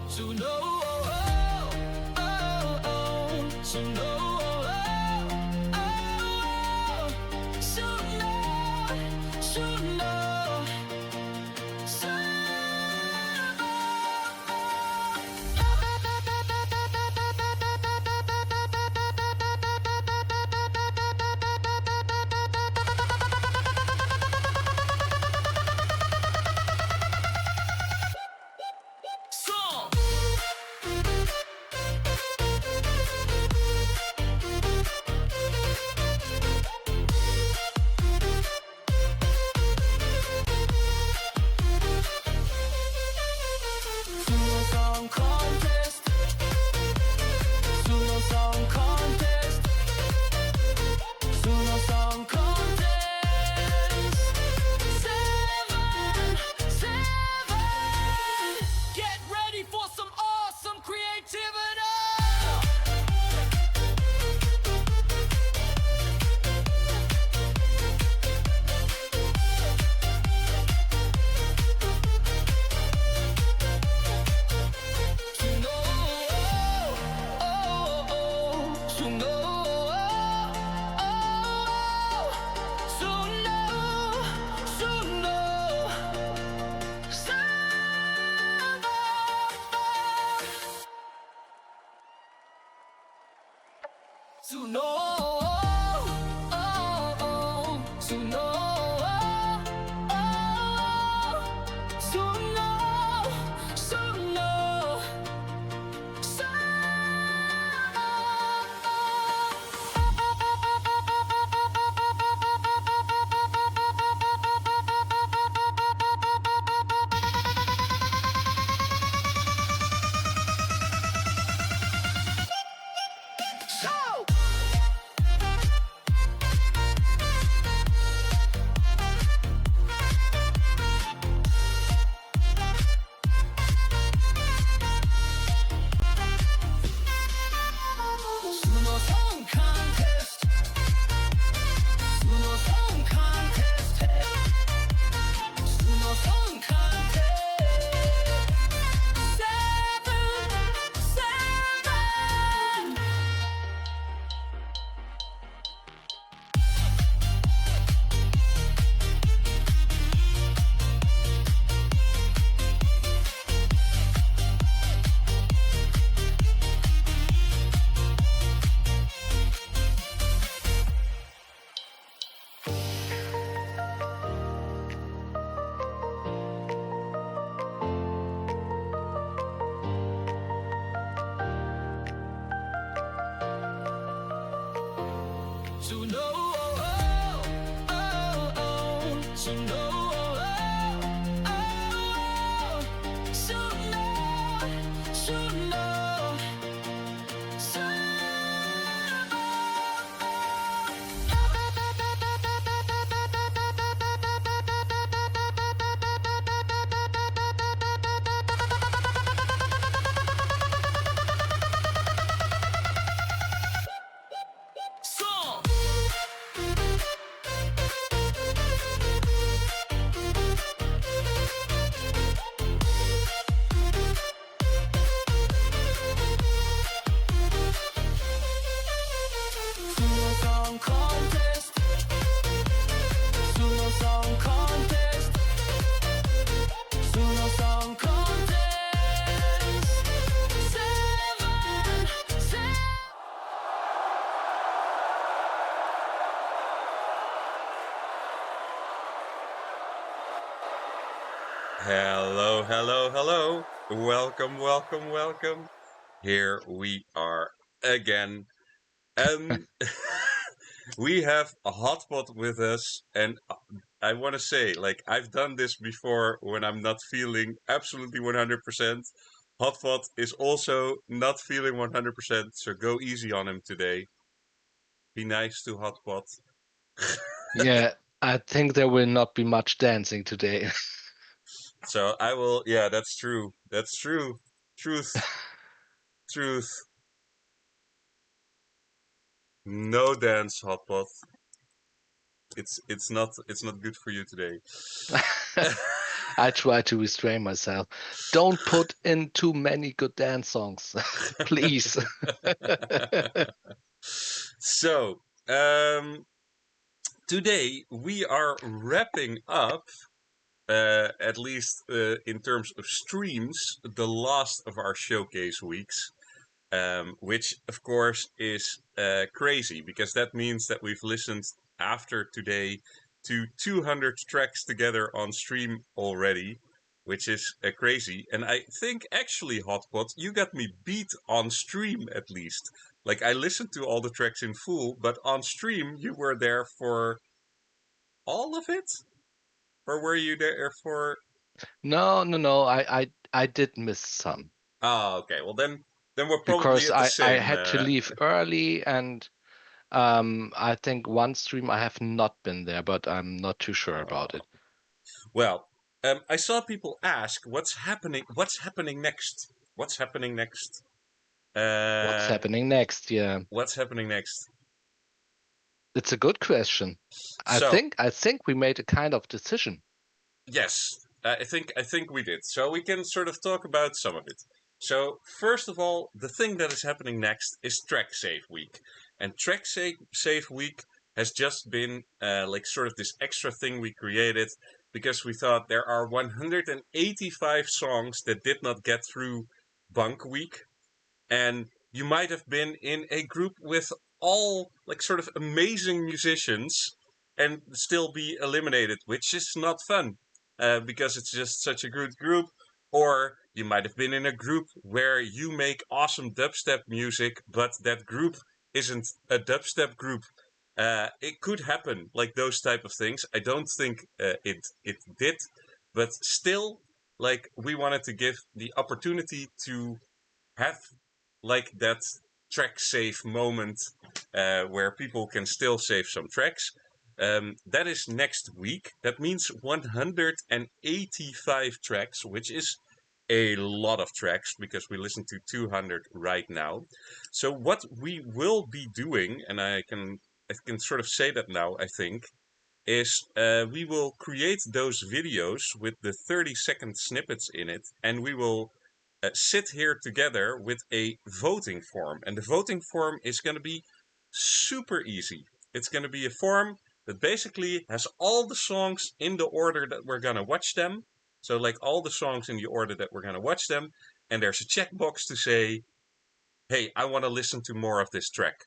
Suno, Suno, Suno, Song. Suno Song Contest. Suno Song Contest. Suno Song Contest. 7, 7. Get ready for some awesome creativity. Suno, Suno, Suno, Suno, Suno, Suno, So! Suno Song Contest. Suno Song Contest. Suno Song Contest. 7, 7. Suno, Suno, Suno, Song. Suno Song Contest. Suno Song Contest. Suno Song Contest. 7, 7. Hello, hello, hello. Welcome, welcome, welcome. Here we are again. And we have a hotpot with us. And I want to say, like, I've done this before when I'm not feeling absolutely 100%. Hotpot is also not feeling 100%. So go easy on him today. Be nice to Hotpot. Yeah, I think there will not be much dancing today. So I will, yeah, that's true. That's true. Truth. Truth. No dance, Hotpot. It's not good for you today. I try to restrain myself. Don't put in too many good dance songs, please. So, today we are wrapping up, at least in terms of streams, the last of our showcase weeks. Which of course is crazy because that means that we've listened after today to 200 tracks together on stream already, which is crazy. And I think actually, Hotpot, you got me beat on stream at least. Like I listened to all the tracks in full, but on stream you were there for all of it, or were you there for? No. I did miss some Oh, okay. Well then we're probably because at the I same. had to leave early, and I think one stream I have not been there, but I'm not too sure about it. Well, I saw people ask, "What's happening? What's happening next? What's happening next? What's Uh, happening next? Yeah, what's happening next?" it's a good question. So, I think we made a kind of decision. yes, I think we did. So we can sort of talk about some of it. So first of all, the thing that is happening next is Track Save Week, and Save Week has just been like sort of this extra thing we created because we thought there are 185 songs that did not get through Bunk Week, and you might have been in a group with all like sort of amazing musicians and still be eliminated, which is not fun because it's just such a good group. Or you might have been in a group where you make awesome dubstep music, but that group isn't a dubstep group. It could happen, like those type of things. I don't think it did, but still, like we wanted to give the opportunity to have like that track save moment where people can still save some tracks. That is next week. That means 185 tracks, which is a lot of tracks because we listen to 200 right now. So what we will be doing, and I can sort of say that now, I think, is we will create those videos with the 30-second snippets in it, and we will sit here together with a voting form. And the voting form is going to be super easy. It's going to be a form that basically has all the songs in the order that we're going to watch them. So, like all the songs in the order that we're going to watch them. And there's a checkbox to say, hey, I want to listen to more of this track.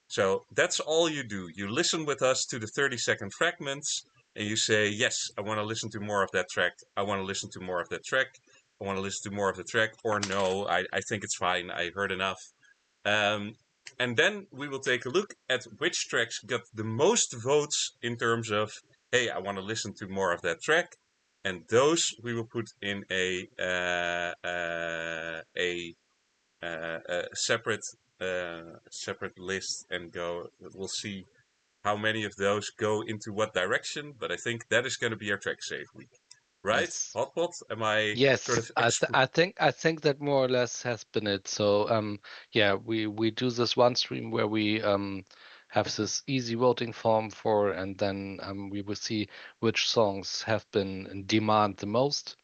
So that's all you do. You listen with us to the 30-second fragments and you say, yes, I want to listen to more of that track. I want to listen to more of that track. I want to listen to more of the track. Or no, I think it's fine. I heard enough. Um, and then we will take a look at which tracks got the most votes in terms of, hey, I want to listen to more of that track. And those we will put in a separate list and go. We'll see how many of those go into what direction. But I think that is going to be our track save week, right? Yes. Hotpot, am I sort Yes, of I think that more or less has been it. So yeah, we do this one stream where we have this easy voting form for, and then we will see which songs have been in demand the most,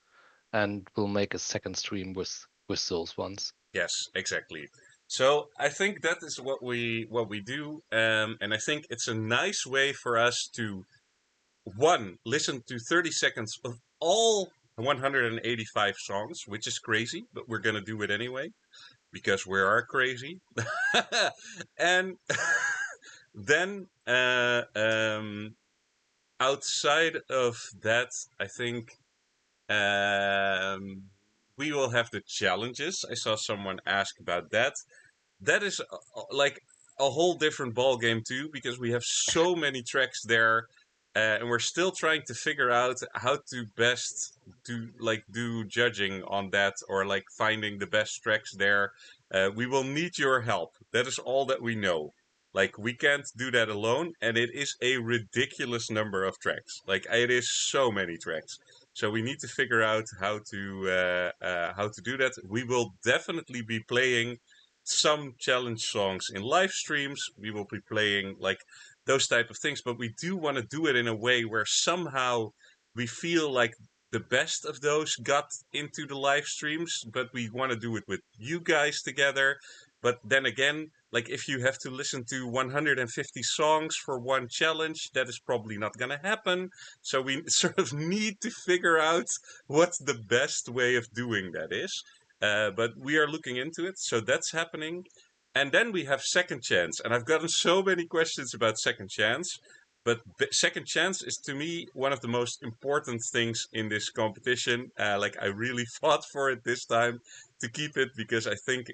and we'll make a second stream with those ones. Yes, exactly. So I think that is what we do, and I think it's a nice way for us to one listen to 30 seconds of all 185 songs, which is crazy, but we're gonna do it anyway because we are crazy. And then outside of that, I think we will have the challenges. I saw someone ask about that. That is like a whole different ball game too, because we have so many tracks there, and we're still trying to figure out how to best do judging on that, or like finding the best tracks there. We will need your help. That is all that we know. Like we can't do that alone, and it is a ridiculous number of tracks. Like it is so many tracks. So we need to figure out how to do that. We will definitely be playing some challenge songs in live streams. We will be playing like those type of things, but we do want to do it in a way where somehow we feel like the best of those got into the live streams, but we want to do it with you guys together. But then again, like if you have to listen to 150 songs for one challenge, that is probably not going to happen. So we sort of need to figure out what the best way of doing that is. But we are looking into it, so that's happening. And then we have Second Chance, and I've gotten so many questions about Second Chance. But Second Chance is to me one of the most important things in this competition. Like I really fought for it this time to keep it, because I think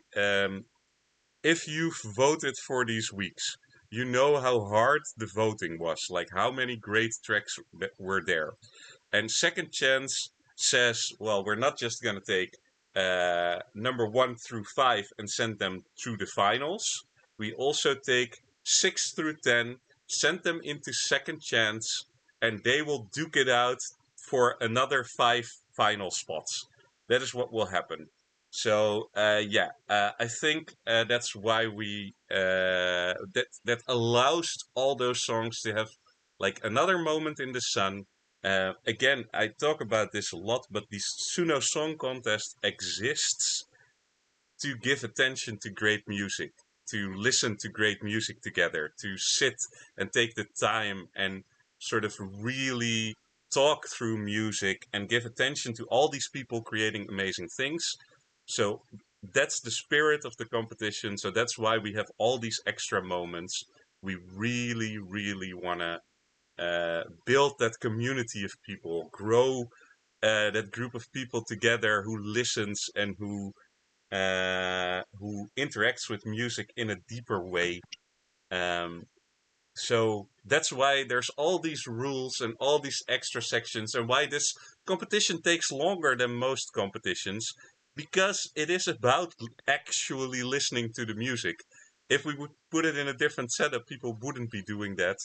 if you've voted for these weeks, you know how hard the voting was, like how many great tracks were there. And Second Chance says, well, we're not just going to take number 1 through 5 and send them through the finals. We also take 6 through 10, send them into Second Chance, and they will duke it out for another 5 final spots. That is what will happen. So I think that's why we that allows all those songs to have like another moment in the sun. Again, I talk about this a lot, but the Suno Song Contest exists to give attention to great music, to listen to great music together, to sit and take the time and sort of really talk through music and give attention to all these people creating amazing things. So that's the spirit of the competition. So that's why we have all these extra moments. We really, really want to build that community of people, grow that group of people together who listens and who interacts with music in a deeper way. So that's why there's all these rules and all these extra sections, and why this competition takes longer than most competitions, because it is about actually listening to the music. If we would put it in a different setup, people wouldn't be doing that.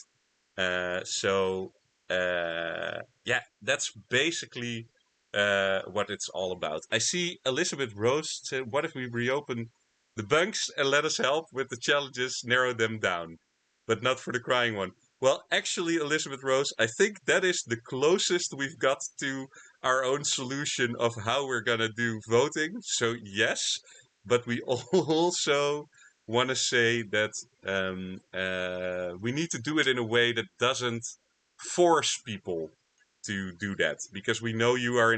That's basically what it's all about. I see Elizabeth Rose said, what if we reopen the bunks and let us help with the challenges, narrow them down, but not for the crying one? Well, actually, Elizabeth Rose, I think that is the closest we've got to our own solution of how we're going to do voting. So, yes, but we also want to say that we need to do it in a way that doesn't force people to do that, because we know you are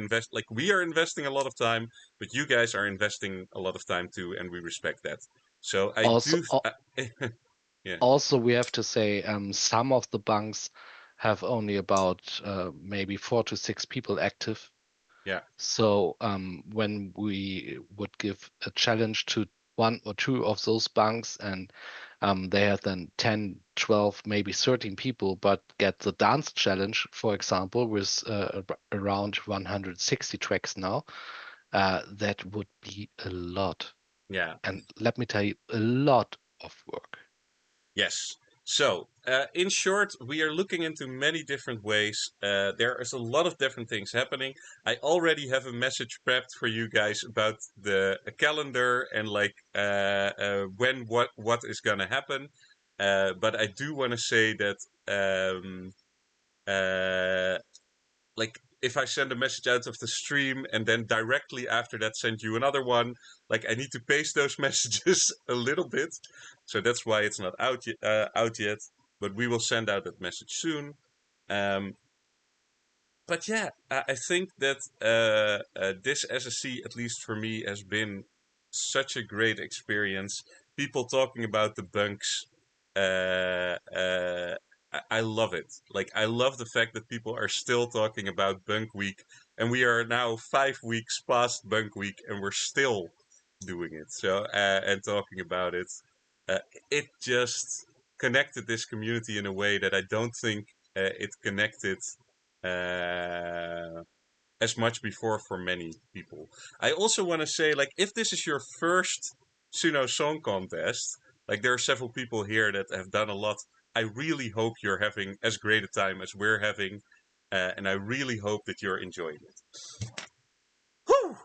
we are investing a lot of time, but you guys are investing a lot of time too, and we respect that. So I Also, do. Yeah. also we have to say some of the bunks have only about maybe 4 to 6 people active. Yeah. So when we would give a challenge to 1 or 2 of those bunks, and they have then 10, 12, maybe 13 people, but get the dance challenge, for example, with around 160 tracks now, that would be a lot. Yeah. And let me tell you, a lot of work. Yes. So, in short, we are looking into many different ways. There is a lot of different things happening. I already have a message prepped for you guys about the calendar and like when what is gonna happen. But I do want to say that like if I send a message out of the stream and then directly after that send you another one, like I need to paste those messages a little bit. So that's why it's not out yet. But we will send out that message soon. But yeah, I think that this SSC, at least for me, has been such a great experience. People talking about the bunks. I love it. Like, I love the fact that people are still talking about Bunk Week. And we are now 5 weeks past Bunk Week and we're still doing it. So, and talking about it. It just connected this community in a way that I don't think it connected uh, as much before for many people. I also want to say, like, if this is your first Suno Song Contest, like there are several people here that have done a lot. I really hope you're having as great a time as we're having, and I really hope that you're enjoying it. Whew!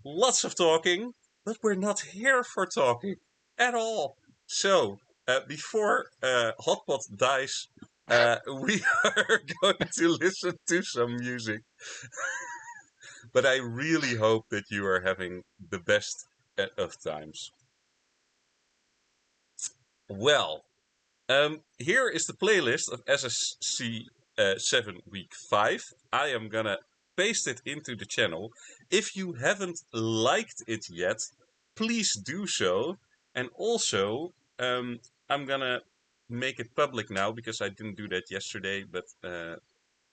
Lots of talking, but we're not here for talking at all. So, before Hotpot dies, we are going to listen to some music. But I really hope that you are having the best of times. Well, here is the playlist of SSC7 Week 5. I am gonna paste it into the channel. If you haven't liked it yet, please do so. And also, I'm gonna make it public now because I didn't do that yesterday.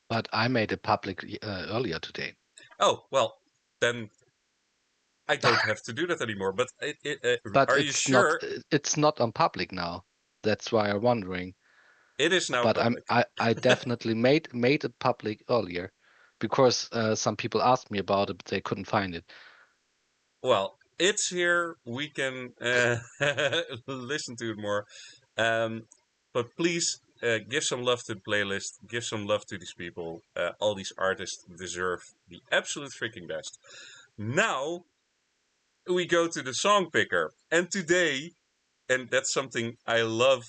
But I made it public earlier today. Oh, well, then I don't have to do that anymore. But But are you sure? It's not on public now. That's why I'm wondering. It is now But public. I definitely made it public earlier, because some people asked me about it, but they couldn't find it. Well, it's here. We can listen to it more. But please give some love to the playlist. Give some love to these people. All these artists deserve the absolute freaking best. Now we go to the song picker. And today, and that's something I love,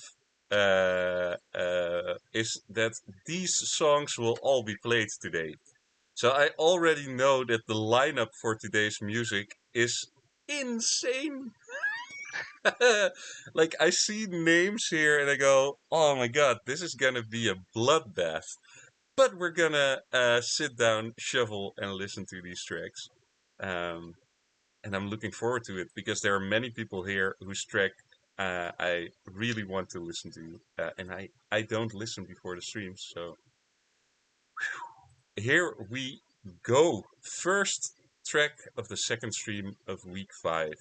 is that these songs will all be played today. So I already know that the lineup for today's music is insane. Like, I see names here and I go, oh my god, this is gonna be a bloodbath. But we're gonna sit down, shovel, and listen to these tracks. And I'm looking forward to it because there are many people here whose track I really want to listen to. And I don't listen before the streams, so... Here we go. First track of the second stream of week 5.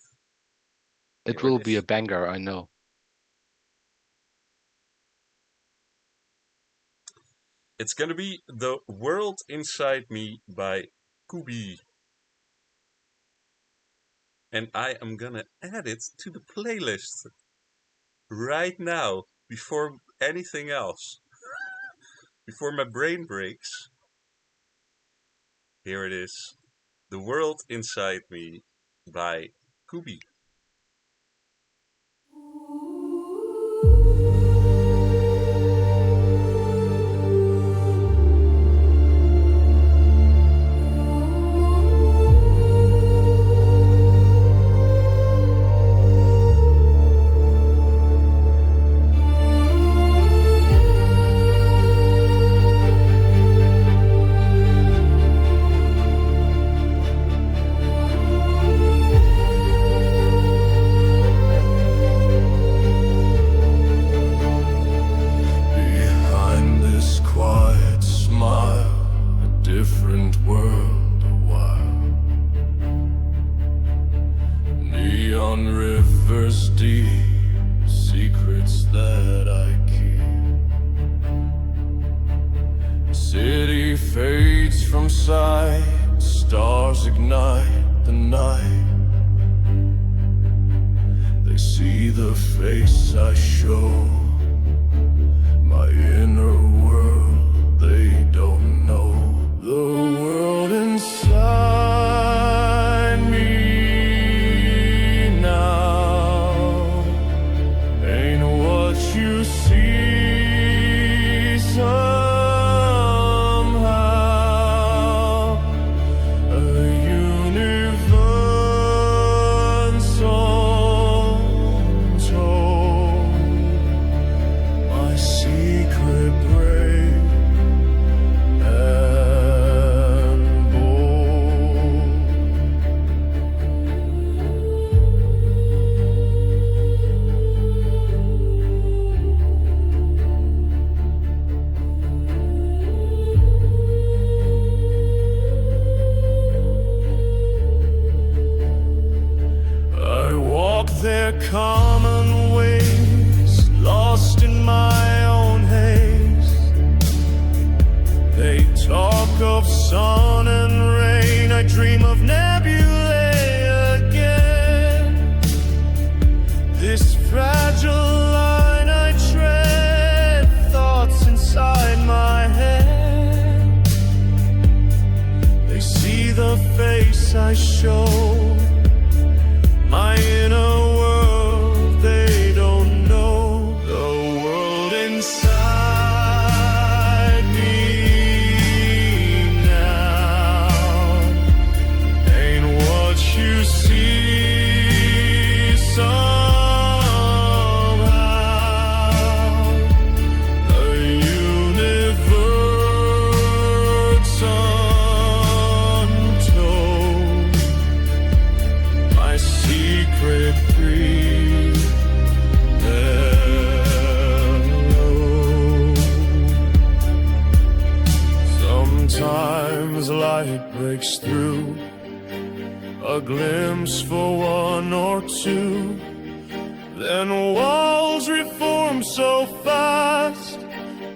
It will be a banger, I know. It's gonna be The World Inside Me by Kubi. And I am gonna add it to the playlist right now, before anything else. Before my brain breaks. Here it is. The World Inside Me by Kubi. breaks through, a glimpse for one or two, then walls reform so fast.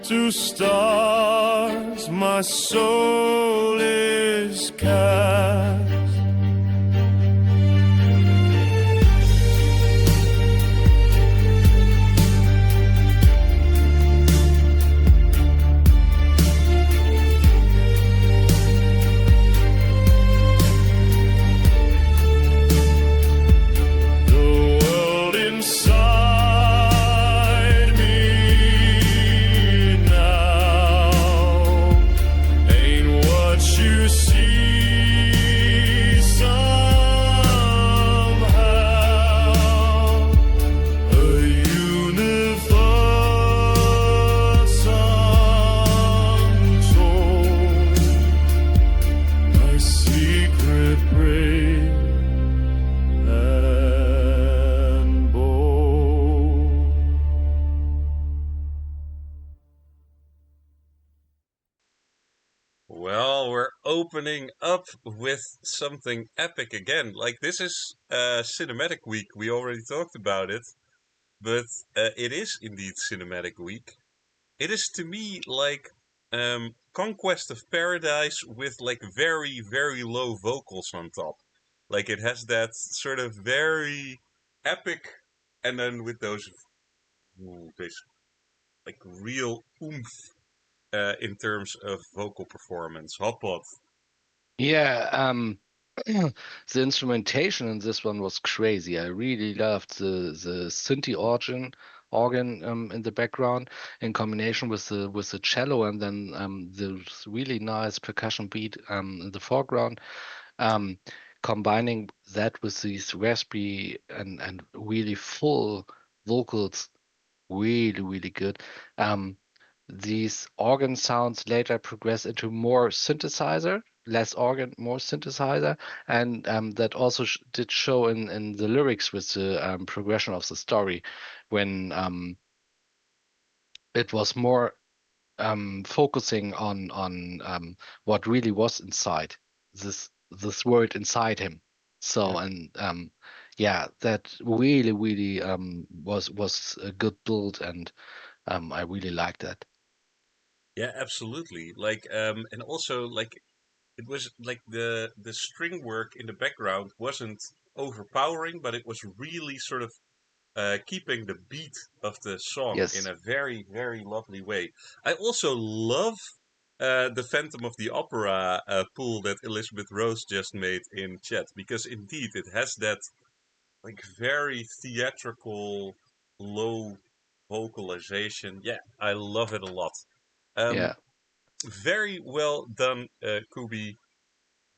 To stars my soul is cast. Well, we're opening up with something epic again. Like, this is Cinematic Week. We already talked about it, but it is indeed Cinematic Week. It is to me like Conquest of Paradise with like very, very low vocals on top. Like, it has that sort of very epic, and then with those like real oomph in terms of vocal performance. Hotpot. Yeah, the instrumentation in this one was crazy. I really loved the synthy organ in the background in combination with the cello, and then the really nice percussion beat in the foreground. Combining that with these raspy and really full vocals, really good. These organ sounds later progress into more synthesizer, less organ, more synthesizer, and that also did show in the lyrics with the progression of the story, when it was more focusing on what really was inside this world inside him. So, and yeah, that really was a good build, and I really liked that. Yeah, absolutely. Like, and also like it was like the string work in the background wasn't overpowering, but it was really sort of keeping the beat of the song in Yes. a very, very lovely way. I also love the Phantom of the Opera pool that Elizabeth Rose just made in chat, because indeed it has that like very theatrical low vocalization. Yeah, I love it a lot. Um, Yeah. very well done, Kubi.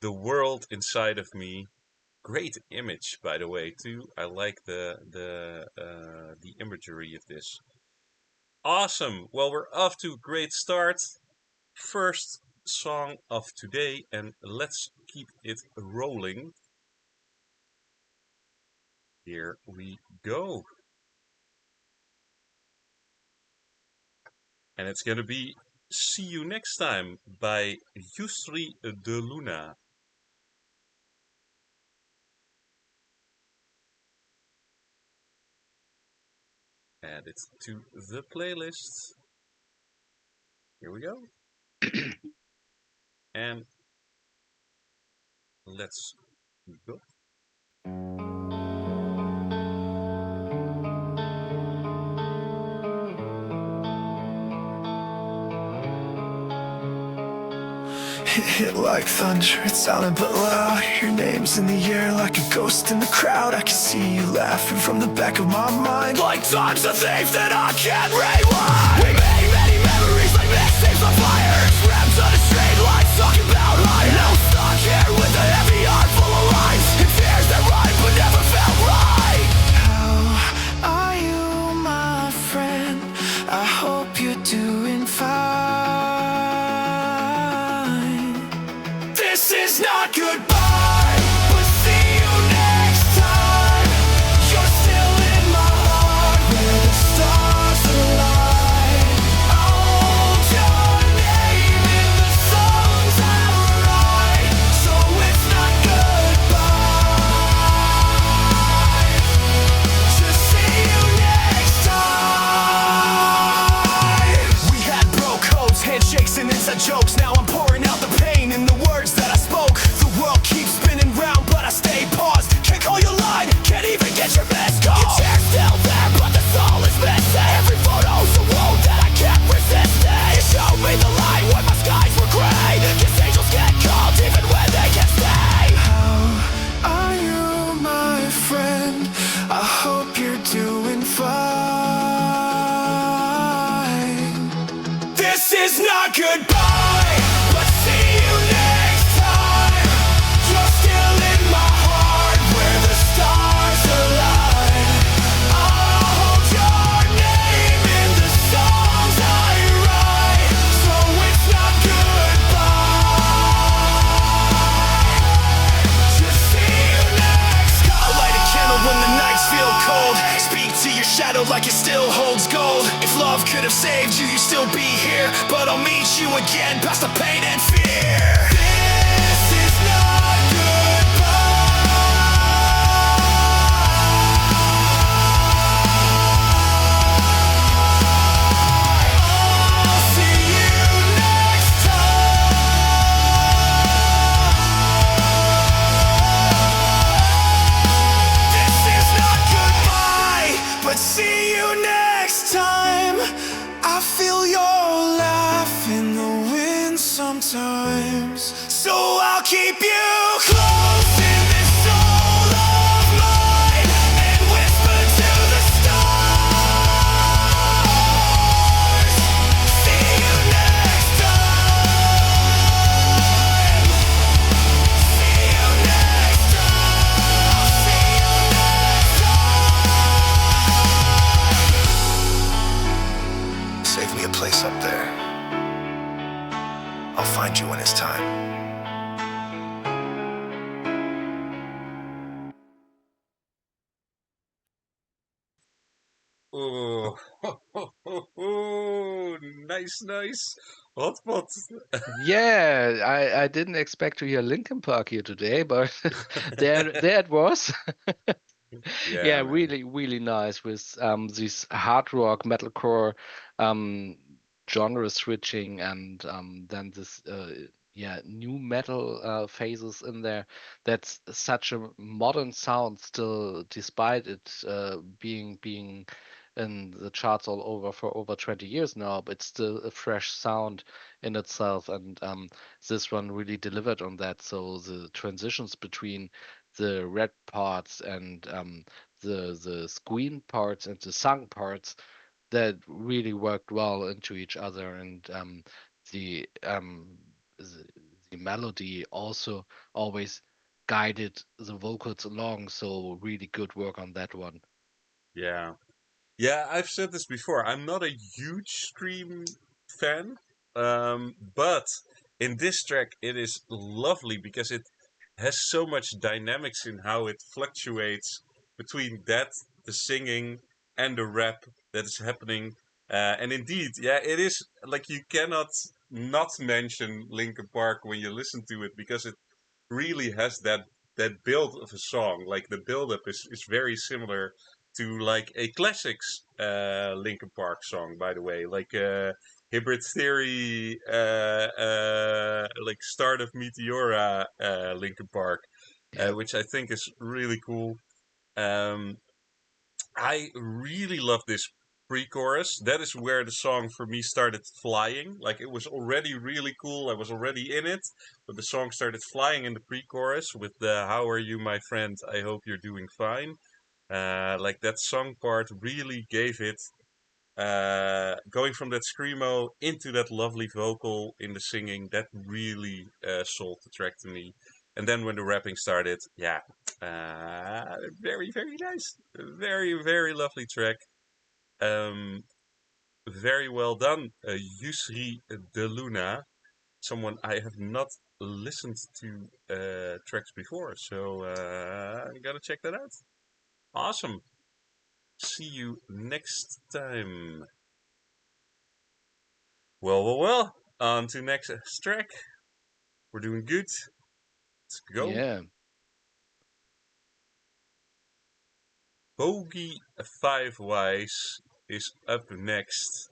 The world inside of me. Great image, by the way, too. I like the imagery of this. Awesome. Well, we're off to a great start. First song of today, and let's keep it rolling. Here we go. And it's gonna be See You Next Time by Yusri de Luna. Add it to the playlist. Here we go. And let's go. Hit like thunder, it's silent but loud. Your name's in the air like a ghost in the crowd. I can see you laughing from the back of my mind. Like time's a thief that I can't rewind. We made many memories like mixtapes on fire. Wrapped on a straight line, talking about life. Now I'm stuck here with a heavy heart full of lies and fears that rhyme but never felt right. How are you, my friend? I hope you're doing fine. This is not goodbye, but see you next time. You're still in my heart, where the stars align. is not goodbye, but see you next time. You're still in my heart where the stars align. I'll hold your name in the songs I write, so it's not goodbye. Just see you next time. I light a candle when the nights feel cold. Speak to your shadow like it still holds gold. If love could have saved you, you'd still be here. But I'll meet you again past the pain and fear. This is not goodbye. I'll see you next time. This is not goodbye, but see you next time. I feel your laugh in the wind sometimes, so I'll keep you close in this soul of mine and whisper to the stars. See you next time. See you next time. I'll see you next time. Save me a place up there. I'll find you when it's time. Oh, nice, nice. Hotpot. Yeah, I didn't expect to hear Linkin Park here today, but there it was. Yeah, man. really nice with this hard rock, metalcore genre switching, and then this new metal phases in there. That's such a modern sound still, despite it being in the charts all over for over 20 years now, but it's still a fresh sound in itself, and this one really delivered on that. So the transitions between the red parts and the squeal parts and the sung parts, that really worked well into each other, and the um the, the melody also always guided the vocals along, so really good work on that one. Yeah. Yeah, I've said this before. I'm not a huge Scream fan, but in this track it is lovely because it has so much dynamics in how it fluctuates between that, the singing, and the rap that is happening. And indeed, yeah, it is like you cannot not mention Linkin Park when you listen to it because it really has that build of a song. Like the build up is very similar to like a classics Linkin Park song, by the way, like Hybrid Theory, like Start of Meteora, Linkin Park, Yeah, which I think is really cool. Um, I really love this pre-chorus. That is where the song for me started flying. Like it was already really cool. I was already in it, but the song started flying in the pre-chorus with the "How are you, my friend? I hope you're doing fine." Like that song part really gave it going from that screamo into that lovely vocal in the singing. That really sold the track to me. And then when the rapping started, yeah, very nice, very lovely track. Um, very well done, Yusri De Luna, someone I have not listened to tracks before, so I gotta check that out. Awesome. See you next time. Well. On to next track. We're doing good. Let's go. yeah. Bogey 5 Wise is up next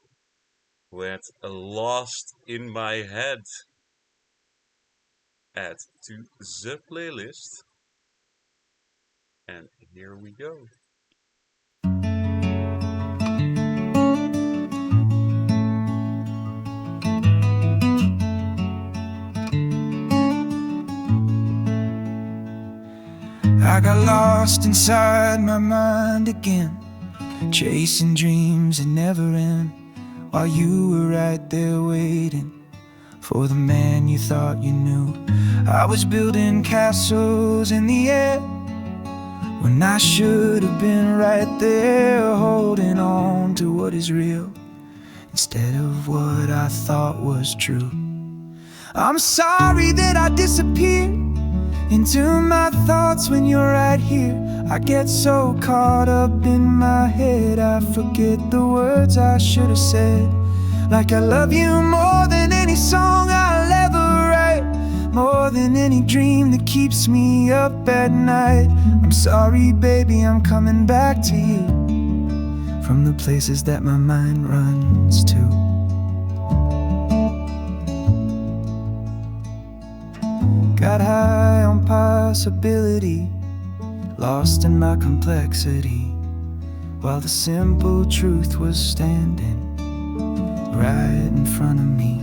with Lost in My Head. Add to the playlist. And here we go. I got lost inside my mind again, chasing dreams that never end. while you were right there waiting for the man you thought you knew. I was building castles in the air when I should have been right there, holding on to what is real instead of what I thought was true. I'm sorry that I disappeared into my thoughts when you're right here. I get so caught up in my head, I forget the words I should have said. Like I love you more than any song I'll ever write, more than any dream that keeps me up at night. I'm sorry, baby, I'm coming back to you from the places that my mind runs to. Got high on possibility, lost in my complexity, while the simple truth was standing right in front of me.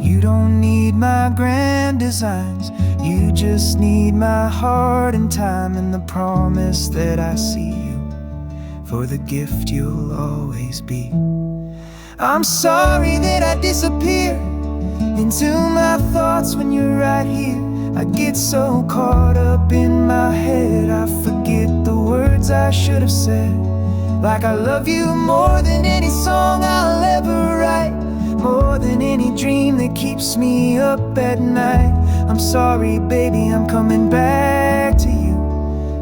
You don't need my grand designs, you just need my heart and time, and the promise that I see you for the gift you'll always be. I'm sorry that I disappear into my thoughts when you're right here. I get so caught up in my head, I forget the words I should have said. Like I love you more than any song I'll ever write, more than any dream that keeps me up at night. I'm sorry, baby, I'm coming back to you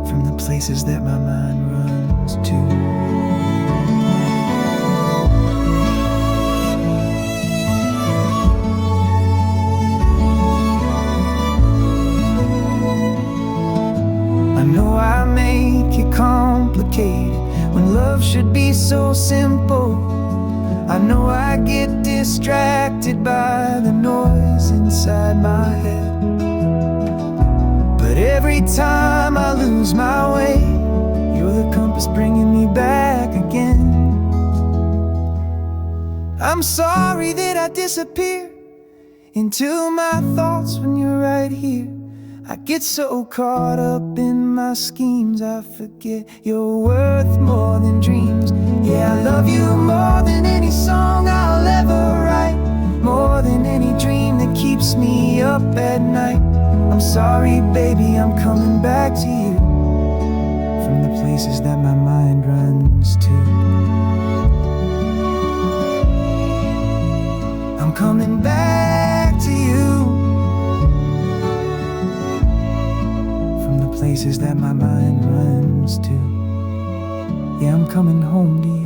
from the places that my mind runs to. I know I make it complicated when love should be so simple. I know I get distracted by the noise inside my head, but every time I lose my way, you're the compass bringing me back again. I'm sorry that I disappear into my thoughts when you're right here. I get so caught up in my schemes, I forget you're worth more than dreams. Yeah, I love you more than any song I'll ever write, more than any dream that keeps me up at night. I'm sorry, baby, I'm coming back to you from the places that my mind runs to. I'm coming back to you from the places that my mind runs to. Yeah, I'm coming home to you.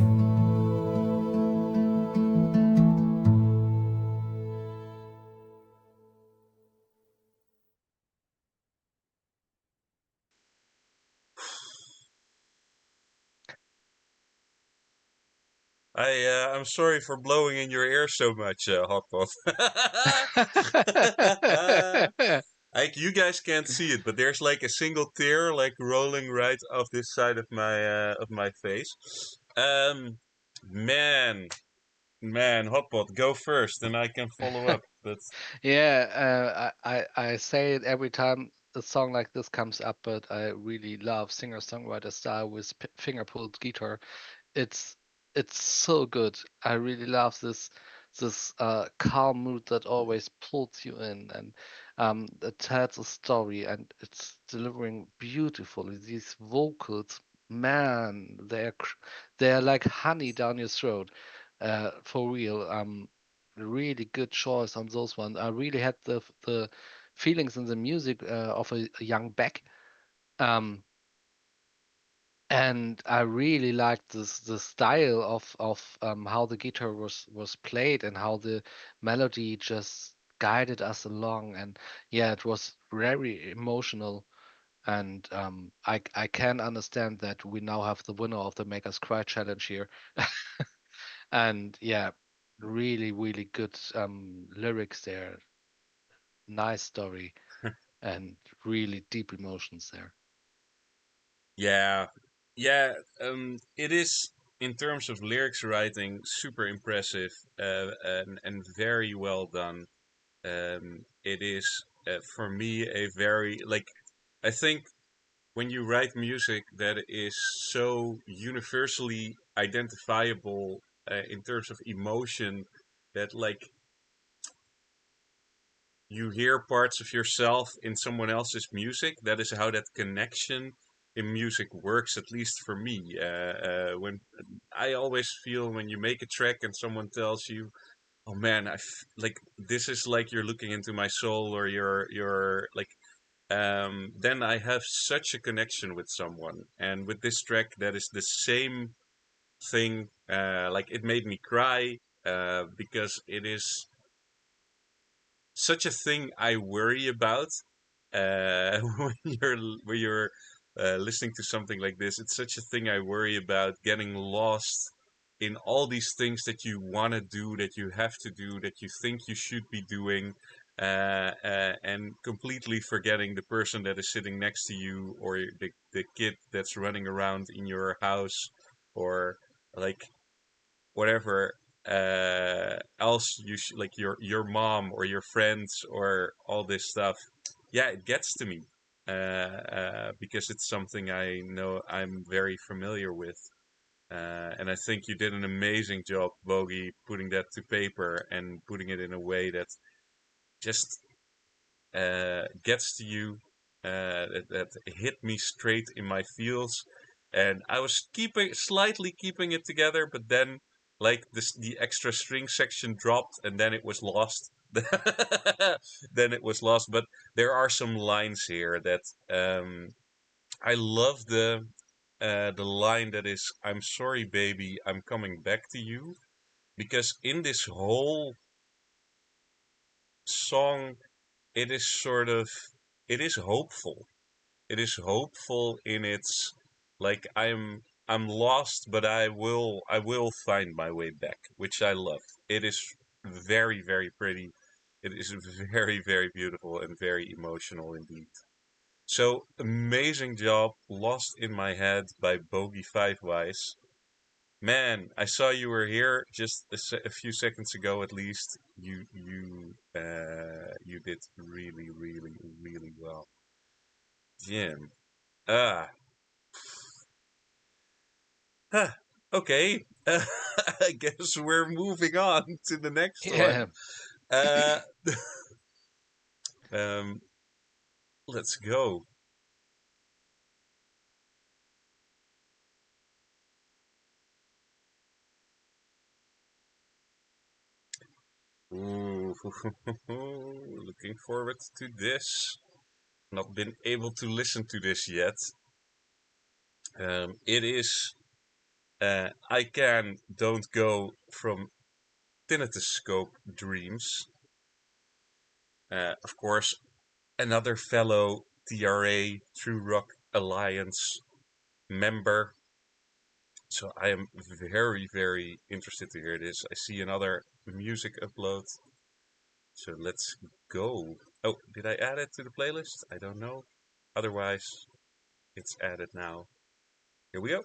I'm sorry for blowing in your ear so much, Hotpot. You guys can't see it, but there's like a single tear like rolling right off this side of my face. Um, man, Hotpot, go first, and I can follow up. But Yeah, I say it every time a song like this comes up, but I really love singer-songwriter style with finger-pulled guitar. It's it's so good. I really love this calm mood that always pulls you in, and it tells a story, and it's delivering beautifully. These vocals, man, they're like honey down your throat, for real. Really good choice on those ones. I really had the feelings in the music of a young Beck. Um, and I really liked this the style of how the guitar was played and how the melody just guided us along. And yeah, it was very emotional. And I can understand that we now have the winner of the Make Us Cry challenge here. And yeah, really good lyrics there, nice story, and really deep emotions there. yeah, yeah, it is in terms of lyrics writing super impressive, and very well done. It is for me a very like I think when you write music that is so universally identifiable in terms of emotion, that like you hear parts of yourself in someone else's music. That is how that connection in music works, at least for me. When I always feel when you make a track and someone tells you, "Oh man, like this is like you're looking into my soul," or you're like, then I have such a connection with someone. And with this track, that is the same thing. Like it made me cry because it is such a thing I worry about when you're listening to something like this. It's such a thing I worry about, getting lost in all these things that you want to do, that you have to do, that you think you should be doing, and completely forgetting the person that is sitting next to you, or the kid that's running around in your house, or like whatever else like your mom or your friends or all this stuff. Yeah, it gets to me because it's something I know I'm very familiar with. And I think you did an amazing job, Bogey, putting that to paper and putting it in a way that just gets to you, that hit me straight in my feels. And I was slightly keeping it together, but then like the extra string section dropped, and then it was lost. Then it was lost. But there are some lines here that I love the line that is, "I'm sorry, baby, I'm coming back to you," because in this whole song, it is sort of, it is hopeful. It is hopeful in its, like, I'm lost, but I will find my way back, which I love. It is very, very pretty. It is very, very beautiful and very emotional indeed. So amazing job, "Lost in My Head" by Bogey Five Wise. Man, I saw you were here just a few seconds ago. At least you did really, really, really well, Jim. Ah, huh, okay. I guess we're moving on to the next Yeah. one. Uh, um, let's go. Ooh, looking forward to this. Not been able to listen to this yet. It is I Can Don't Go from Tinnituscope Dreams. Of course, another fellow TRA True Rock Alliance member. So I am very, very interested to hear this. I see another music upload. So let's go. Oh, did I add it to the playlist? I don't know. Otherwise, it's added now. Here we go.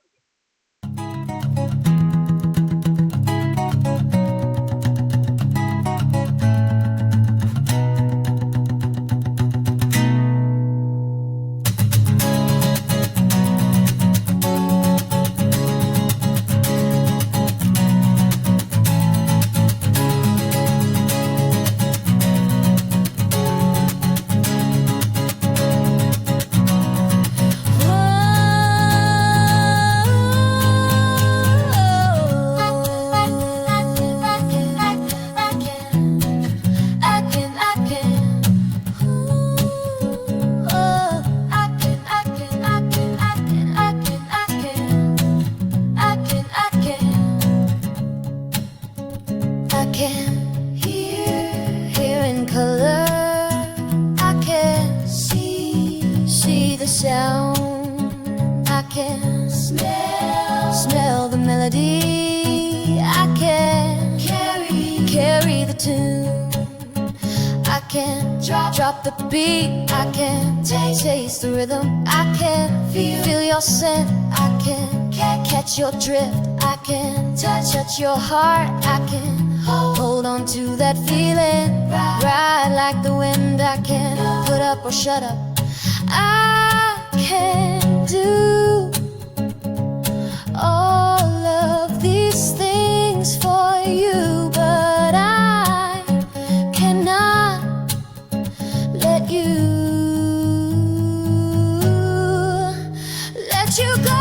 Smell the melody. I can carry the tune. I can drop the beat. I can taste the rhythm. I can feel your scent. I can catch your drift. I can touch your heart. I can hold on to that feeling. Ride like the wind. I can put up or shut up. I can do all of these things things for you, but I cannot let you go.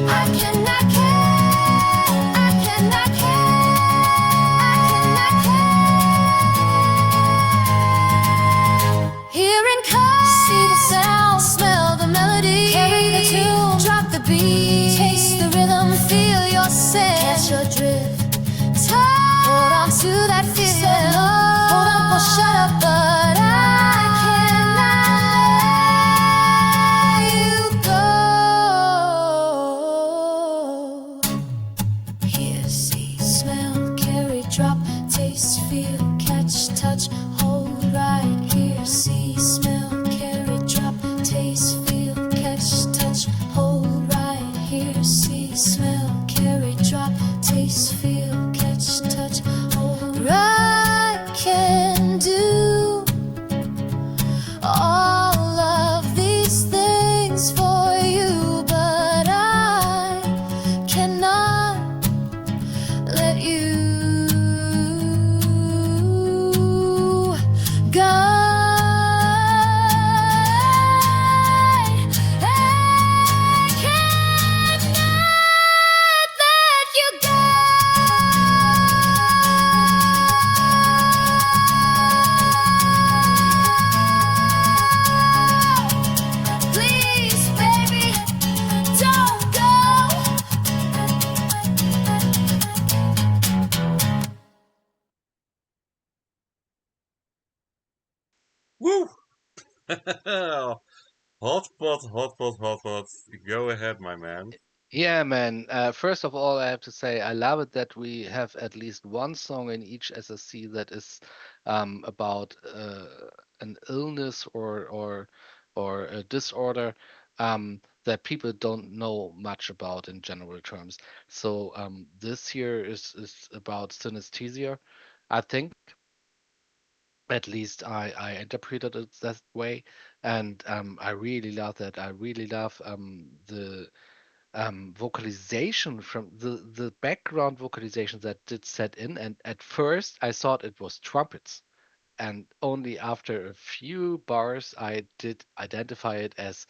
I cannot care, I cannot care, I cannot care. Hear and come, see the sound, smell the melody, carry the tune, drop the beat, taste the rhythm, feel your sense, catch your drift. Hold on to that feeling. Hold up or shut up, but I cannot let you go. Hear, see, smell, carry, drop, taste, feel, catch, touch, hold, right. Hear, see, smell, carry, drop, taste, feel, catch, touch, hold, right. Hear, see, smell, carry, drop, taste, feel, catch, touch, hold, right. Can do all of these things for you, but I cannot let you go. I cannot let you go. Please, baby, don't go. Woo! Hot pot, hot pot, hot pot. Go ahead, my man. Yeah, man. First of all, I have to say I love it that we have at least one song in each SSC that is about an illness or a disorder that people don't know much about in general terms. So this here is about synesthesia, I think. At least I interpreted it that way, and I really love that. I really love the vocalization from the background vocalization that did set in. And at first I thought it was trumpets, and only after a few bars I did identify it as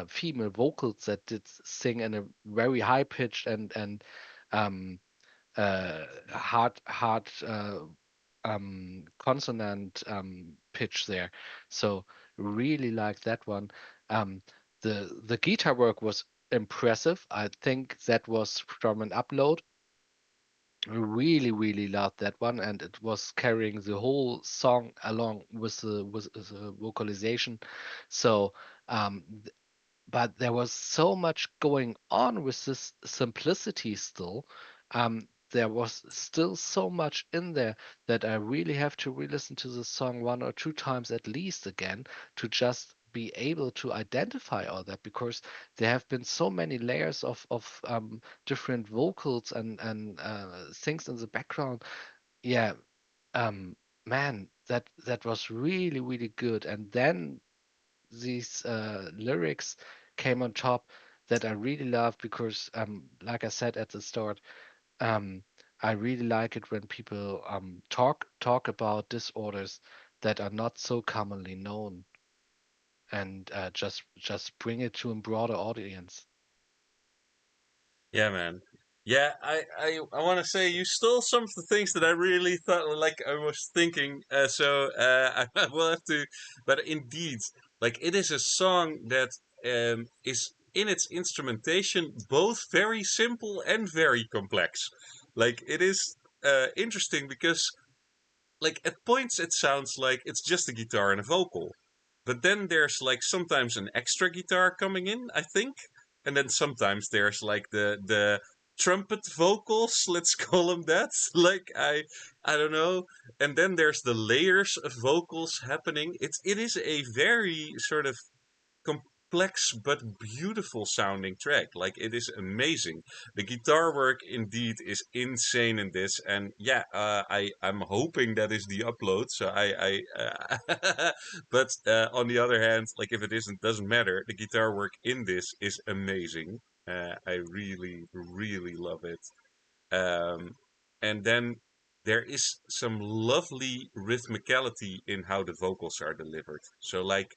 female vocals that did sing in a very high pitched and um, hard consonant pitch there. So really like that one. Um, the guitar work was impressive. I think that was from an upload. I really loved that one, and it was carrying the whole song along with the vocalization. So um, but there was so much going on with this simplicity still. There was still so much in there that I really have to re-listen to the song one or two times at least again to just be able to identify all that, because there have been so many layers of different vocals and things in the background. Yeah, um, man, that was really good. And then these lyrics came on top that I really love because, like I said at the start, um, I really like it when people talk about disorders that are not so commonly known, and just bring it to a broader audience. Yeah, man. Yeah, I want to say you stole some of the things that I really thought, like I was thinking. I will have to, but indeed, like it is a song that is in its instrumentation both very simple and very complex. Like it is interesting because like at points it sounds like it's just a guitar and a vocal, but then there's like sometimes an extra guitar coming in, I think, and then sometimes there's like the trumpet vocals, let's call them that. Like I don't know, and then there's the layers of vocals happening. It is a very sort of complex but beautiful sounding track. Like, it is amazing. The guitar work indeed is insane in this, and yeah, I'm hoping that is the upload. So but on the other hand, like, if it isn't, doesn't matter. The guitar work in this is amazing. I really love it. And then there is some lovely rhythmicality in how the vocals are delivered. So like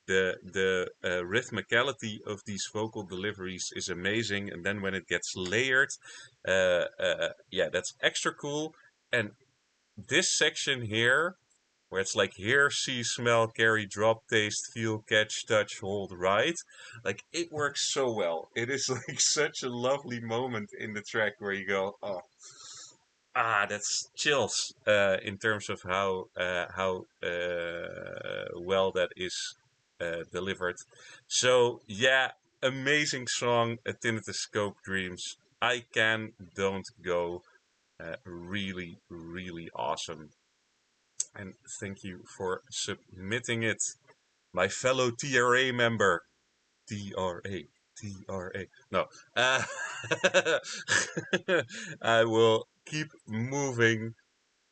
the rhythmicality of these vocal deliveries is amazing, and then when it gets layered, yeah, that's extra cool. And this section here, where it's like hear, see, smell, carry, drop, taste, feel, catch, touch, hold, write, like, it works so well. It is like such a lovely moment in the track where you go, oh, that's chills in terms of how well that is delivered. So yeah, amazing song, A Tinnitus Scope Dreams. I don't go. Really awesome. And thank you for submitting it, my fellow TRA member. TRA. No. I will keep moving.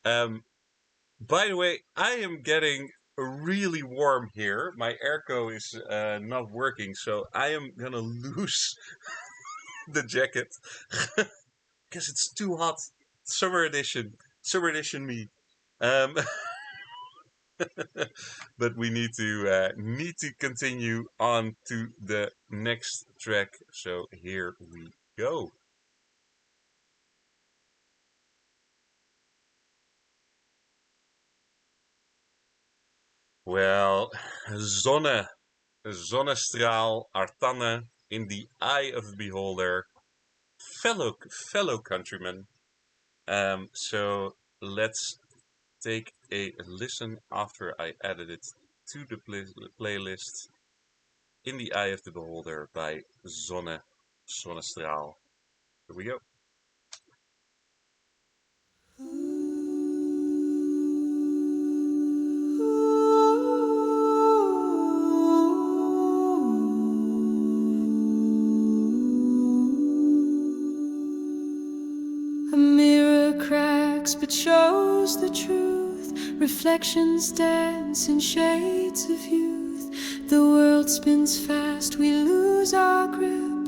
By the way, I am getting really warm here. My airco is not working, so I am gonna lose the jacket because it's too hot. Summer edition me. But we need to continue on to the next track. So here we go. Well, zonnestraal, Artanne, in the eye of the beholder, fellow countrymen. So let's take a listen after I added it to the playlist. In the Eye of the Beholder by Zonnestraal. Here we go. A mirror cracks but shows the truth. Reflections dance in shades of youth. The world spins fast, we lose our grip.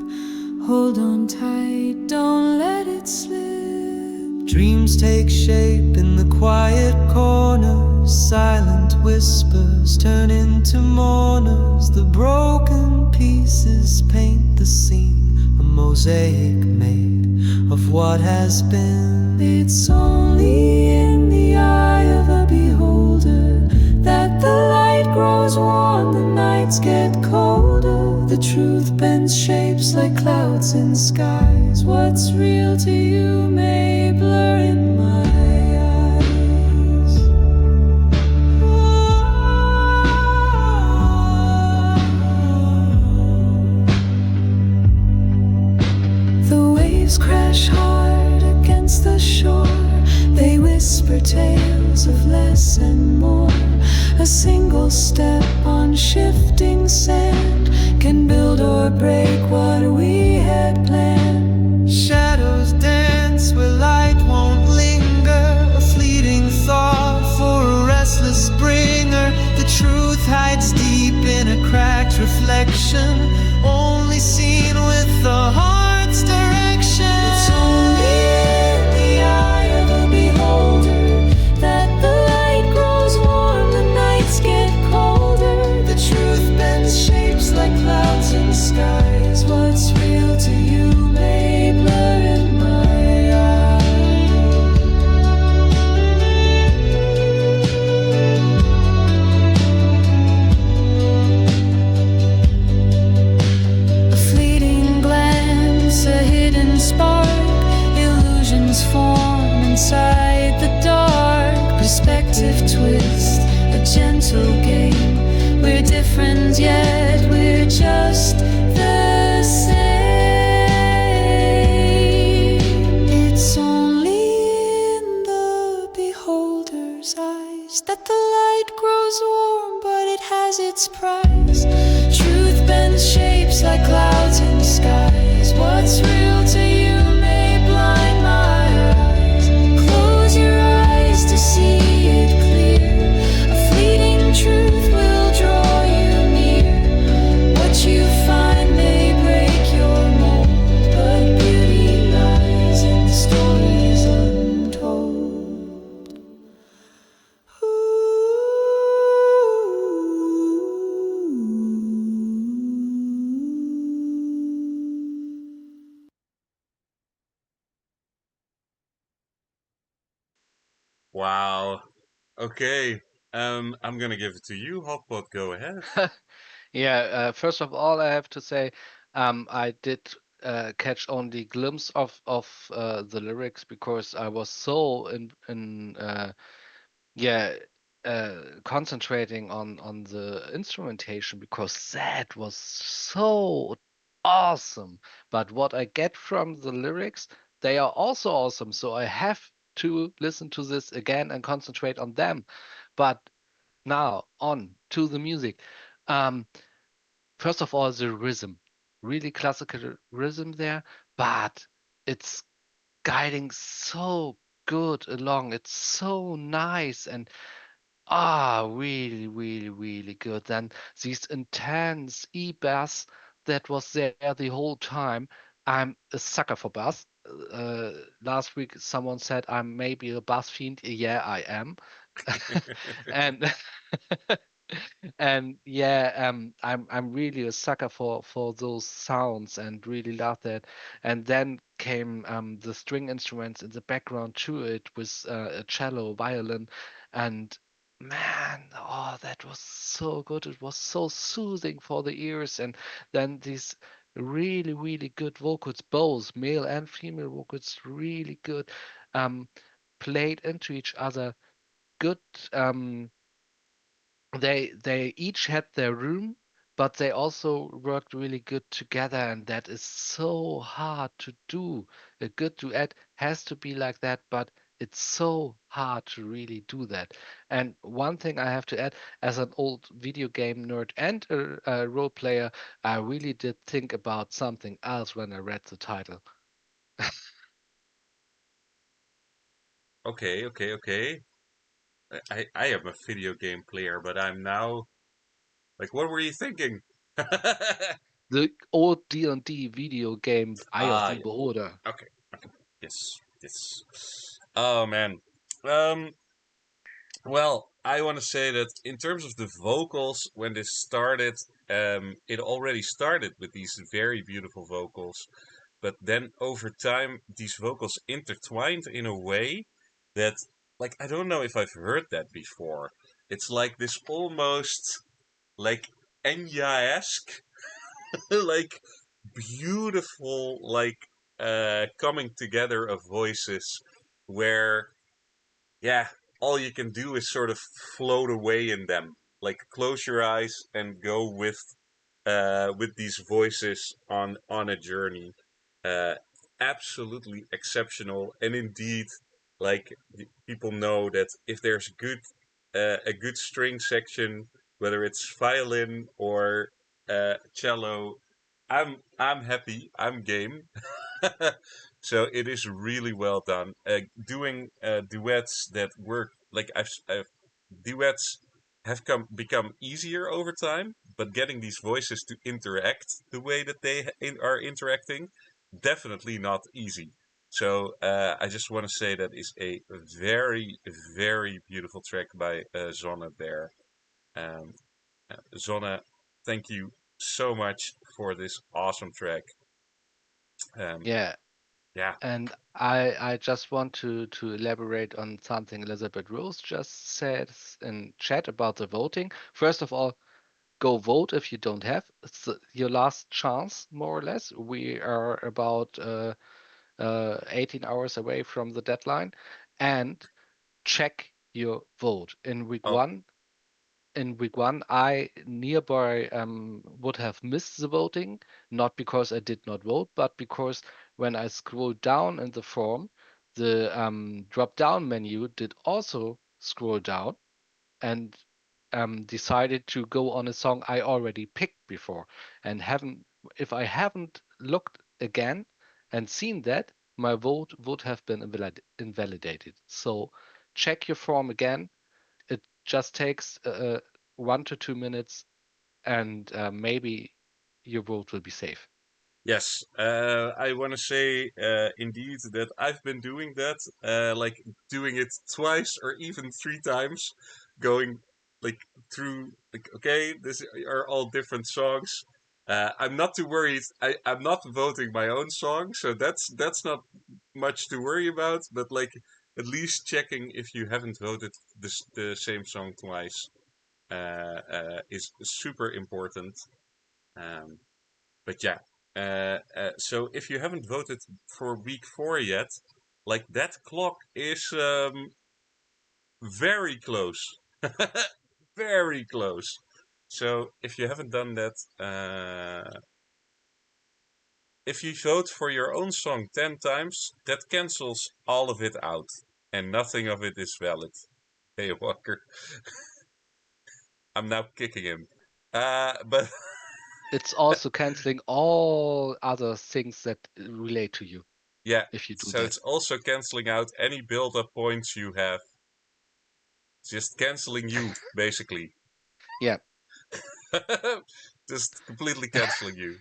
Hold on tight, don't let it slip. Dreams take shape in the quiet corners. Silent whispers turn into mourners. The broken pieces paint the scene, a mosaic made of what has been. It's only in the eye of a beholder that the light grows warm, the nights get colder. The truth bends shapes like clouds in skies. What's real to you may blur in my eyes. The waves crash hard against the shore. They whisper tales of less and more. A single step on shifting sand can build or break what we had planned. Shadows dance where light won't linger. A fleeting thought for a restless springer. The truth hides deep in a cracked reflection, only seen with the heart's direction. It's only in the eye of a beholder that the light grows warm, the nights get colder. The truth bends shapes like clouds in skies. What's real to you may blur in my eyes. A fleeting glance, a hidden spark. Illusions form inside the dark. Perspective twist, a gentle game. We're different yet we're just the same. It's only in the beholder's eyes that the light grows warm, but it has its price. Truth bends Wow. Okay. I'm gonna give it to you, Hotpot. Go ahead. Yeah, first of all, I have to say, I did catch only glimpse of the lyrics because I was so in yeah concentrating on the instrumentation because that was so awesome. But what I get from the lyrics, they are also awesome. So I have to listen to this again and concentrate on them. But now on to the music. Um, First of all, the rhythm, really classical rhythm there, but it's guiding so good along. It's so nice and really, really, really good. Then these intense E-bass that was there the whole time. I'm a sucker for bass. Last week someone said I'm maybe a bass fiend. Yeah, I am. And and yeah, I'm really a sucker for those sounds and really love that. And then came the string instruments in the background to it with a cello, violin, and man, oh, that was so good. It was so soothing for the ears. And then these really, really good vocals, both male and female vocals, really good, um, played into each other. Good. They each had their room, but they also worked really good together, and that is so hard to do. A good duet has to be like that, but it's so hard to really do that. And one thing I have to add, as an old video game nerd and a role player, I really did think about something else when I read the title. Okay, okay, okay. I am a video game player, but I'm now like, what were you thinking? The old D&D video game Eye of Ah, the yeah. Beholder. Okay, okay. Yes, yes. Oh man. Um. Well, I want to say that in terms of the vocals, when this started, it already started with these very beautiful vocals, but then over time, these vocals intertwined in a way that, like, I don't know if I've heard that before. It's like this almost like Enya-esque, like beautiful, like coming together of voices where, yeah, all you can do is sort of float away in them. Like close your eyes and go with these voices on a journey. Uh, Absolutely exceptional, and indeed, like people know that if there's a good string section, whether it's violin or cello, I'm happy. I'm game. So it is really well done. Doing duets that work like I've duets have become easier over time, but getting these voices to interact the way that are interacting, definitely not easy. So I just want to say that is a very, very beautiful track by Zonne there. Um, Zonne, thank you so much for this awesome track. Um, Yeah, yeah. and I just want to elaborate on something Elizabeth Rose just said in chat about the voting. First of all, go vote if you don't have. It's your last chance, more or less. We are about 18 hours away from the deadline, and check your vote. Oh, In week one, I nearby would have missed the voting, not because I did not vote, but because when I scrolled down in the form, the drop-down menu did also scroll down and decided to go on a song I already picked before and haven't. If I haven't looked again and seen that, my vote would have been invalidated. So check your form again. It just takes 1 to 2 minutes, and maybe your vote will be safe. yes, I want to say indeed that I've been doing that, like doing it twice or even three times, going like through like okay, this are all different songs. I'm not too worried. I'm not voting my own song, so that's not much to worry about. But like at least checking if you haven't voted the same song twice is super important. But yeah, so if you haven't voted for week 4 yet, like that clock is very close. Very close. So if you haven't done that, if you vote for your own song 10 times, that cancels all of it out. And nothing of it is valid. Hey, Walker. I'm now kicking him. But It's also canceling all other things that relate to you. yeah, if you do so that. it's also canceling out any build-up points you have. Just canceling you, basically. Yeah. Just completely canceling you.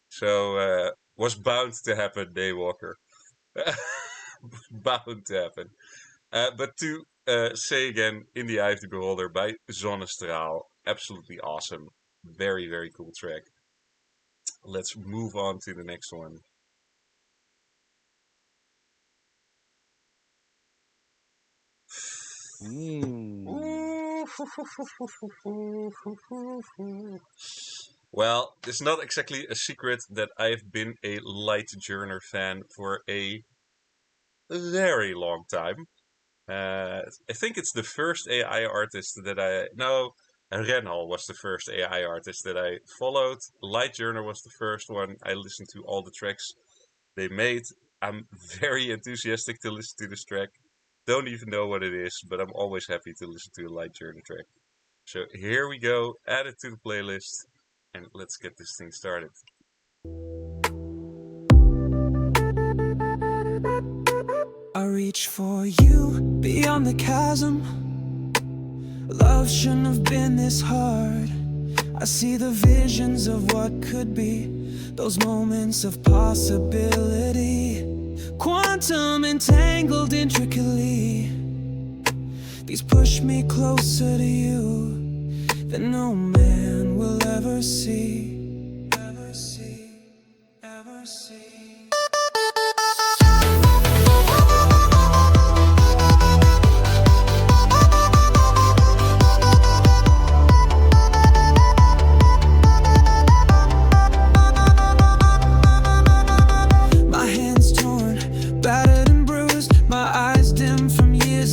So, was bound to happen, Daywalker. Bound to happen. But to say again, In the Eye of the Beholder by Zonnestraal. Absolutely awesome. Very, very cool track. Let's move on to the next one. Well, it's not exactly a secret that I've been a Light Journer fan for a very long time. I think it's the first AI artist that Renal was the first AI artist that I followed. Light Journer was the first one. I listened to all the tracks they made. I'm very enthusiastic to listen to this track. Don't even know what it is, but I'm always happy to listen to a Light Journey track. So here we go, add it to the playlist, and let's get this thing started. I reach for you beyond the chasm. Love shouldn't have been this hard. I see the visions of what could be, those moments of possibility. Quantum entangled intricately. These push me closer to you than no man will ever see. Ever see, ever see.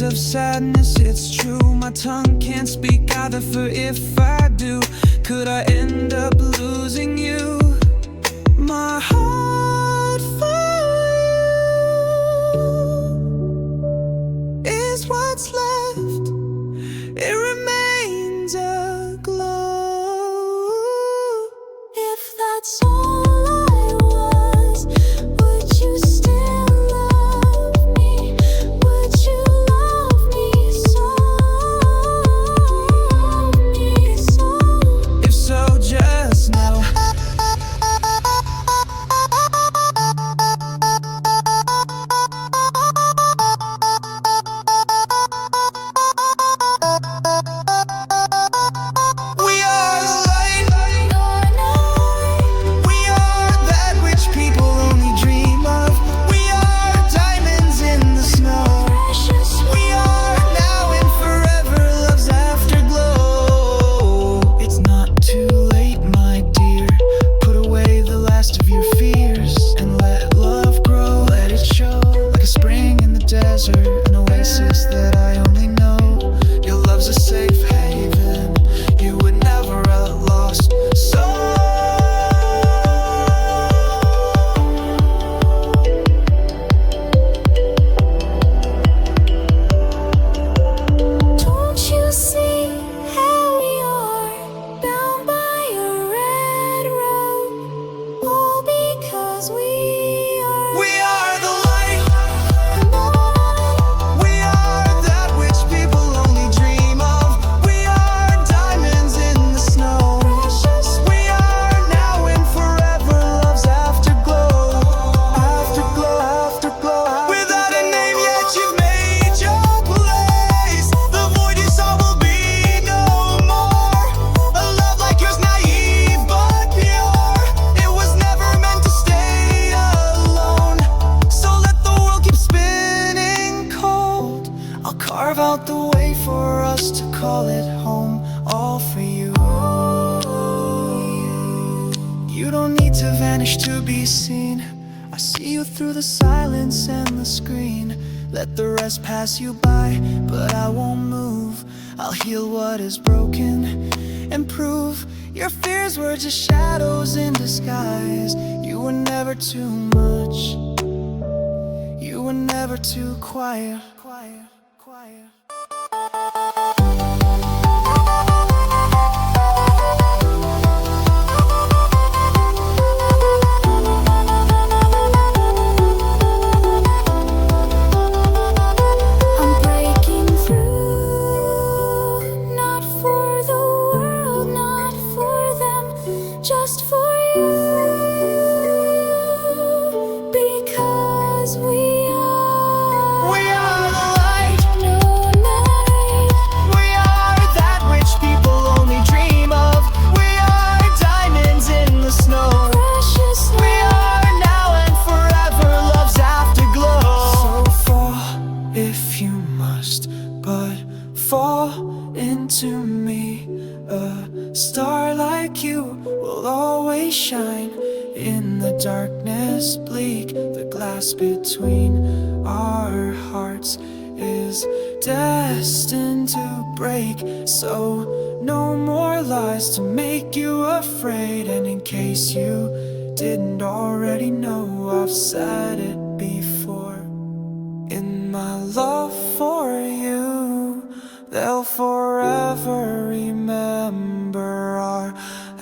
Of sadness, it's true. My tongue can't speak either, for if I do, could I end up losing you? My heart for you is what's left. It remains aglow. If that's all I was, would you still love me? Would you love me so? If so, just know vanish to be seen. I see you through the silence and the screen. Let the rest pass you by, but I won't move. I'll heal what is broken and prove your fears were just shadows in disguise. You were never too much, you were never too quiet. I'm breaking through, not for the world, not for them, just for you. Because we are the light, no night, we are that which people only dream of. We are diamonds in the snow. precious We are now and forever love's afterglow. So fall if you must, but fall into me. A star like you will always shine in the darkness bleak. The glass between our hearts is destined to break. So no more lies to make you afraid. And in case you didn't already know, I've said it before. In my love for you, they'll forever remember our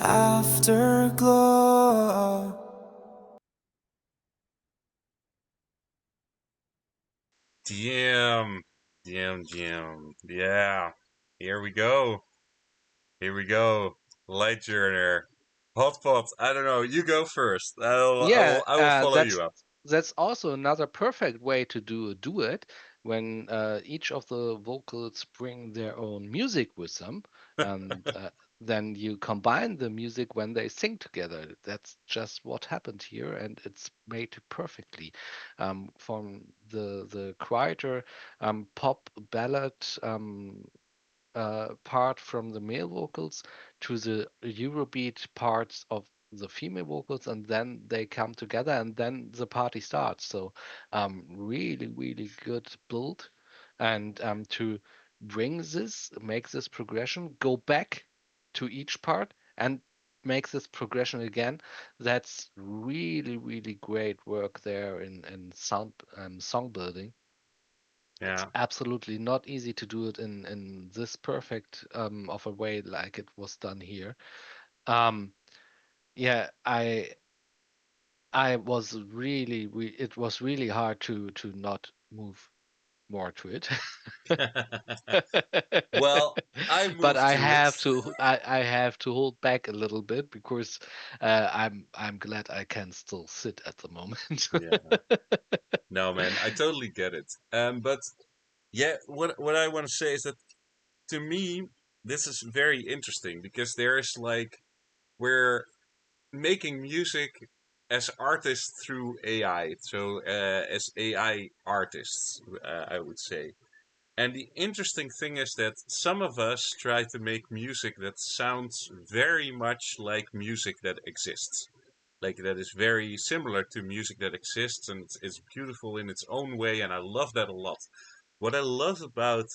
afterglow. Damn. Damn. Yeah. Here we go. Here we go. Light Journer. Hot pot. I don't know. You go first. Yeah, I will follow you up. that's also another perfect way to do a duet when each of the vocals bring their own music with them, and then you combine the music when they sing together. That's just what happened here, and it's made perfectly. From the quieter pop ballad part from the male vocals to the Eurobeat parts of the female vocals, and then they come together, and then the party starts. So, really good build, and to make this progression, go back to each part and make this progression again. That's really great work there in sound song building. It's Yeah. absolutely not easy to do it in this perfect of a way like it was done here. Um, yeah, I was it was really hard to not move more to it. Well, I But moved to it. I have to hold back a little bit because I'm glad I can still sit at the moment. Yeah. No, man, I totally get it. But yeah, what I want to say is that to me, this is very interesting because there's like we're making music as artists through AI. So as AI artists, I would say. And the interesting thing is that some of us try to make music that sounds very much like music that exists. Like that is very similar to music that exists and it's beautiful in its own way, and I love that a lot. What I love about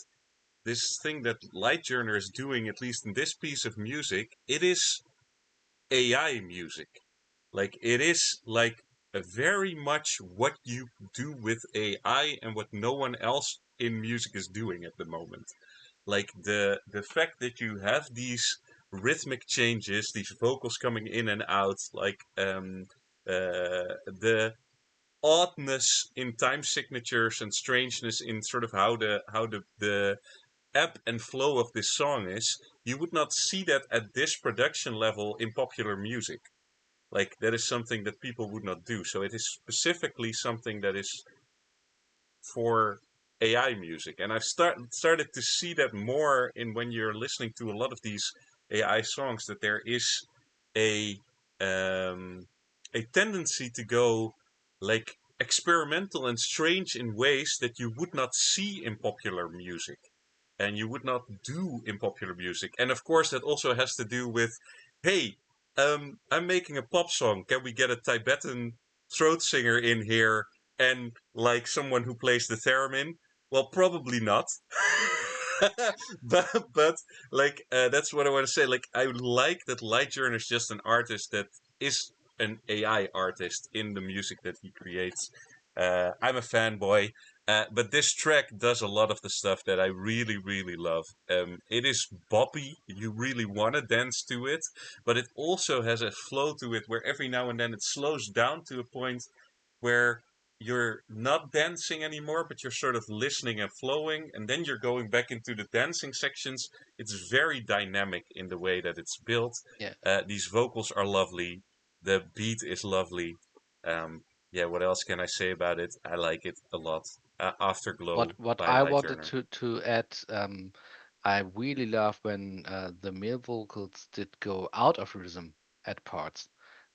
this thing that Lightjourner is doing, at least in this piece of music, it is AI music. Like it is like a very much what you do with AI and what no one else in music is doing at the moment. Like the fact that you have these rhythmic changes, these vocals coming in and out, like the oddness in time signatures and strangeness in sort of how the ebb and flow of this song is, you would not see that at this production level in popular music. Like that is something that people would not do. So it is specifically something that is for AI music, and I've started to see that more in when you're listening to a lot of these AI songs, that there is a um, a tendency to go like experimental and strange in ways that you would not see in popular music and you would not do in popular music. And of course, that also has to do with, hey, I'm making a pop song. Can we get a Tibetan throat singer in here and like someone who plays the theremin? Well, probably not. but like that's what I want to say. Like I like that Lightjourner is just an artist that is an AI artist in the music that he creates. I'm a fanboy. But this track does a lot of the stuff that I really, really love. It is boppy. You really want to dance to it. But it also has a flow to it where every now and then it slows down to a point where you're not dancing anymore, but you're sort of listening and flowing. And then you're going back into the dancing sections. It's very dynamic in the way that it's built. Yeah. These vocals are lovely. The beat is lovely. Yeah, what else can I say about it? I like it a lot. Afterglow What by I Light wanted Turner. to add, I really love when the male vocals did go out of rhythm at parts.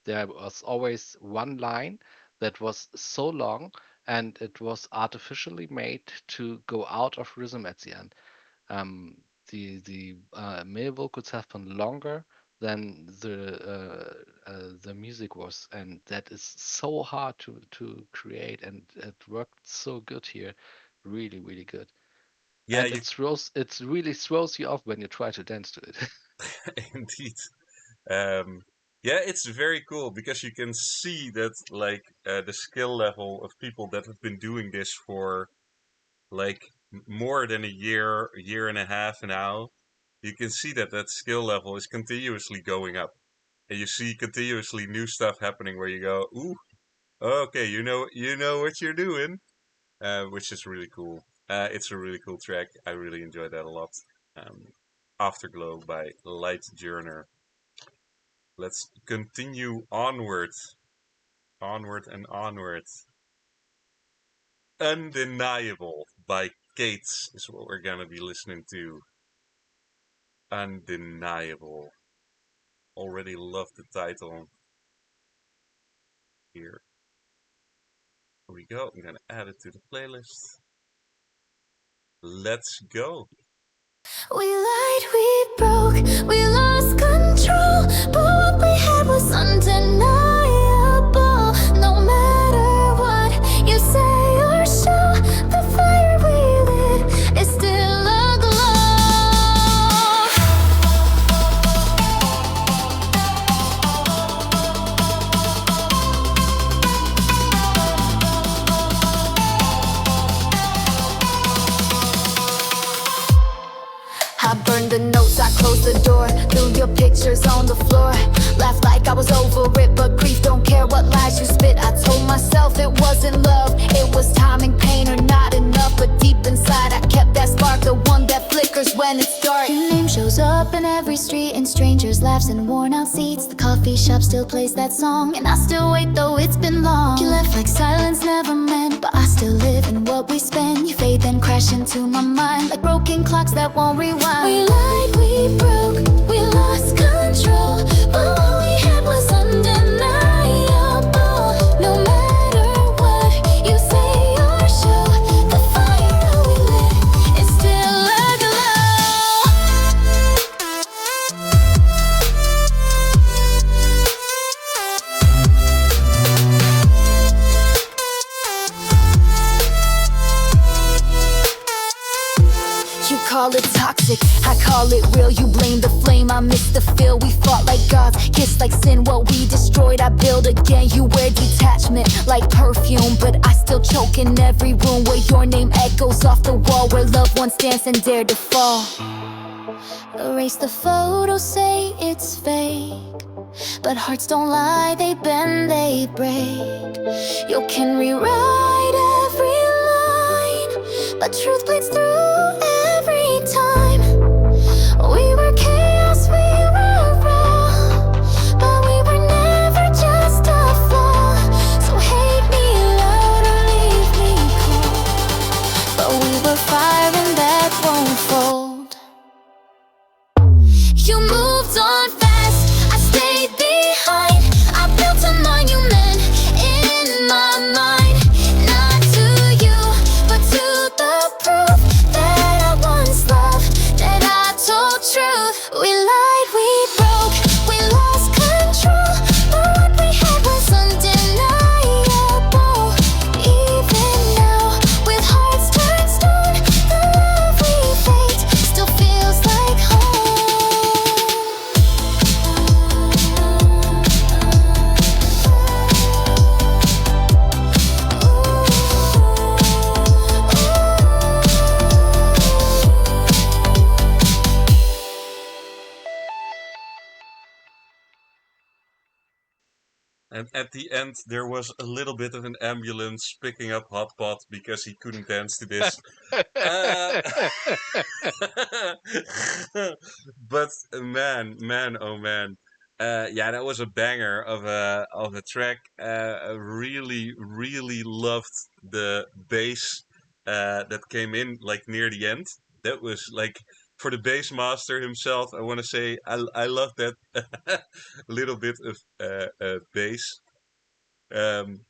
There was always one line that was so long, and it was artificially made to go out of rhythm at the end. Um, the male vocals have been longer than the music was, and that is so hard to create, and it worked so good here, really really good. Yeah, And you it really throws you off when you try to dance to it. indeed. Um, yeah, it's very cool because you can see that like the skill level of people that have been doing this for like more than a year and a half now. You can see that that skill level is continuously going up, and you see continuously new stuff happening where you go, "Ooh, okay, you know what you're doing," which is really cool. It's a really cool track. I really enjoy that a lot. Um, Afterglow by Light Journer. Let's continue onward. Onward and onward. Undeniable by Kates is what we're gonna be listening to. Undeniable. Already love the title. Here we go. I'm gonna add it to the playlist. Let's go. We lied, we broke, we lost control, but what we had was undeniable. No matter what you say or show, the fire we lit is still aglow. I burned the notes, I closed the door, threw your pictures on the floor. Laughed like I was over it, but grief don't care what lies you spit. I told myself it wasn't love, it was timing, pain, or not enough. But deep inside I kept that spark, the one that flickers when it's dark. Your name shows up in every street, in strangers' laughs and worn out seats. The coffee shop still plays that song, and I still wait though it's been long. You left like silence never meant, but I still live in what we spend. You fade then crash into my mind like broken clocks that won't rewind. We lied, we broke, we lost control, but what we had was undeniable. No matter what you say or show, the fire we lit is still aglow. You call it toxic, I call it real. You blame the flame, I miss the feel. We fought like gods, kissed like sin. What we destroyed, I build again. You wear detachment like perfume, but I still choke in every room where your name echoes off the wall, where loved ones dance and dare to fall. Erase the photo, say it's fake, but hearts don't lie, they bend, they break. You can rewrite every line, but truth bleeds through every time. We were chaos, we were raw, but we were never just a flaw. So hate me loud or leave me cold, but we were fire and that won't fold. You moved on fast, I stayed behind. I built a monument in my mind, not to you, but to the proof that And at the end, there was a little bit of an ambulance picking up Hot Pot because he couldn't dance to this. But man, oh man. Yeah, that was a banger of a track. I really loved the bass that came in like near the end. That was like for the bass master himself. I want to say I love that little bit of bass. Um,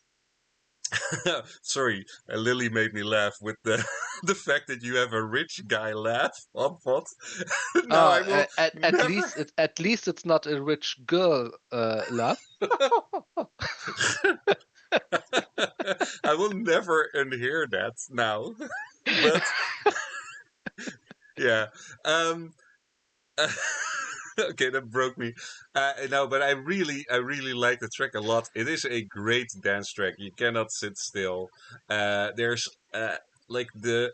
Sorry, Lily made me laugh with the the fact that you have a rich guy laugh on pot. Now I will at never. least it's not a rich girl laugh. I will never unhear that now. But yeah. Okay, that broke me. No, but I really like the track a lot. It is a great dance track. You cannot sit still. There's like the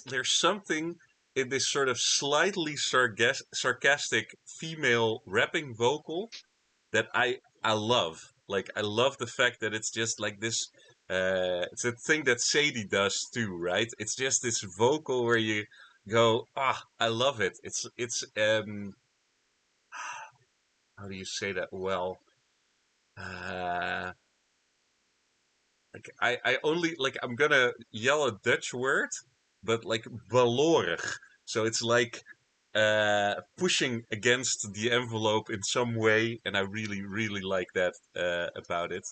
There's something in this sort of slightly sarcastic female rapping vocal that I love. Like I love the fact that it's just like this. It's a thing that Sadie does too, right? It's just this vocal where you go, I love it. It's how do you say that well? Uh, like I only like I'm gonna yell a Dutch word, but like balorig. So it's like pushing against the envelope in some way, and I really like that about it.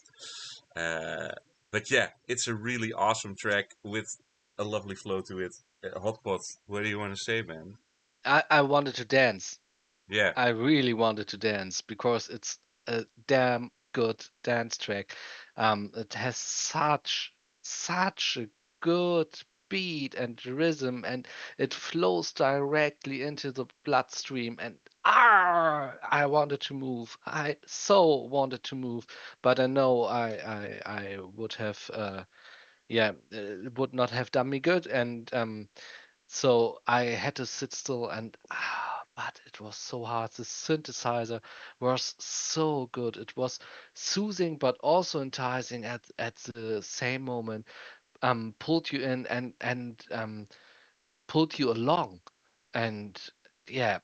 But yeah, it's a really awesome track with a lovely flow to it. Hot Pot, what do you want to say, man? I wanted to dance. Yeah, I really wanted to dance because it's a damn good dance track. It has such a good beat and rhythm, and it flows directly into the bloodstream. And I wanted to move. I so wanted to move, but I know I would have it would not have done me good. And so I had to sit still and but it was so hard. The synthesizer was so good. It was soothing but also enticing at the same moment. Pulled you in and pulled you along. And yeah,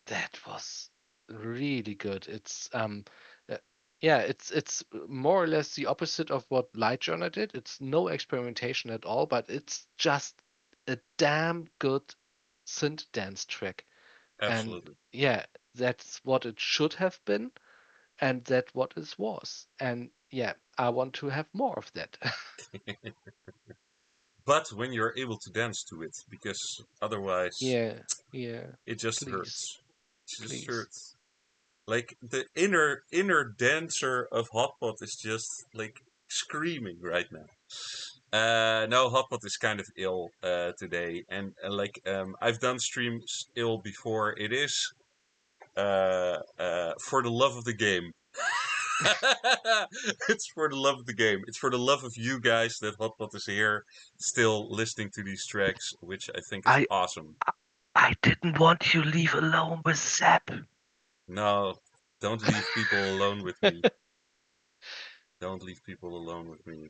that was really good. Uh, it's more or less the opposite of what Light Journal did. It's no experimentation at all, but it's just a damn good synth dance track. And absolutely. yeah, that's what it should have been, and that what it was. And yeah, I want to have more of that. But when you're able to dance to it, because otherwise Yeah, yeah. it just Please, hurts. It just please. hurts. Like the inner dancer of Hotpot is just like screaming right now. No, Hotpot is kind of ill today, and I've done streams ill before. It is for the love of the game. It's for the love of the game. It's for the love of you guys that Hotpot is here, still listening to these tracks, which I think is I awesome. I didn't want you leave alone with Zap. No, don't leave people alone with me. Don't leave people alone with me.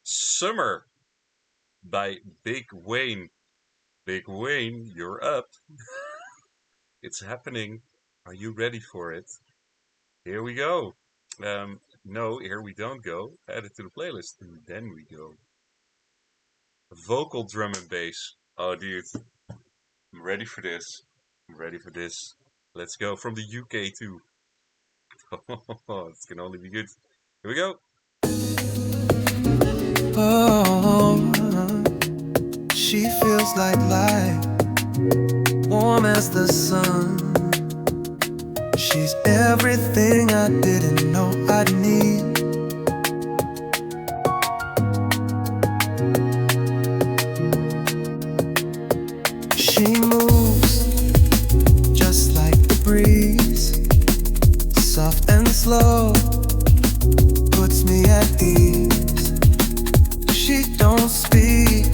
Summer by Big Wayne. Big Wayne, you're up. It's happening. Are you ready for it? Here we go. No, here we don't go. Add it to the playlist, and then we go. Vocal drum and bass. Oh, dude. I'm ready for this. I'm ready for this. Let's go from the UK too. This can only be good. Here we go. Oh, she feels like light, warm as the sun. She's everything I didn't know I'd need. She moves just like the breeze, soft and slow, puts me at ease. She don't speak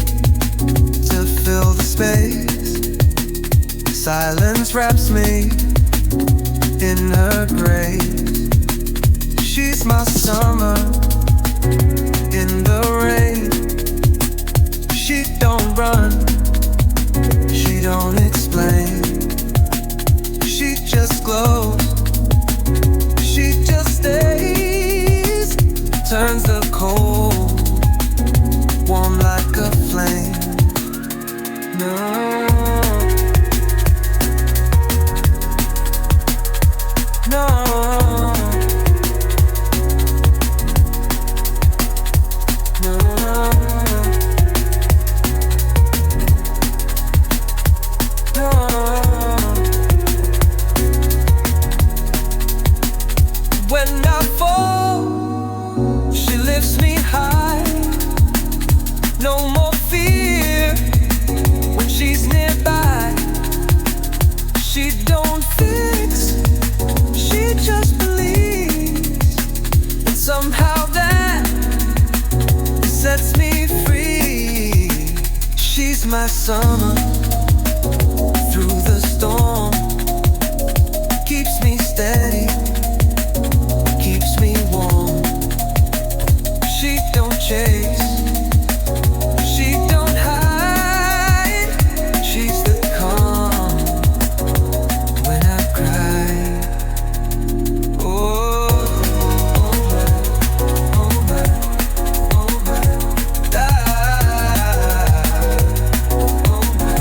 to fill the space. Silence wraps me in her grace. She's my summer in the rain. She don't run, she don't explain. She just glows, she just stays. Turns the cold warm like a flame. No, no, no. When I fall, she lifts me high. No more fear when she's nearby. She don't fix, she just believes. And somehow that sets me free. She's my summer through the storm. Keeps me steady, keeps me warm. She don't chase, she don't hide. She's the calm when I cry. Oh, oh my, oh my, oh my,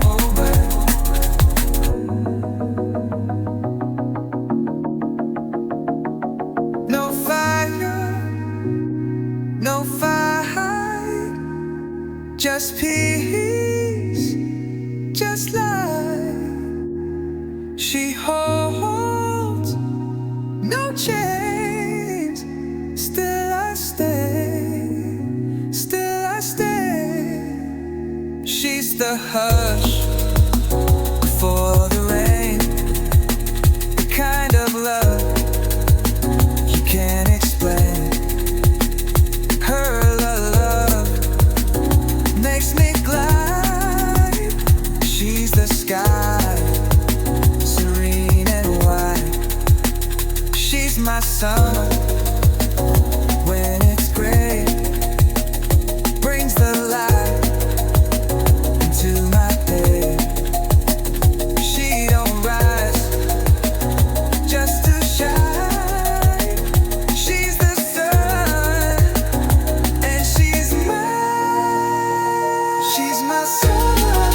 oh my, no fire, no fight, just peace, just light. She holds no chains. Still I stay, still I stay. She's the hush before the rain, the kind of love you can't explain. Her love makes me glide. She's the sky, serene and wide. She's my summer when it's gray, brings the light into my day. She don't rise just to shine. She's the sun, and she's my summer.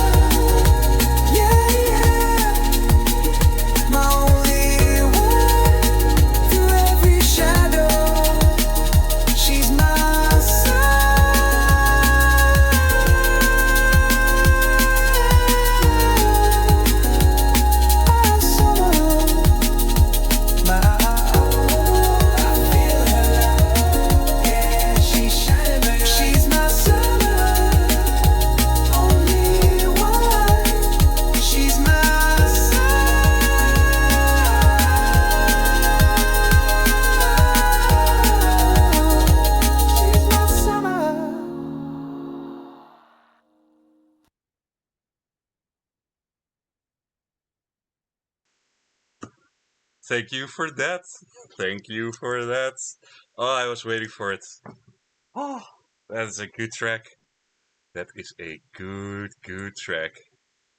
Yeah, yeah, my only one through every shadow. She's my Thank you for that. Thank you for that. Oh, I was waiting for it. Oh, that is a good track. That is a good track.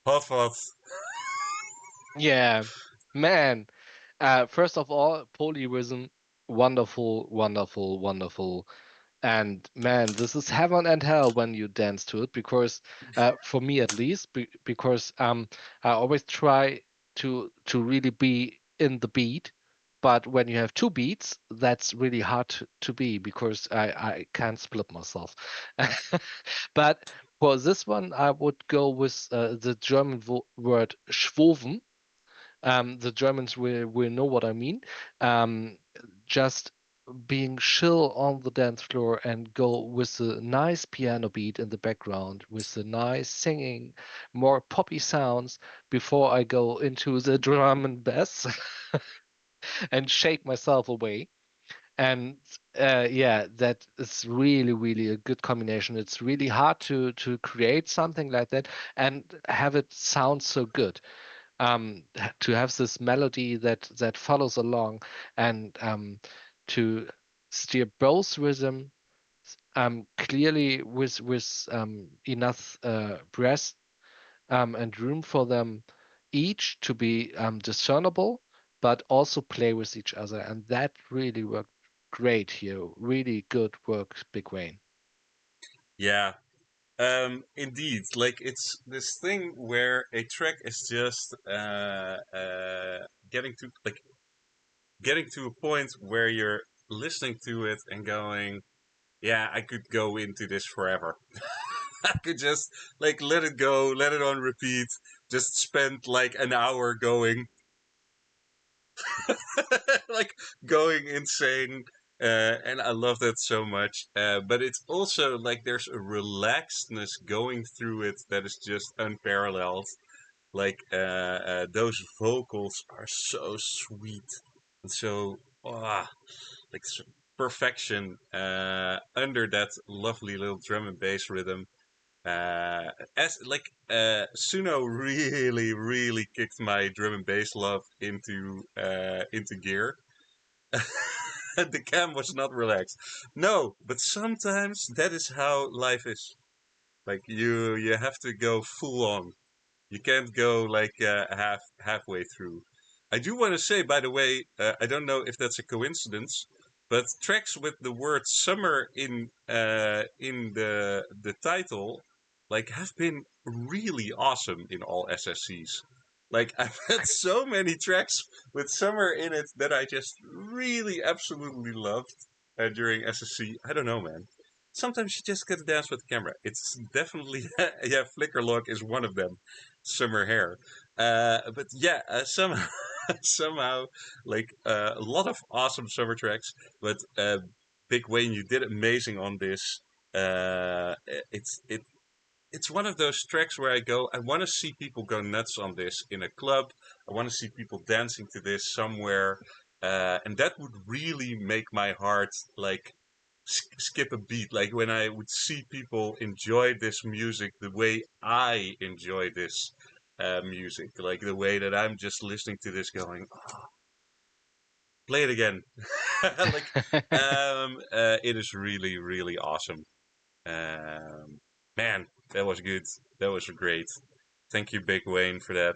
Hot, hot. Yeah, man. First of all, polyrhythm, wonderful, wonderful, wonderful. And man, this is heaven and hell when you dance to it, because for me at least, because I always try to really be in the beat, but when you have two beats, that's really hard to be, because I can't split myself. But for this one, I would go with the German word schwoven. The Germans will know what I mean. Just being chill on the dance floor and go with a nice piano beat in the background, with the nice singing, more poppy sounds before I go into the drum and bass and shake myself away. And yeah, that is really, really a good combination. It's really hard to create something like that and have it sound so good. To have this melody that follows along, and to steer both rhythm clearly with enough breath and room for them each to be discernible, but also play with each other. And that really worked great here. Really good work, Big Wayne. Yeah, indeed. Like it's this thing where a track is just getting to a point where you're listening to it and going, yeah, I could go into this forever. I could just like let it go, let it on repeat, just spend like an hour going like going insane. And I love that so much. But it's also like there's a relaxedness going through it that is just unparalleled. Like those vocals are so sweet and so like perfection under that lovely little drum and bass rhythm. As like Suno really kicked my drum and bass love into gear. The cam was not relaxed. No, but sometimes that is how life is. Like you have to go full on. You can't go like halfway through. I do want to say, by the way, I don't know if that's a coincidence, but tracks with the word summer in the title, like, have been really awesome in all SSCs. Like I've had so many tracks with summer in it that I just really absolutely loved during SSC. I don't know, man. Sometimes you just gotta dance with the camera. It's definitely yeah. Flicker Lock is one of them. Summer hair, but yeah, somehow somehow like a lot of awesome summer tracks. But Big Wayne, you did amazing on this. It's one of those tracks where I go, I want to see people go nuts on this in a club. I want to see people dancing to this somewhere, and that would really make my heart like skip a beat. Like when I would see people enjoy this music the way I enjoy this music, like the way that I'm just listening to this, going, oh, play it again. Like, it is really awesome. Um, Man, that was good. That was great. Thank you, Big Wayne, for that.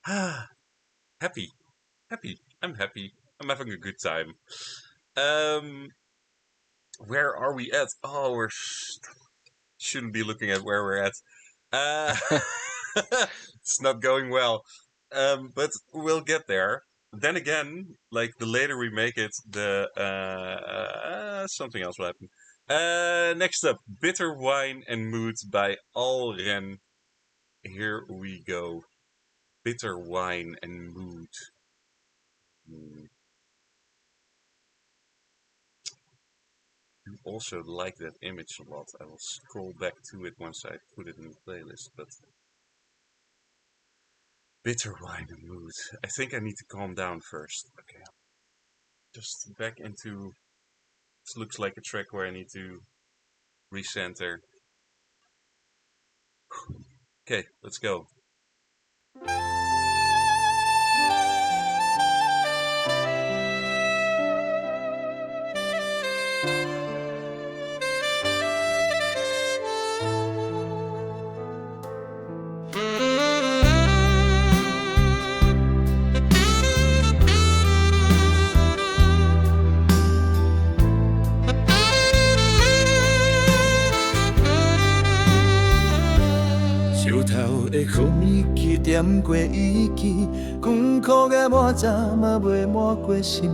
Ah, happy, happy. I'm happy. I'm having a good time. Um, where are we at? Oh, shouldn't be looking at where we're at. Uh, it's not going well. But we'll get there. Then again, like the later we make it, the something else will happen. Next up, Bitter Wine and Mood by Alren. Here we go. Bitter Wine and Mood. You also like that image a lot. I will scroll back to it once I put it in the playlist, but Bitter Wine and Mood. I think I need to calm down first. Okay. Just back into... This looks like a track where I need to recenter. Okay, let's go.会予你去点过伊记，光苦个满早嘛袂满过心，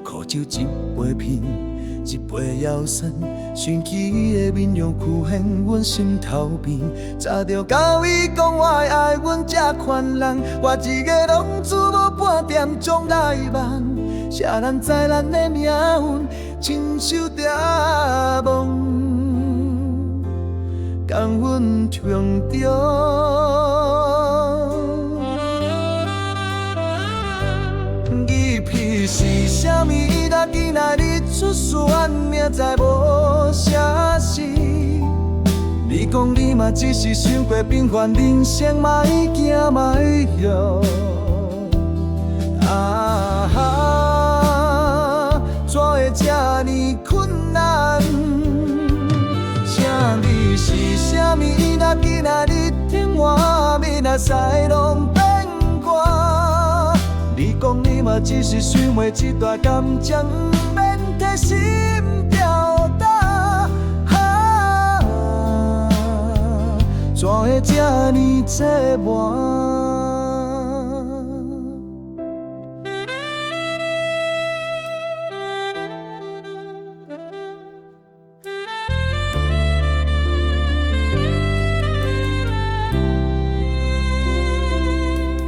苦酒一杯品，一杯腰酸，想起伊的面容浮现阮心头边，早着甲伊讲我的爱阮这款人，我一个浪子无半点钟来慢，谁人知咱的命运亲手着梦。共阮冲着，伊鼻是讲你嘛只是想过平凡人生嘛会行嘛会晓。怎会这呢困难？请你是啥物？若今仔日天换，明仔载拢变卦。你讲你嘛只是想袂一段感情，不免替心吊打。怎会这呢折磨？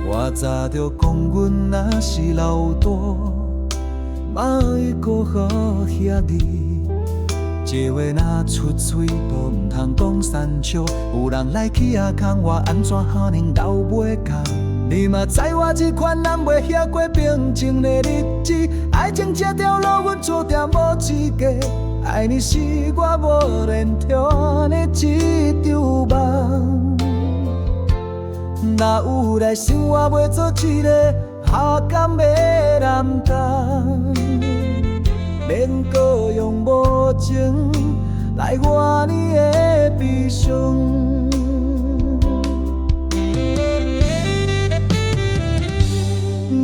我早就讲，阮若是老大，嘛会顾好兄弟。这话若出嘴，都唔通讲三笑。有人来起啊空我，安怎可能留袂空？你嘛知我这款人袂晓过平静的日子，爱情这条路，阮注定无资格。爱你是我无连跳的一场梦。若有来生，我袂做一个下甘的男童，免搁用无情来换你的悲伤。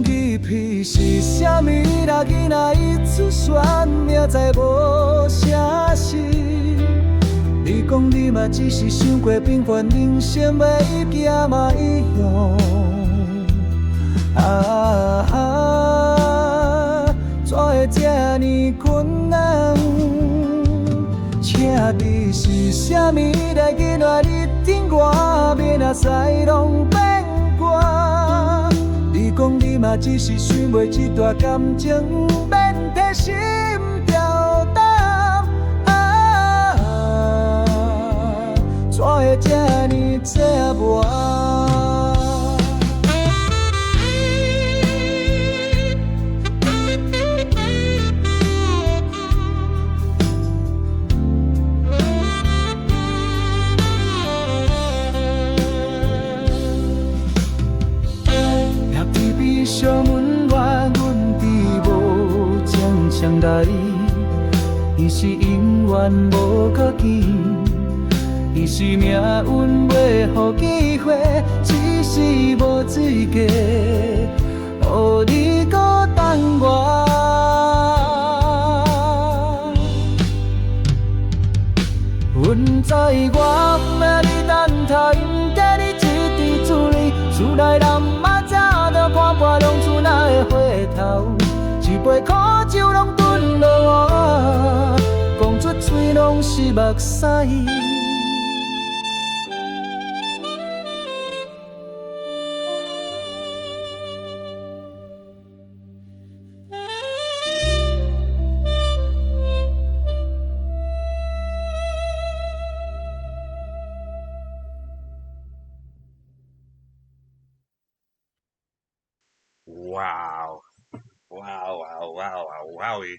日屁是啥物？若囡仔伊出选，明知无啥事。你讲你嘛只是想过平凡人生，要伊行嘛伊用。怎会这呢困难？请你是啥物？来今仔日天外，明仔载拢变卦。你讲你嘛只是想袂一段感情，免替心吊打。怎会这呢折磨？叶天边上温暖，阮伫无情相待，伊是永远无可见。伊是命运袂予机会，只是无资格，予你搁等我。阮知我不要你等待，不加你一滴注意，厝内人嘛早就看破，拢厝哪会回头？一杯苦酒拢吞落我，讲出嘴拢是目屎。Wow. Wowie.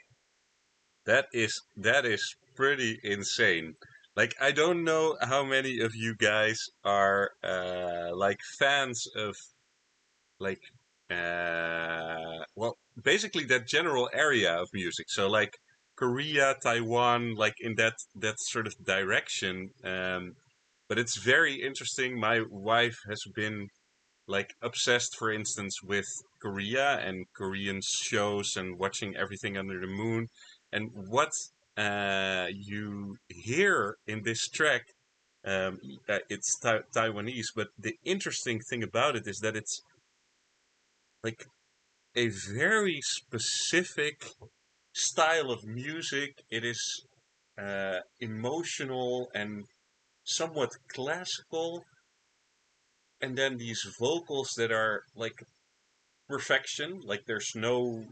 That is pretty insane. Like, I don't know how many of you guys are like fans of like well, basically that general area of music. So like Korea, Taiwan, like in that sort of direction. But it's very interesting. My wife has been like obsessed, for instance, with Korea and Korean shows and watching everything under the moon. And what you hear in this track, it's Taiwanese, but the interesting thing about it is that it's like a very specific style of music. It is emotional and somewhat classical, and then these vocals that are like perfection, like there's no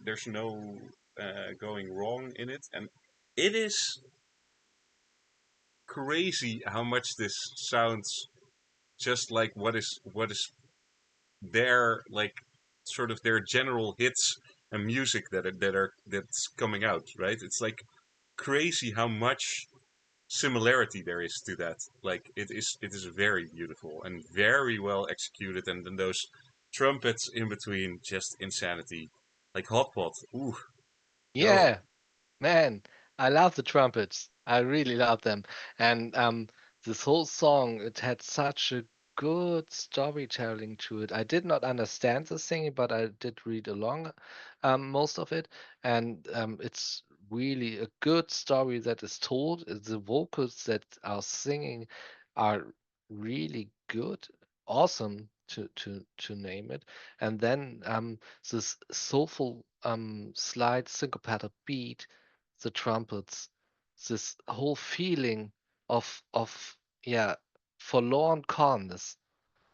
going wrong in it, and it is crazy how much this sounds just like what is their like sort of their general hits and music that's coming out, right? It's like crazy how much similarity there is to that. Like it is very beautiful and very well executed, and then those trumpets in between, just insanity. Like Hot Pot. Ooh, oh Yeah, man, I love the trumpets. I really love them. And this whole song, it had such a good storytelling to it. I did not understand the singing, but I did read along most of it. And it's really a good story that is told. The vocals that are singing are really good, awesome to name it. And then this soulful slide syncopated beat, the trumpets, this whole feeling of yeah, forlorn calmness.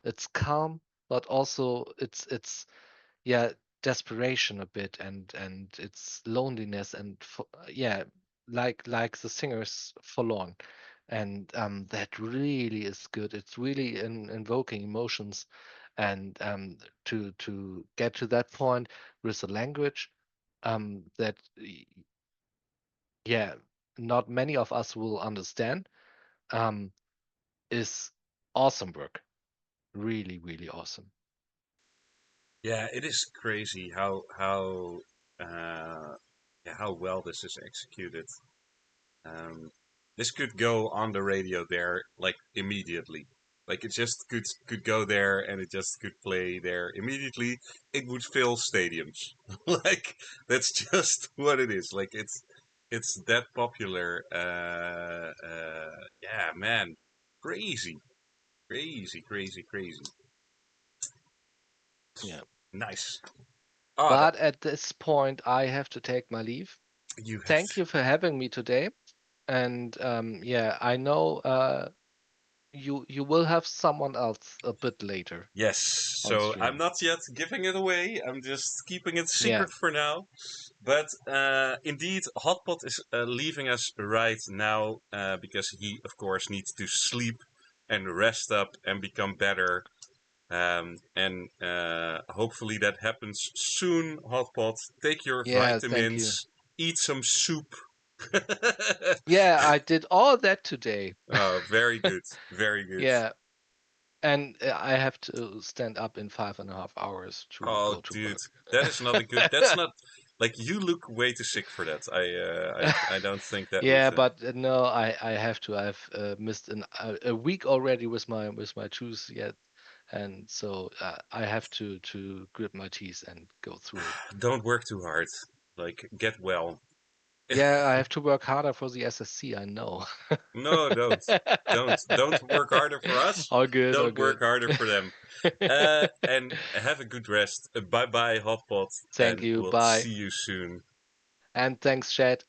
It's calm, but also it's yeah, desperation a bit, and it's loneliness, and yeah, like the singer's forlorn. And that really is good. It's really invoking emotions. And to get to that point with the language, that yeah, not many of us will understand, um, is awesome work. Really, really awesome. yeah, it is crazy uh, yeah, how well this is executed. Um, this could go on the radio there like immediately. Like it just could go there and it just could play there immediately. It would fill stadiums. Like that's just what it is. Like it's that popular. Yeah, man, crazy, crazy, crazy, crazy. Yeah. Nice. Ah, that But at this point, I have to take my leave. you have. Thank you for having me today. And yeah, I know you will have someone else a bit later Yes, on so I'm stream. not yet giving it away. I'm just keeping it Yeah. secret for now. But indeed, Hotpot is leaving us right now because he, of course, needs to sleep and rest up and become better. And hopefully that happens soon, Hotpot. Take your Yeah, thank you. vitamins, eat some soup. Yeah, I did all that today. Oh, very good, very good. Yeah, and I have to stand up in 5.5 hours to Oh, go to dude, work. that is not a good. That's not like you look way too sick for that. I don't think that would. Yeah, but no, I have to. I've missed a week already with my tooth yet, and so I have to grit my teeth and go through it. Don't work too hard. Like get well. Yeah, I have to work harder for the SSC, I know. No, don't work harder for us. All good, all Don't work good. harder for them. And have a good rest. Bye bye, Hotpot, Thank and you. we'll Bye. see you soon. And thanks, chat.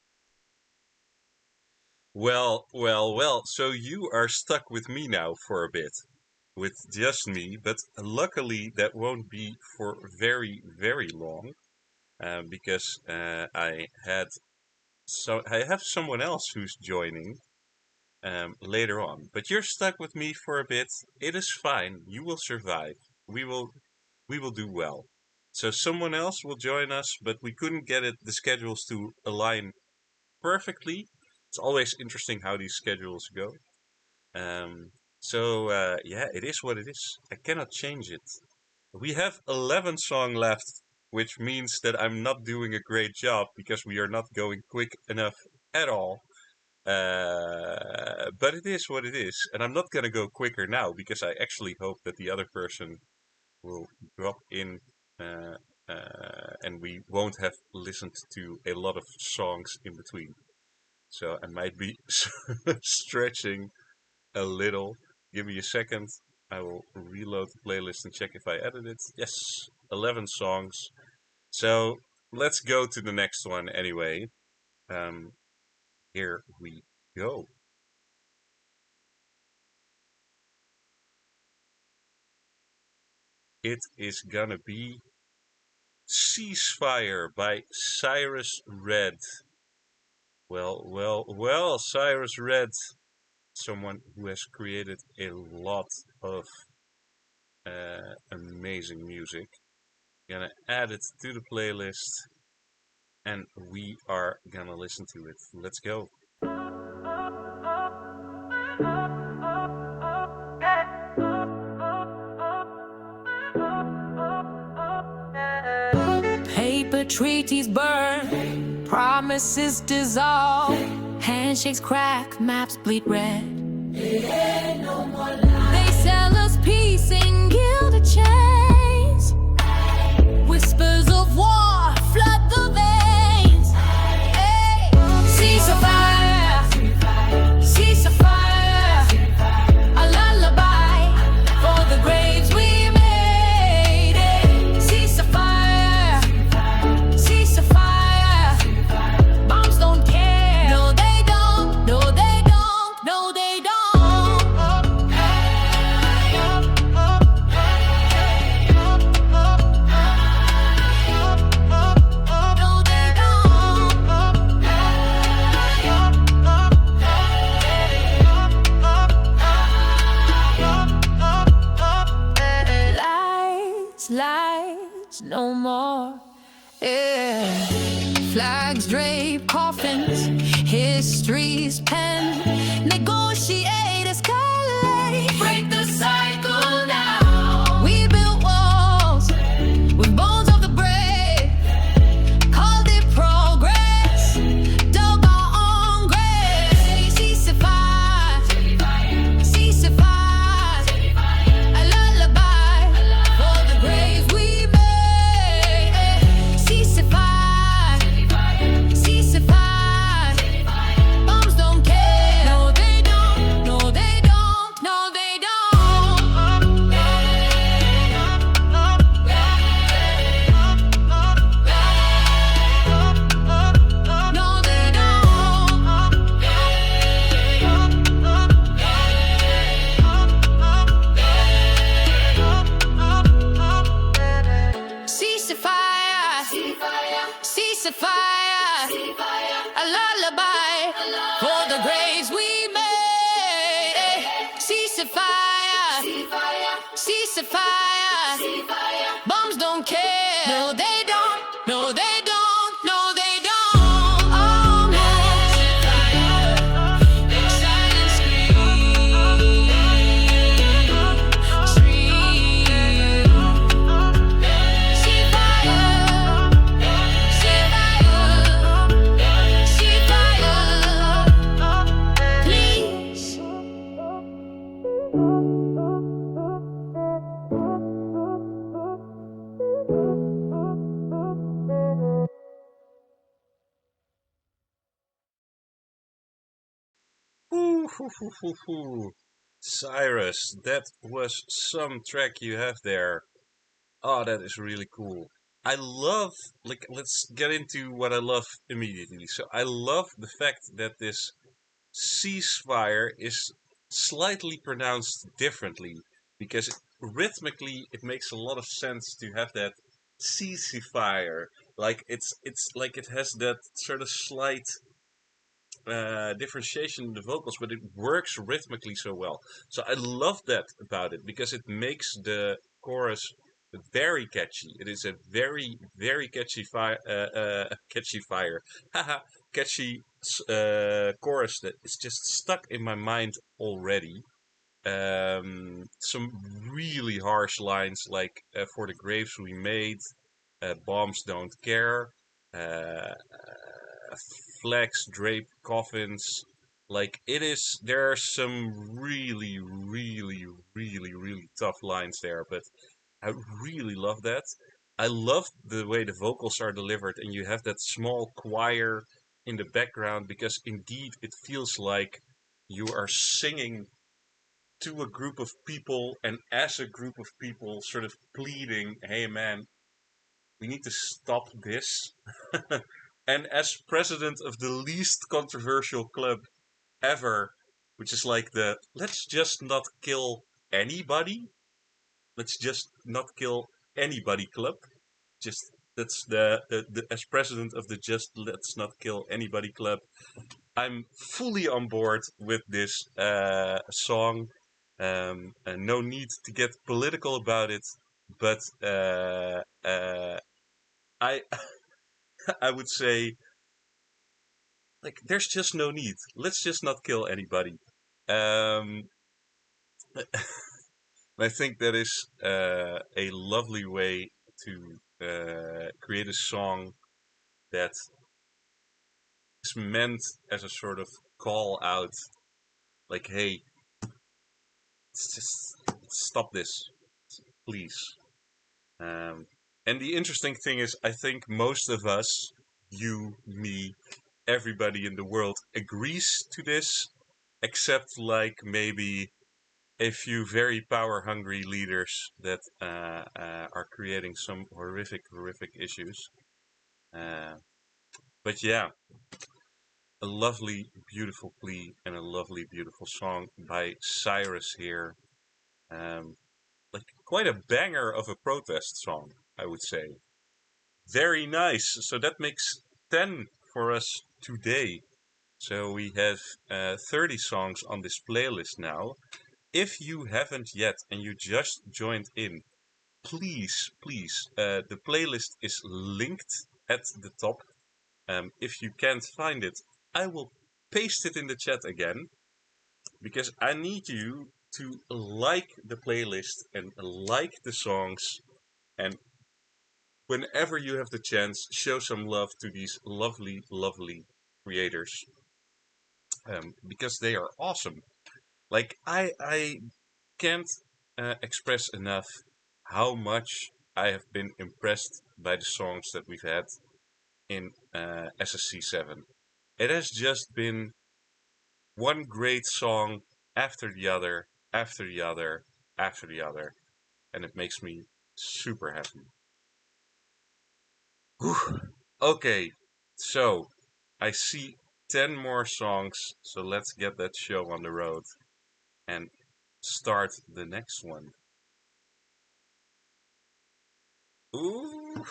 Well, well, well. So you are stuck with me now for a bit, with just me. But luckily, that won't be for very, very long, because I have someone else who's joining later on. But you're stuck with me for a bit. It is fine. You will survive. We will we will do well. So someone else will join us, but we couldn't get the schedules to align perfectly. It's always interesting how these schedules go. So yeah, it is what it is. I cannot change it. We have 11 songs left, which means that I'm not doing a great job because we are not going quick enough at all. But it is what it is, and I'm not gonna go quicker now because I actually hope that the other person will drop in, uh, and we won't have listened to a lot of songs in between. So I might be stretching a little. Give me a second. I will reload the playlist and check if I added it. Yes, 11 songs. So let's go to the next one anyway. Um, Here we go. It is gonna be Ceasefire by Cyrus Red. Well, well, well, Cyrus Red, someone who has created a lot of amazing music. Gonna add it to the playlist and we are gonna listen to it. Let's go. where treaties burn, promises dissolve, handshakes crack, maps bleed red. They sell us peace in gilded chains, whispers of war flood the veins. Hey, ceasefire, ceasefire, a lullaby for the graves we made. Hey, ceasefire, ceasefire, bombs don't care. No, they don't. No, they don't. No, they don't. No, they don't. Lights, lights, no more. Yeah. Flags drape coffins, history's pen. Negotiate, escalate, break the cycle now. We built walls with bones of the brave, called it progress, dug our own grave. Ceasefire, ceasefire, a lullaby for the graves we made. Ceasefire, ceasefire, bombs don't care. No, they don't. No, they don't. No, they don't. No, they don't. Ceasefire, ceasefire, a lullaby for the graves we made. Ceasefire, ceasefire, bombs don't care. No, they don't. No, they don't. No, they don't. Oh, no. Silent scream, scream. Ceasefire, ceasefire, please. Ooh, hoo, hoo, hoo, hoo. Cyrus, that was some track you have there. Oh, that is really cool. I love, like, let's get into what I love immediately. So I love the fact that this ceasefire is slightly pronounced differently because rhythmically it makes a lot of sense to have that ceasefire. Like it's like it has that sort of slight differentiation in the vocals, but it works rhythmically so well. So I love that about it because it makes the chorus very catchy. It is a very, very catchy catchy fire, haha, catchy chorus that is just stuck in my mind already. Some really harsh lines like "For the graves we made," "Bombs don't care," uh, flags drape coffins. Like it is, there are some really, really, really, really tough lines there, but I really love that. I love the way the vocals are delivered, and you have that small choir in the background because indeed it feels like you are singing to a group of people, and as a group of people, sort of pleading, "Hey man, we need to stop this." And as president of the least controversial club ever, which is like the let's just not kill anybody, let's just not kill anybody club. Just that's the as president of the just let's not kill anybody club. I'm fully on board with this song. No need to get political about it, but I I would say like there's just no need. Let's just not kill anybody. Um, I think that is a lovely way to create a song that is meant as a sort of call out, like, hey, just stop this, please. And the interesting thing is, I think most of us, you, me, everybody in the world agrees to this, except like maybe a few very power-hungry leaders that are creating some horrific issues. But yeah, a lovely, beautiful plea and a lovely, beautiful song by Cyrus here. Like quite a banger of a protest song, I would say. Very nice. So that makes 10 for us today. So we have 30 songs on this playlist now. If you haven't yet and you just joined in, please, the playlist is linked at the top. If you can't find it, I will paste it in the chat again, because I need you to like the playlist and like the songs, and whenever you have the chance, show some love to these lovely creators, because they are awesome. Like, I can't express enough how much I have been impressed by the songs that we've had in SSC7. It has just been one great song after the other, after the other, after the other, and it makes me super happy. Whew. Okay, so I see 10 more songs, so let's get that show on the road and start the next one. Ooh.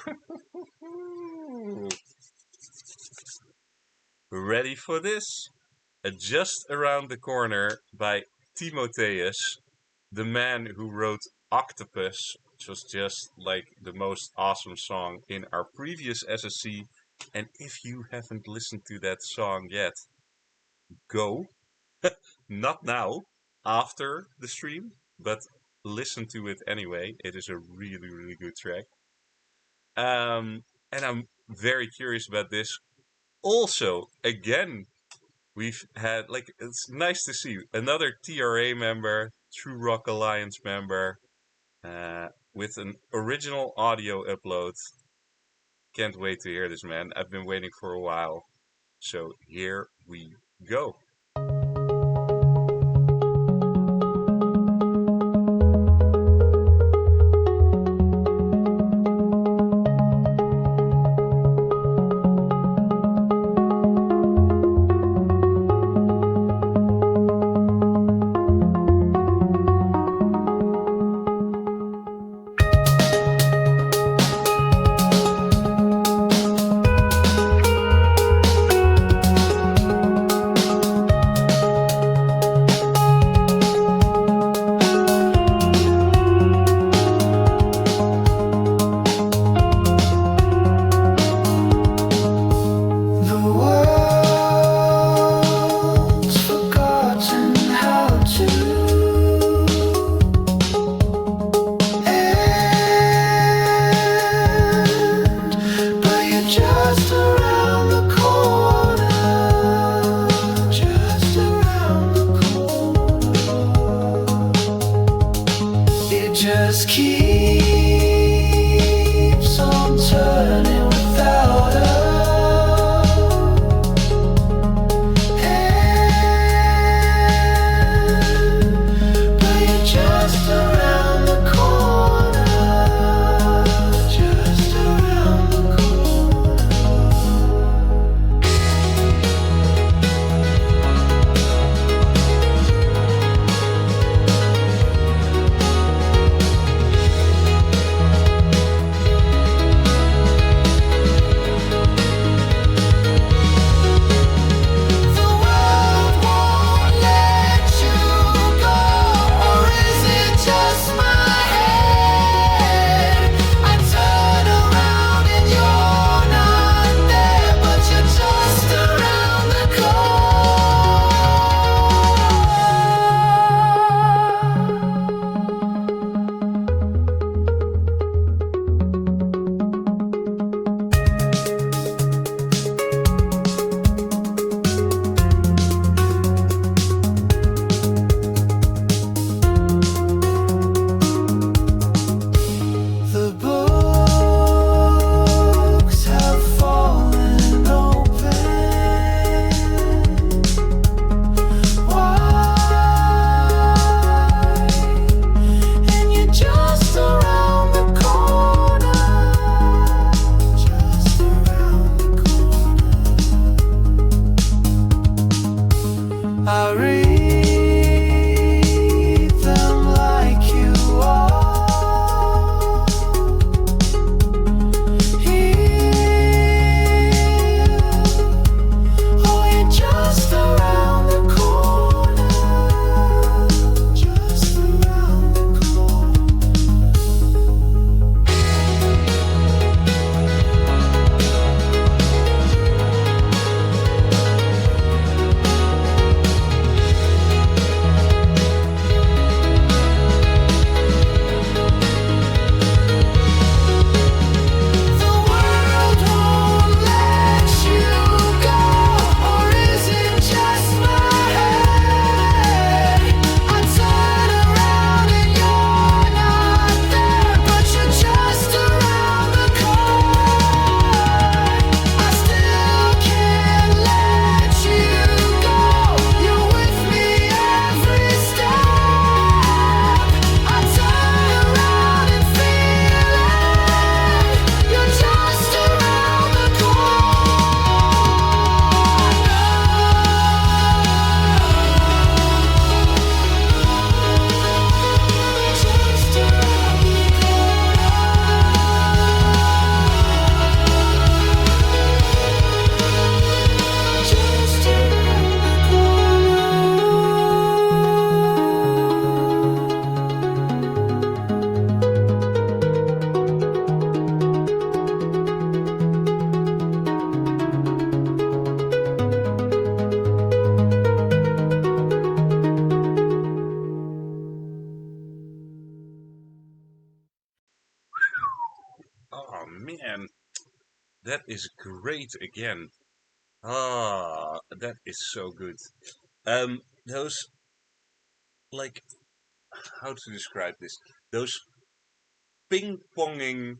Ready for this? Just Around the Corner by Timotheus, the man who wrote Octopus, which was just like the most awesome song in our previous SSC. And if you haven't listened to that song yet, go. Not now, after the stream, but listen to it anyway. It is a really good track. And I'm very curious about this. Also, again, we've had, like, it's nice to see another TRA member, True Rock Alliance member, with an original audio upload. Can't wait to hear this, man. I've been waiting for a while. So here we go. just keeps on turning without a end. But you're just around the corner, just around the corner. that is great again. Ah, that is so good. Those, like, how to describe this? Those ping-ponging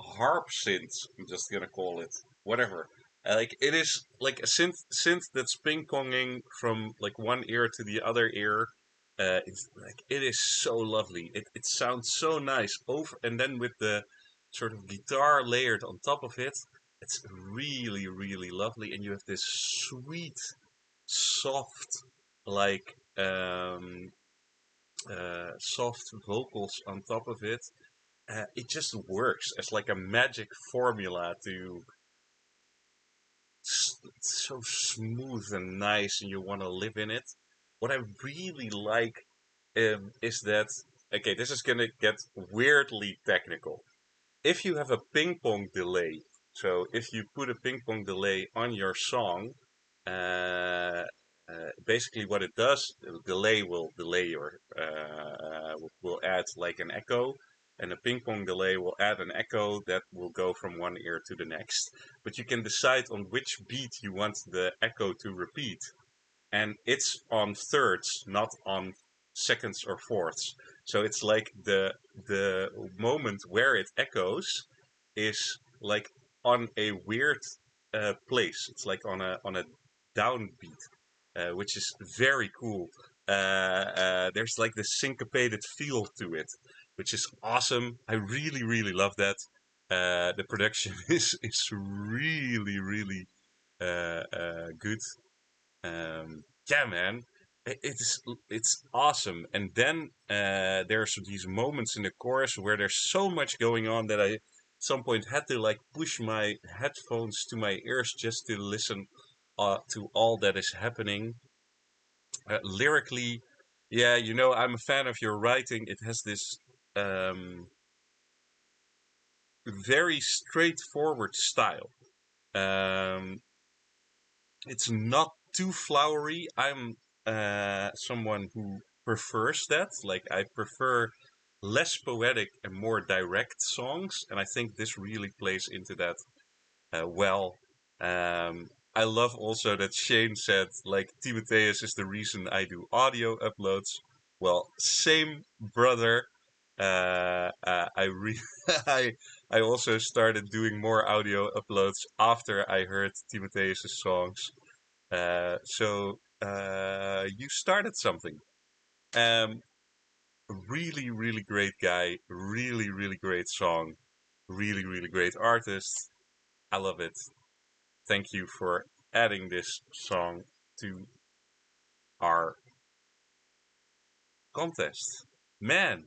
harp synths, I'm just gonna call it, whatever. Like, it is like a synth that's ping-ponging from like one ear to the other ear. It's like, it is so lovely. It sounds so nice over, and then with the sort of guitar layered on top of it, it's really, really lovely. And you have this sweet, soft, like soft vocals on top of it. It just works as like a magic formula to it's so smooth and nice, and you want to live in it. What I really like is that, okay, this is gonna get weirdly technical. If you have a ping pong delay, so if you put a ping pong delay on your song, basically what it does, the delay will delay your will add like an echo, and a ping pong delay will add an echo that will go from one ear to the next. But you can decide on which beat you want the echo to repeat, and it's on thirds, not on seconds or fourths. So it's like the moment where it echoes is like on a weird place. It's like on a downbeat, which is very cool. There's like this syncopated feel to it, which is awesome. I really, really love that. The production is really, really good. Yeah, man, it's awesome. And then there's these moments in the chorus where there's so much going on that I at some point had to like push my headphones to my ears just to listen to all that is happening. Lyrically, yeah, you know, I'm a fan of your writing. It has this very straightforward style. Um, it's not too flowery. I'm someone who prefers that. Like, I prefer less poetic and more direct songs, and I think this really plays into that well. I love also that Shane said, like, Timotheus is the reason I do audio uploads. Well, same, brother. I I also started doing more audio uploads after I heard Timotheus' songs. So you started something. Um, really, really great guy. Really, really great song. Really, really great artist. I love it. Thank you for adding this song to our contest. Man,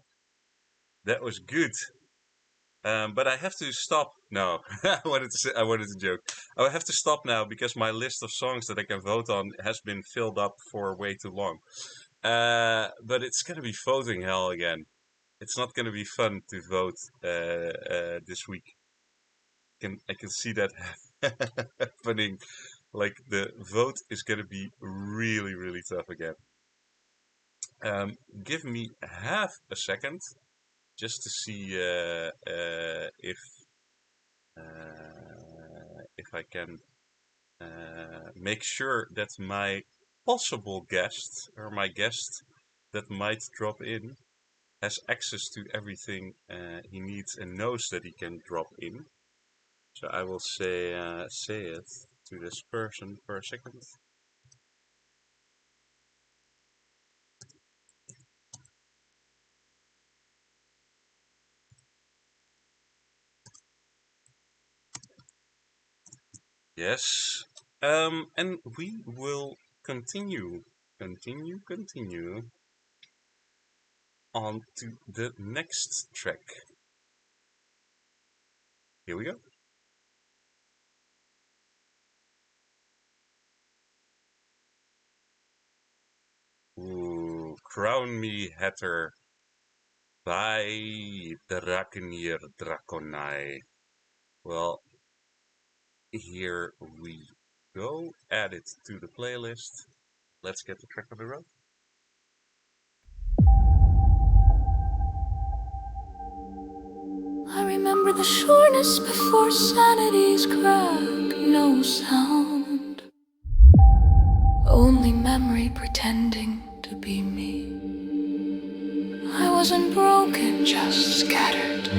that was good. But I have to stop. No, I wanted to joke. I have to stop now because my list of songs that I can vote on has been filled up for way too long. But it's gonna be voting hell again. It's not gonna be fun to vote this week. I can see that happening. Like, the vote is gonna be really, really tough again. Give me half a second just to see if I can make sure that my possible guest, or my guest that might drop in, has access to everything he needs and knows that he can drop in. So I will say it to this person for a second. Yes. And we will continue on to the next track. Here we go. Ooh, Crown Me Hatter by Draknir Drakonai. Well, here we go. Add it to the playlist. Let's get the track on the road. I remember a sureness before sanity's crack. No sound, only memory pretending to be me. I wasn't broken, just scattered.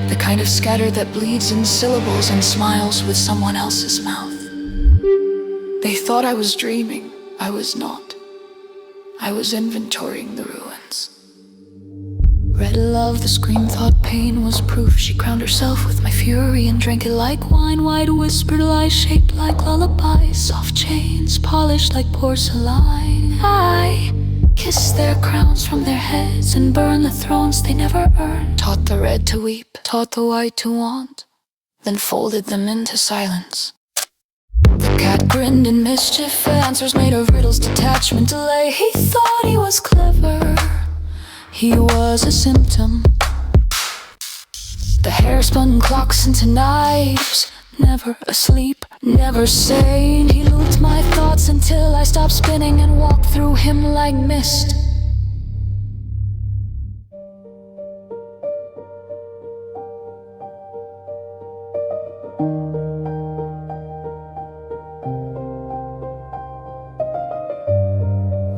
The kind of scattered that bleeds in syllables and smiles with someone else's mouth. They thought I was dreaming. I was not. I was inventorying the ruins. Red love, the scream thought pain was proof. She crowned herself with my fury and drank it like wine. White whispered lies shaped like lullabies. Soft chains polished like porcelain. I kissed their crowns from their heads and burned the thrones they never earned. Taught the red to weep, taught the white to want, then folded them into silence. The cat grinned in mischief, answers made of riddles, detachment, delay. He thought he was clever, he was a symptom. The hair spun clocks into knives, never asleep, never sane. He looped my thoughts until I stopped spinning and walked through him like mist.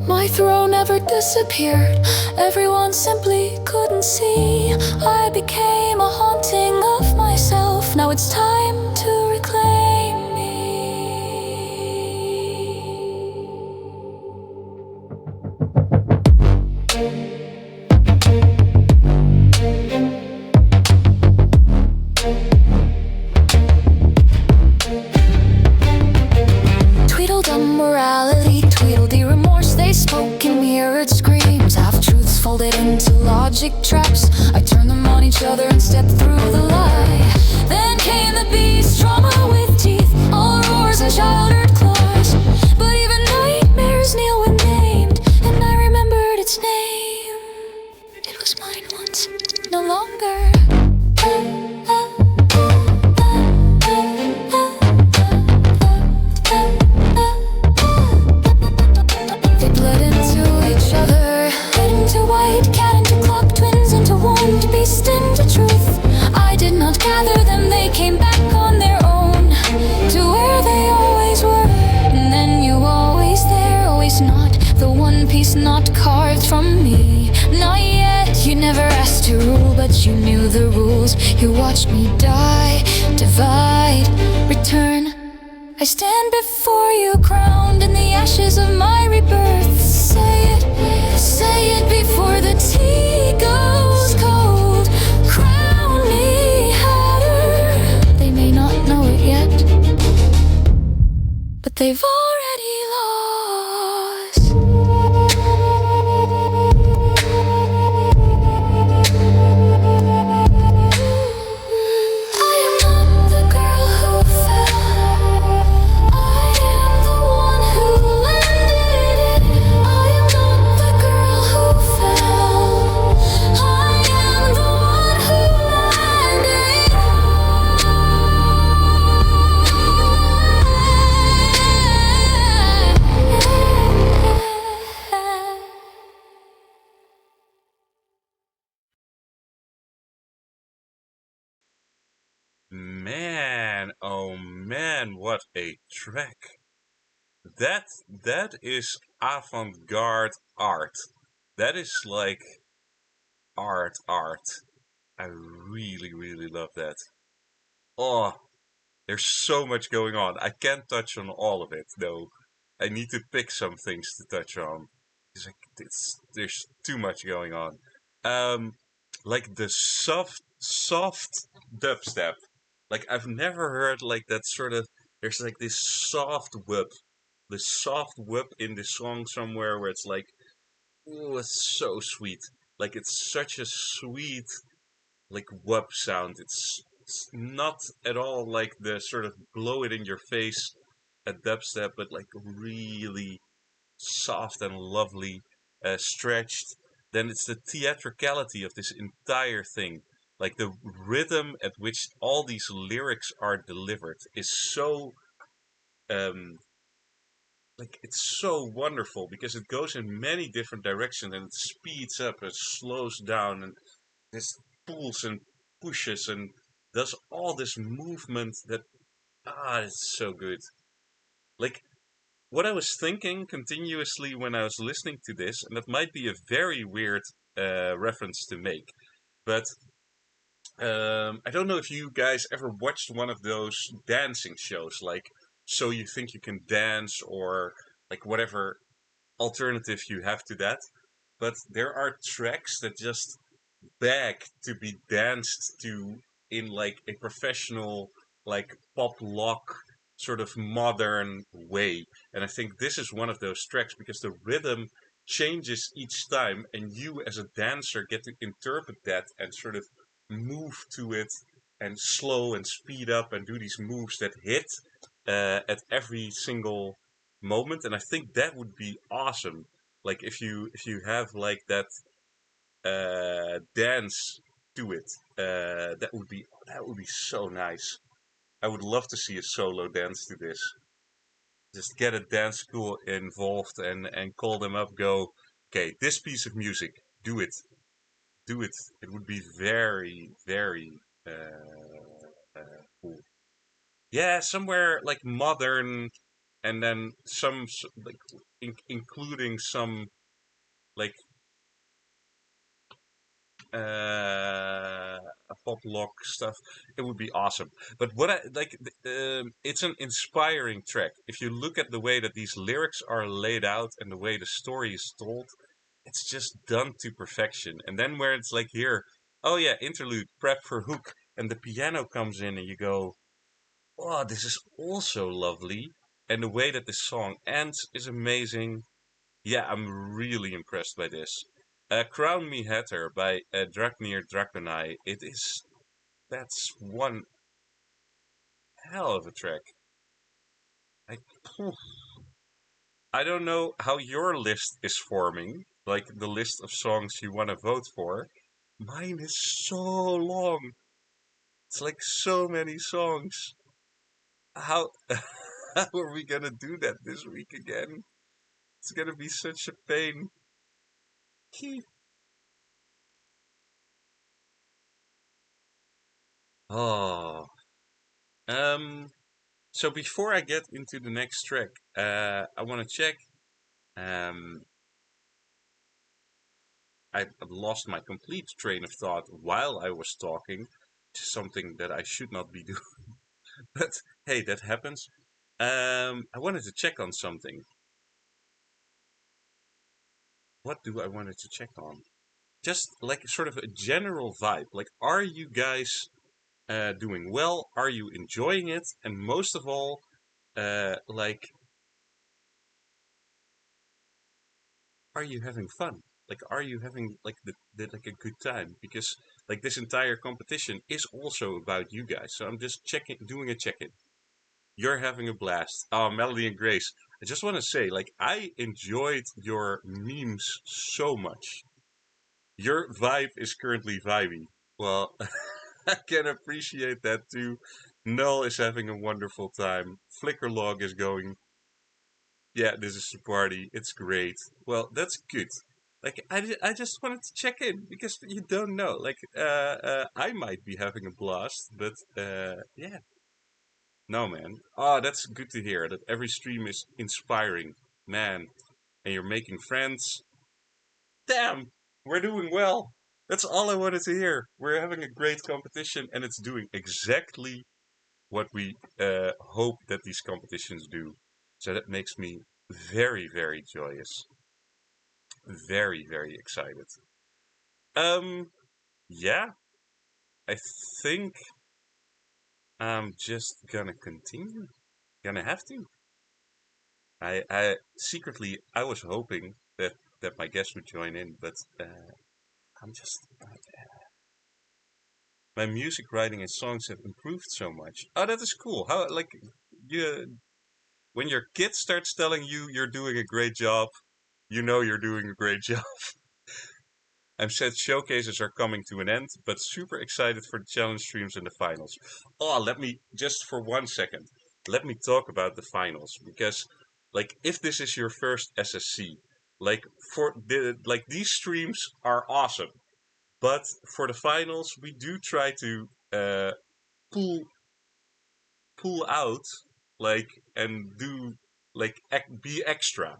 My throne never disappeared, everyone simply couldn't see. I became a haunting of myself, now it's time to reclaim me. Tweedledum morality, Tweedledee remorse. They spoke in mirrored screams, half-truths folded into logic traps. I turned them on each other and stepped through the lie. Then came the beast, trauma with teeth, all roars and childhood claws. But even nightmares kneel when named, and I remembered its name. It was mine once, no longer. Gather them, they came back on their own to where they always were. And then you always there, always not the one piece not carved from me. Not yet, you never asked to rule, but you knew the rules. You watched me die, divide, return. I stand before you, crowned in the ashes of my rebirth. Say it before the tea goes cold. Crown me higher. They may not know it yet, but they've already lost. I am not the girl who fell. I am the one who landed. I am not the girl who fell. I am the one who landed. Man, oh man, what a track. That is avant-garde art. That is like art. I really, really love that. Oh, there's so much going on. I can't touch on all of it, though. I need to pick some things to touch on. There's too much going on. Like the soft dubstep. Like I've never heard like that sort of. There's like this soft whip, in the song somewhere where it's like, oh, it's so sweet. Like it's such a sweet like whoop sound. It's not at all like the sort of blow it in your face at dubstep, but like really soft and lovely, stretched. Then it's the theatricality of this entire thing. Like the rhythm at which all these lyrics are delivered is so like it's so wonderful because it goes in many different directions and it speeds up and slows down and just pulls and pushes and does all this movement that it's so good. Like what I was thinking continuously when I was listening to this, and that might be a very weird reference to make, but I don't know if you guys ever watched one of those dancing shows, like So You Think You Can Dance, or like whatever alternative you have to that. But there are tracks that just beg to be danced to in like a professional, like pop lock sort of modern way. And I think this is one of those tracks because the rhythm changes each time, and you as a dancer get to interpret that and sort of move to it and slow and speed up and do these moves that hit at every single moment. And I think that would be awesome. Like if you have like that dance to it, that would be so nice. I would love to see a solo dance to this. Just get a dance school involved and call them up. Go, okay, this piece of music, do it, do it. It would be very, very cool. Yeah, somewhere like modern, and then like including some like pop lock stuff. It would be awesome. But what I like, it's an inspiring track. If you look at the way that these lyrics are laid out and the way the story is told, it's just done to perfection. And then where it's like here, oh yeah, interlude, prep for hook, and the piano comes in, and you go, oh, this is also lovely. And the way that this song ends is amazing. Yeah, I'm really impressed by this. Crown Me Hatter by Dragnir Draconai. That's one hell of a track. I, I don't know how your list is forming, like the list of songs you want to vote for. Mine is so long. It's like so many songs. How, how are we gonna do that this week again? It's gonna be such a pain. Oh, so before I get into the next track, I want to check. Um, I've lost my complete train of thought while I was talking, which is something that I should not be doing. But hey, that happens. I wanted to check on something. What do I wanted to check on? Just like sort of a general vibe. Like, are you guys doing well? Are you enjoying it? And most of all, like, are you having fun? Like, are you having like like a good time? Because like this entire competition is also about you guys. So I'm just doing a check-in. You're having a blast. Oh, Melody and Grace. I just want to say, like, I enjoyed your memes so much. Your vibe is currently vibey. Well, I can appreciate that too. Null is having a wonderful time. Flickerlog is going, yeah, this is the party. It's great. Well, that's good. Like, I just wanted to check in because you don't know. Like, I might be having a blast, but yeah. No, man. Oh, that's good to hear that every stream is inspiring, man. And you're making friends. Damn, we're doing well. That's all I wanted to hear. We're having a great competition, and it's doing exactly what we hope that these competitions do. So that makes me very, very joyous. Very, very excited. Yeah, I think I'm just gonna continue. Gonna have to. I secretly I was hoping that my guest would join in, but I'm just my music writing and songs have improved so much. Oh, that is cool. How like you when your kid starts telling you you're doing a great job, you know you're doing a great job. I'm sad showcases are coming to an end, but super excited for the challenge streams and the finals. Oh, let me just for 1 second. Let me talk about the finals because, like, if this is your first SSC, like these streams are awesome, but for the finals we do try to pull out and do be extra.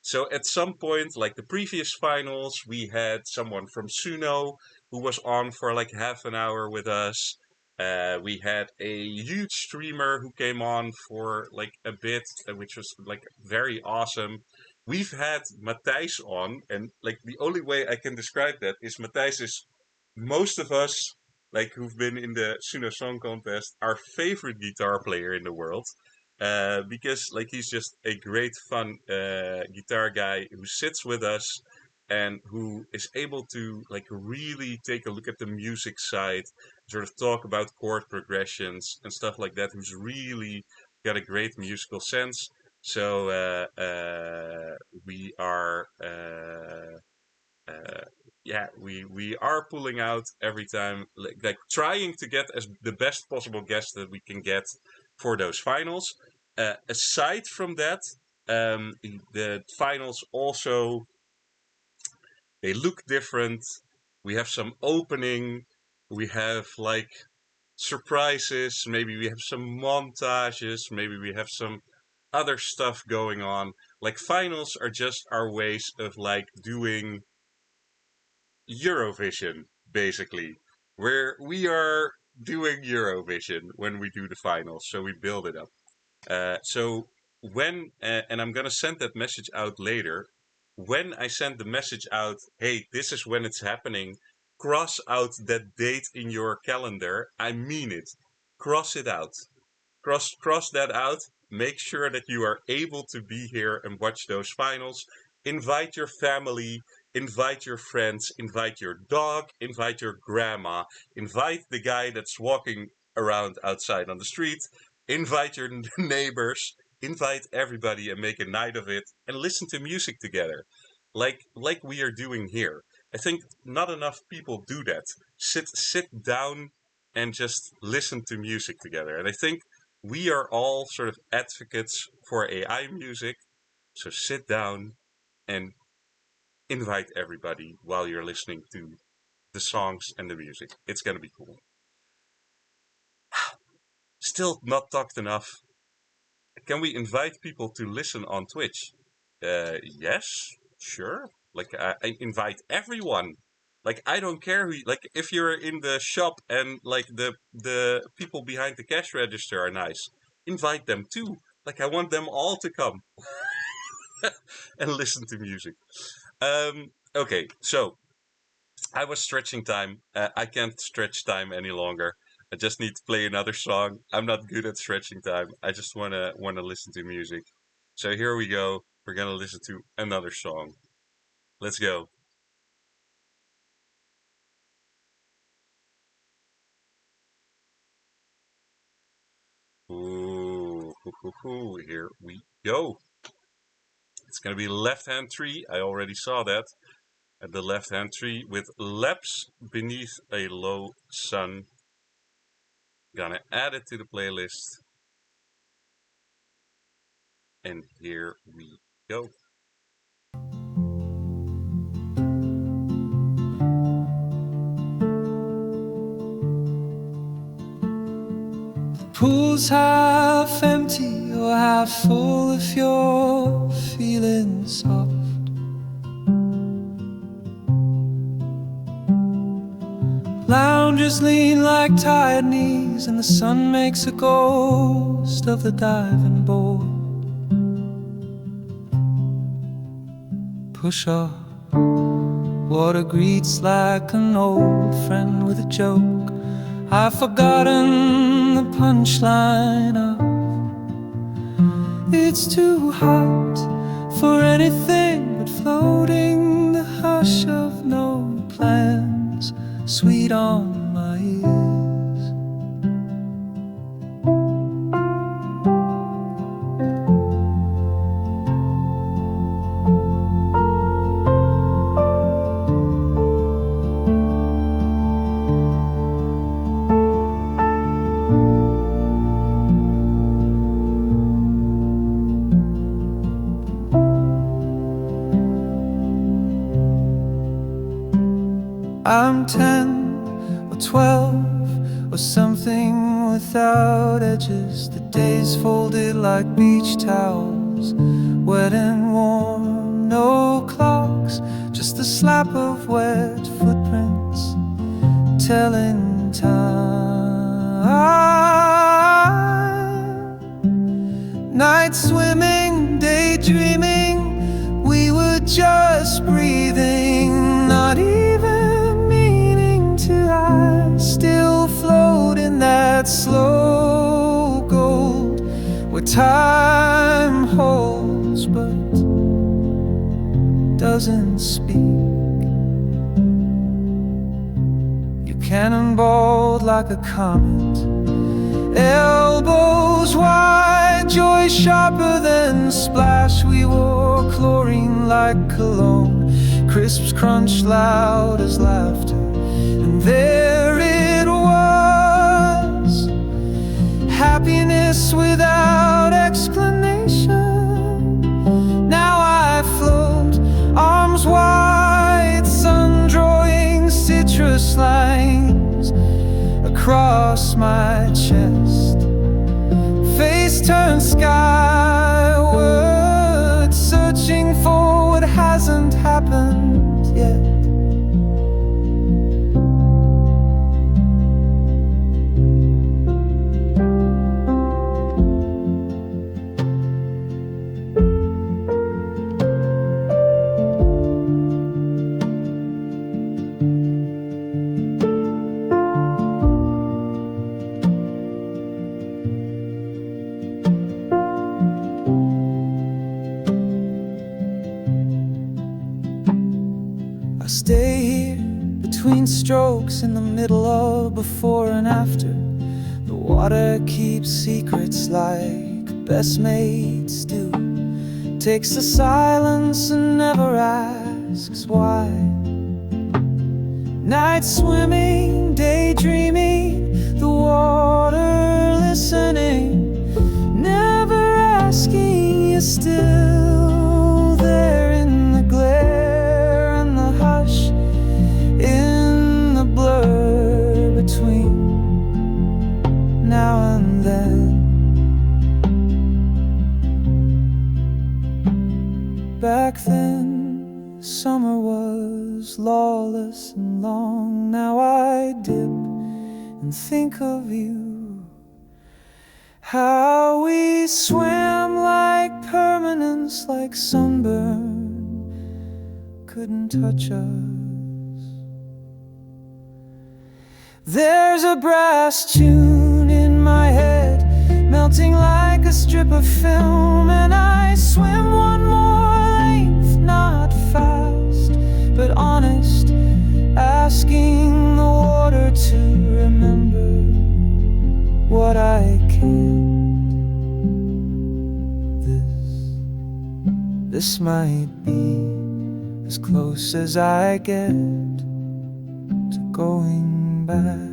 So at some point, like the previous finals, we had someone from Suno who was on for like half an hour with us. We had a huge streamer who came on for like a bit, which was like very awesome. We've had Matthijs on, and like the only way I can describe that is Matthijs is most of us like who've been in the Suno Song Contest, our favorite guitar player in the world. Because like he's just a great fun guitar guy who sits with us and who is able to like really take a look at the music side, sort of talk about chord progressions and stuff like that, who's really got a great musical sense. So we are we are pulling out every time, like trying to get as the best possible guest that we can get for those finals. Aside from that, the finals also, they look different. We have some opening. We have like surprises. Maybe we have some montages. Maybe we have some other stuff going on. Like finals are just our ways of like doing Eurovision, basically, where we are doing Eurovision when we do the finals. So we build it up. So when, and I'm going to send that message out later. When I send the message out, hey, this is when it's happening, cross out that date in your calendar. I mean it. Cross it out. Cross that out. Make sure that you are able to be here and watch those finals. Invite your family, invite your friends, invite your dog, invite your grandma, invite the guy that's walking around outside on the street, invite your neighbors, invite everybody and make a night of it and listen to music together. Like we are doing here. I think not enough people do that. Sit down and just listen to music together. And I think we are all sort of advocates for AI music. So sit down and invite everybody while you're listening to the songs and the music. It's going to be cool. Still not talked enough. Can we invite people to listen on Twitch? Yes, sure. Like I invite everyone. Like I don't care who. Like if you're in the shop and like the people behind the cash register are nice, invite them too. Like I want them all to come and listen to music. Okay, so I was stretching time. I can't stretch time any longer. I just need to play another song. I'm not good at stretching time. I just wanna listen to music. So here we go. We're gonna listen to another song. Let's go. Ooh, here we go. It's gonna be left hand tree. I already saw that at the left hand tree with Laps Beneath a Low Sun. Gonna add it to the playlist. And here we go. Pool's half empty or half full if you're feeling soft. Loungers lean like tired knees and the sun makes a ghost of the diving board. Push off, water greets like an old friend with a joke. I've forgotten the punchline of it's too hot for anything but floating, the hush of no plans, sweet on my ears. I'm 10 or 12 or something skin without edges, the days folded like beach towels, wet and warm, no clocks, just the slap of wet footprints telling time. Night swimming, daydreaming, we were just breathing, not even meaning to. I still float in that slow gold where time holds but doesn't speak. You cannonballed like a comet, elbows wide, joy sharper than splash. We wore chlorine like cologne, crisps crunched loud as laughter. And there it was, happiness without explanation. Now I float, arms wide, sun drawing citrus lines across my chest, face turned skyward, searching for what hasn't happened yet. Stay here between strokes in the middle of before and after. The water keeps secrets like best mates do, takes the silence and never asks why. Night swimming, daydreaming, the water listening, never asking, you're still there in the glare and the hush, in the blur between now and then. Back then, summer was lawless and long. Now I dip and think of you, how we swam like permanence, like sunburn couldn't touch us. There's a brass tune in my head, melting like a strip of film, and I swim one more length, not fast, but honest, asking the water to remember what I can't. This might be as close as I get to going back.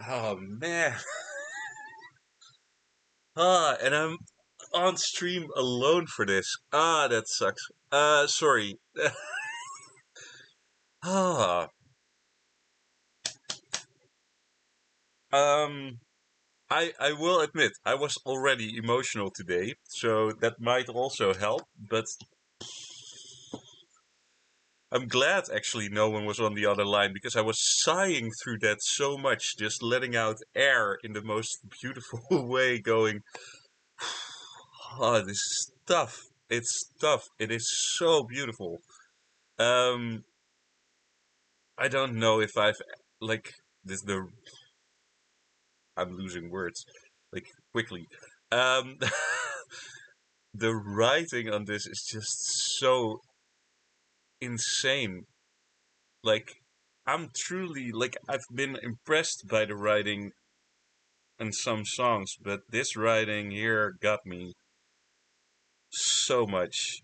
Oh man. And I'm on stream alone for this. That sucks. Sorry. Ah. I will admit, I was already emotional today, so that might also help, but I'm glad actually no one was on the other line, because I was sighing through that so much, just letting out air in the most beautiful way, going, oh, this is tough. It's tough. It is so beautiful. I don't know if I've, like, I'm losing words, like, quickly. The writing on this is just so insane. Like, I'm truly, like, I've been impressed by the writing in some songs, but this writing here got me so much.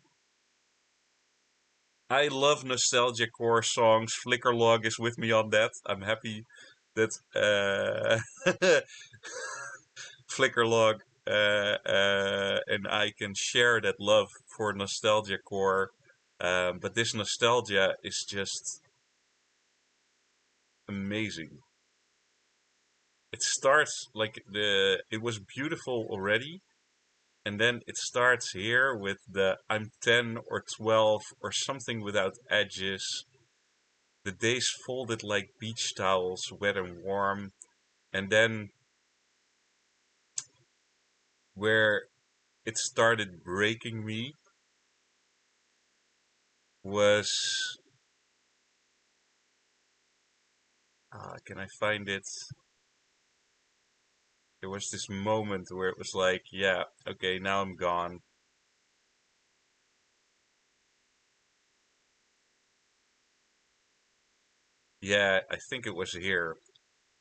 I love nostalgia core songs. Flickerlog is with me on that. I'm happy that Flickerlog and I can share that love for Nostalgia Core. But this nostalgia is just amazing. It starts like it was beautiful already, and then it starts here with the I'm 10 or 12 or something without edges. The days folded like beach towels, wet and warm. And then where it started breaking me was can I find it? There was this moment where it was like, yeah, okay, now I'm gone. Yeah, I think it was here.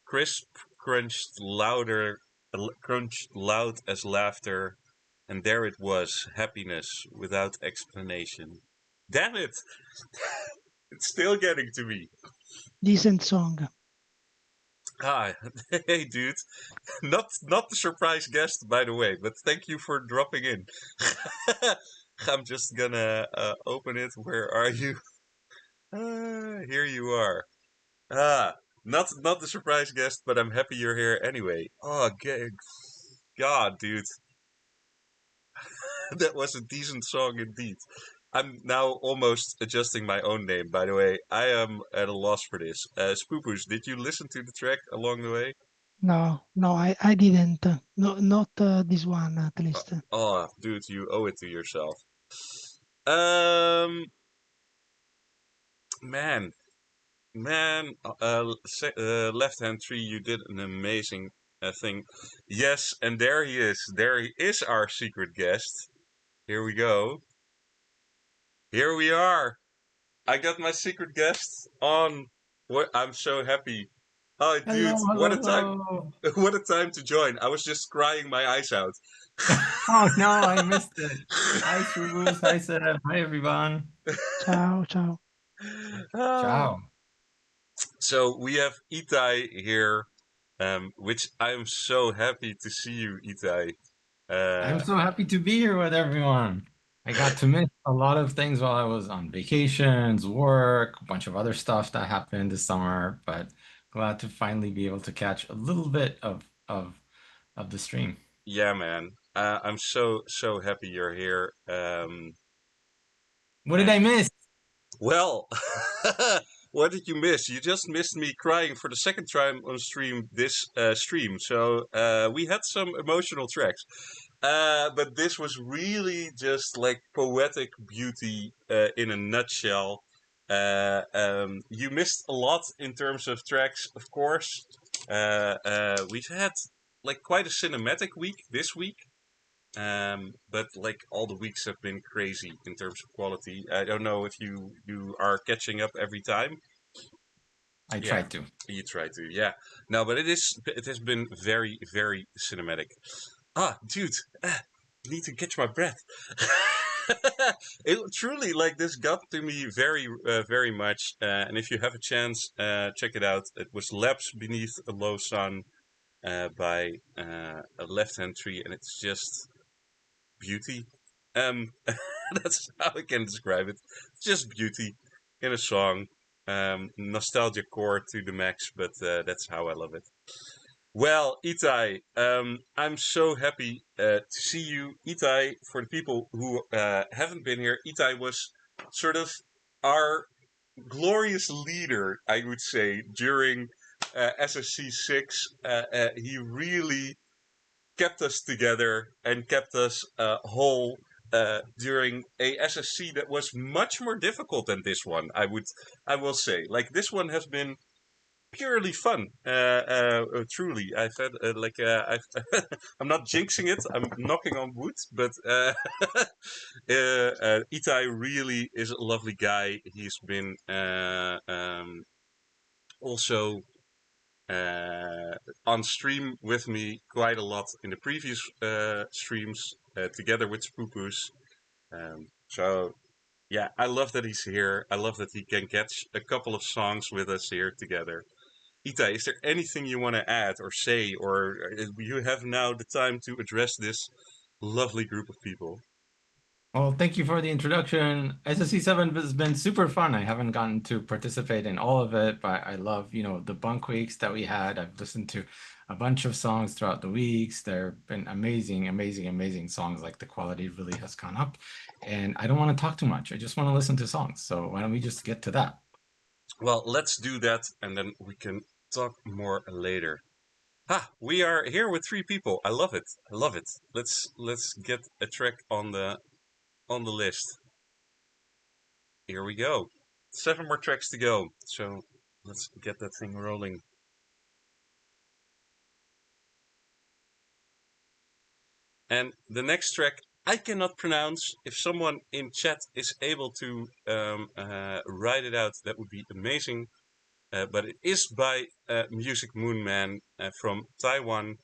Crisp crunched loud as laughter, and there it was, happiness without explanation. Damn it! It's still getting to me. Decent song. Ah, hey dude. Not the surprise guest, by the way, but thank you for dropping in. I'm just gonna open it. Where are you? Here you are. Ah, not the surprise guest, but I'm happy you're here anyway. Oh, God, dude. That was a decent song indeed. I'm now almost adjusting my own name, by the way. I am at a loss for this. Spoopus, did you listen to the track along the way? No, I didn't. No, not this one at least. Oh, dude, you owe it to yourself. Um, man, left hand tree, you did an amazing thing. Yes, and there he is. There he is, our secret guest. Here we go. Here we are. I got my secret guest on. What? I'm so happy. Oh, dude, what a time! Hello. What a time to join. I was just crying my eyes out. Oh no, I missed it. Hi, Shubus. Hi, Seb. Hi, everyone. Ciao, ciao. Ciao. So we have Itai here, which I'm so happy to see you, Itai. I'm so happy to be here with everyone. I got to miss a lot of things while I was on vacations, work, a bunch of other stuff that happened this summer, but glad to finally be able to catch a little bit of the stream. Yeah, man. I'm so happy you're here. What did I miss? Well, what did you miss? You just missed me crying for the second time on stream this stream. So we had some emotional tracks. But this was really just like poetic beauty in a nutshell. You missed a lot in terms of tracks, of course. We've had like quite a cinematic week this week. But like all the weeks have been crazy in terms of quality. I don't know if you are catching up every time. I tried to. You try to, yeah. No, but it has been very cinematic. Ah, dude, I need to catch my breath. It truly like this got to me very much. And if you have a chance, check it out. It was Labs Beneath a Low Sun by a Left Hand Tree, and it's just beauty. That's how I can describe it. It's just beauty in a song. Nostalgia core to the max, but that's how I love it. Well, Itai, I'm so happy to see you. Itai, for the people who haven't been here, Itai was sort of our glorious leader, I would say, during SSC6. He really kept us together and kept us whole during a SSC that was much more difficult than this one. I will say, like this one has been purely fun. Truly, I've had I'm not jinxing it. I'm knocking on wood, but Itai really is a lovely guy. He's been also on stream with me quite a lot in the previous streams together with Spoopus. So yeah, I love that he's here. I love that he can catch a couple of songs with us here together. Itai, is there anything you want to add or say, or you have now the time to address this lovely group of people. Well, thank you for the introduction. SSC7 has been super fun. I haven't gotten to participate in all of it, but I love, the bunk weeks that we had. I've listened to a bunch of songs throughout the weeks. There have been amazing, amazing, amazing songs. Like the quality really has gone up. And I don't want to talk too much. I just want to listen to songs. So why don't we just get to that? Well, let's do that, and then we can talk more later. We are here with 3 people. I love it. I love it. Let's get a track on the list. Here we go. 7 more tracks to go. So let's get that thing rolling. And the next track I cannot pronounce. If someone in chat is able to write it out, that would be amazing. But it is by Music Moon Man from Taiwan.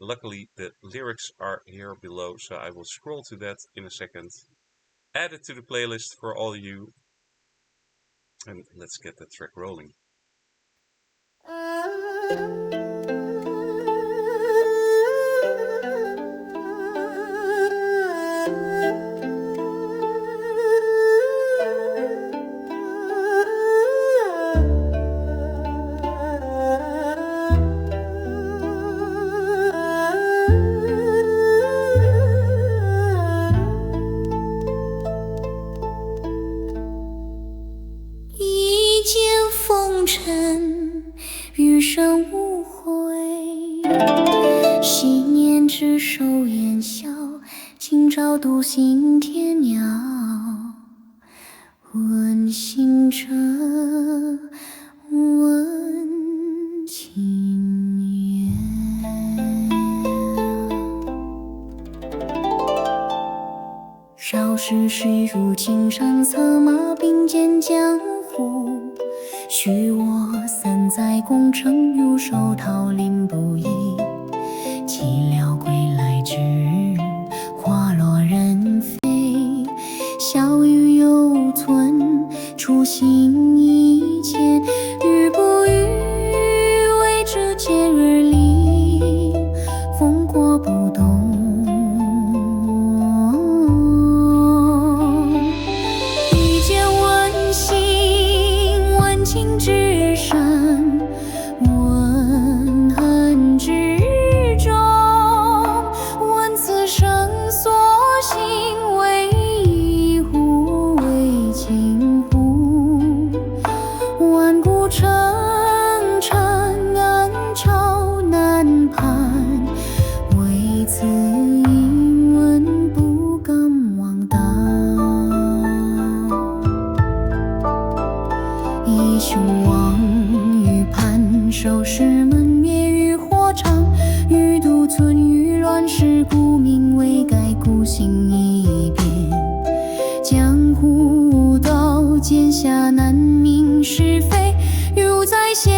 Luckily, the lyrics are here below, so I will scroll to that in a second. Add it to the playlist for all you. And let's get the track rolling.独行天鸟，问行者，问情缘。少时水入青山，策马并肩江湖。许我3载功成，入手桃林不移。岂料归来之日，花落人飞，笑语犹存，初心一切，语不语，为之见而立，风过不动。一见问心，问情至深，问恨至重，问此生所幸为一壶，为情壶。万古沉沉，暗潮难攀，为此一问不敢忘岛。义兄望于畔，收拾门灭于火场。欲独存于乱世，故名为改，故行一变。江湖无道，剑下难明是非。如在仙，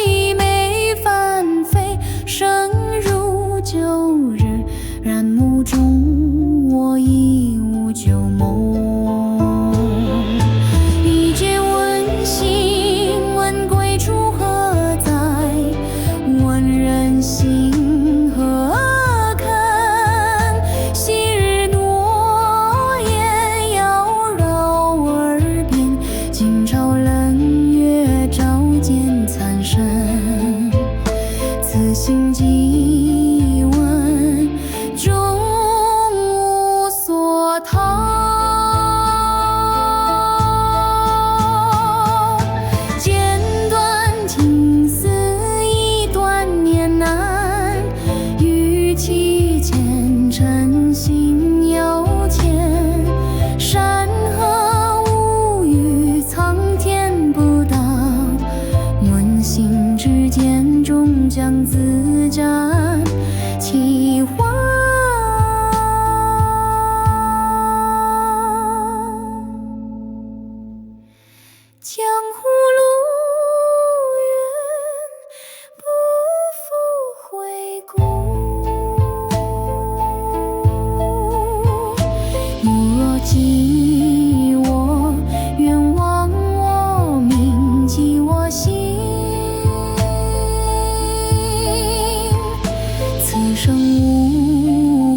一枚翻飞。生如旧日，然目中我已无旧梦。一见问心，问归处何在？问人心何堪？昔日诺言妖娆耳边，今朝冷月照见残身。此心即问，终无所逃。剪断情丝一段年难，与其前尘心有牵。山河无语，苍天不道，问心之间，终将自斩其欢。江湖路远，不复回顾。你若记我，愿忘我名，记我心。此生无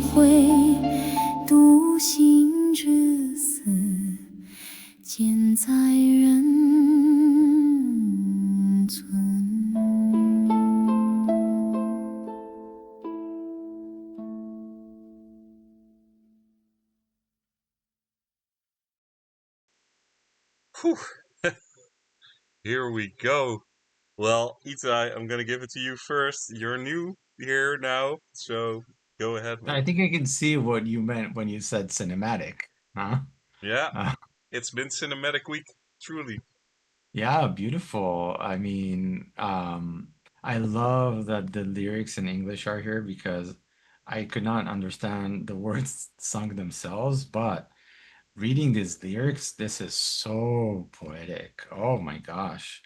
Whew. Here we go. Well, Itai, I'm gonna give it to you first. You're new here now, so go ahead, I man. think I can see what you meant when you said cinematic, huh? Yeah, Uh, it's been cinematic week, truly. yeah, beautiful. I mean, I love that the lyrics in English are here because I could not understand the words sung themselves, but reading these lyrics, this is so poetic. Oh my gosh.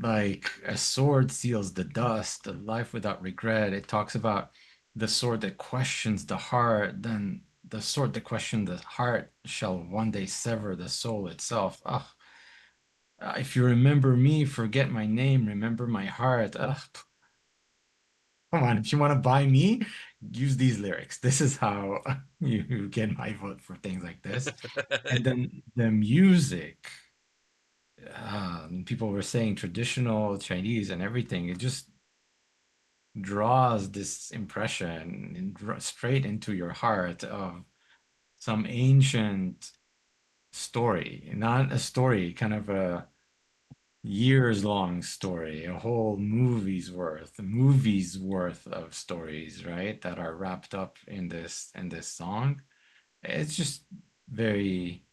Like a sword seals the dust, a life without regret. It talks about the sword that questions the heart, then the sword that questions the heart shall one day sever the soul itself. Ugh. If you remember me, forget my name, remember my heart. Ugh. Come on, if you want to buy me, use these lyrics. This is how you get my vote for things like this. And then the music, people were saying traditional Chinese and everything. It just draws this impression straight into your heart of some ancient story, not a story, kind of a years long story, a whole movies worth of stories, right? That are wrapped up in this song. It's just very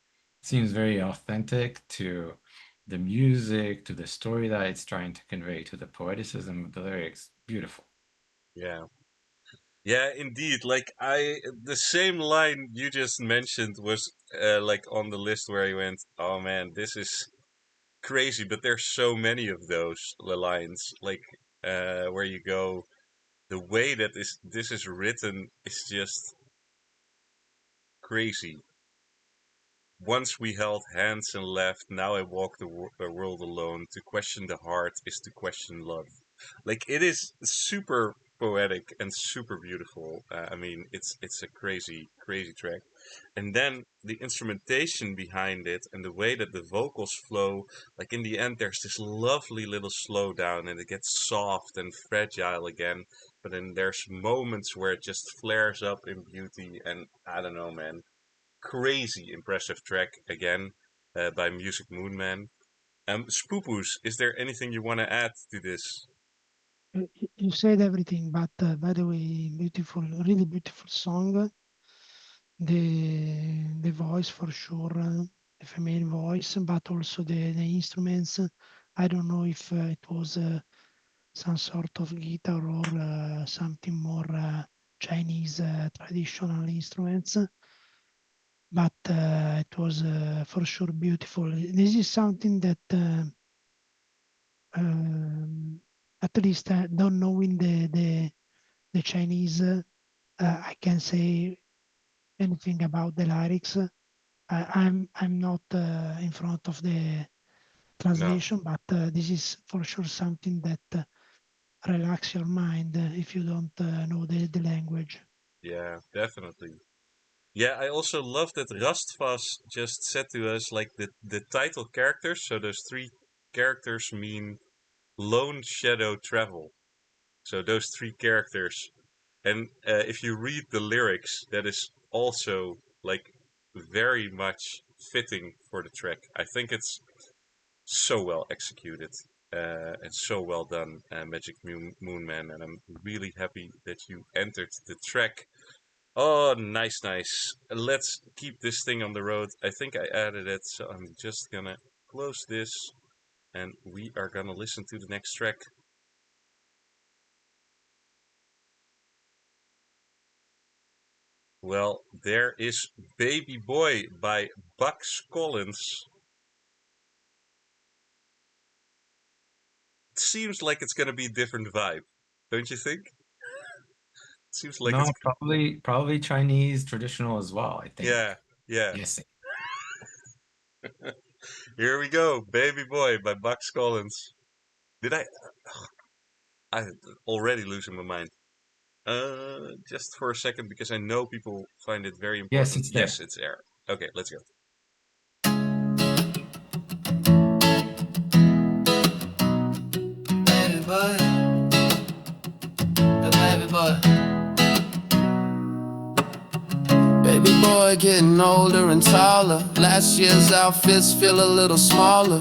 seems very authentic to the music, to the story that it's trying to convey, to the poeticism of the lyrics. Beautiful. Yeah. Yeah, indeed. Like the same line you just mentioned was like on the list where I went, oh man, this is crazy. But there's so many of those lines, like where you go, the way that this is written is just crazy. Once we held hands and laughed, now I walk the world alone. To question the heart is to question love. Like it is super poetic and super beautiful. I mean, it's a crazy track. And then the instrumentation behind it and the way that the vocals flow, like in the end, there's this lovely little slowdown and it gets soft and fragile again. But then there's moments where it just flares up in beauty, and I don't know, man, crazy impressive track again by Music Moonman. Spoopus, is there anything you want to add to this? You said everything, but by the way, beautiful, really beautiful song. The voice for sure, the female voice, but also the instruments. I don't know if it was some sort of guitar or something more Chinese traditional instruments, but it was for sure beautiful. This is something that um, at least don't knowing the Chinese, I can say anything about the lyrics. I'm not in front of the No. translation, but this is for sure something that relax your mind if you don't know the language. Yeah, definitely. Yeah, I also love that Rastvas just said to us like the title characters, so those three characters mean lone shadow travel. So those three characters. And if you read the lyrics, that is also like very much fitting for the track. I think it's so well executed and so well done, Moon Man. And I'm really happy that you entered the track. Oh, nice, nice. Let's keep this thing on the road. I think I added it, so I'm just gonna close this and we are gonna listen to the next track. Well, there is Baby Boy by Bucks Collins. It seems like it's gonna be a different vibe, don't you think? It seems like it's No, probably Chinese traditional as well, I yeah, think. yeah. Yes. Here we go, Baby Boy by Bucks Collins. Did I already losing my mind. Just for a second because I know people find it very Yes, important. it's Yes, there. it's air. Okay, let's go. Baby boy, the baby boy. Baby boy, boy getting older and taller. Last year's outfits feel a little smaller.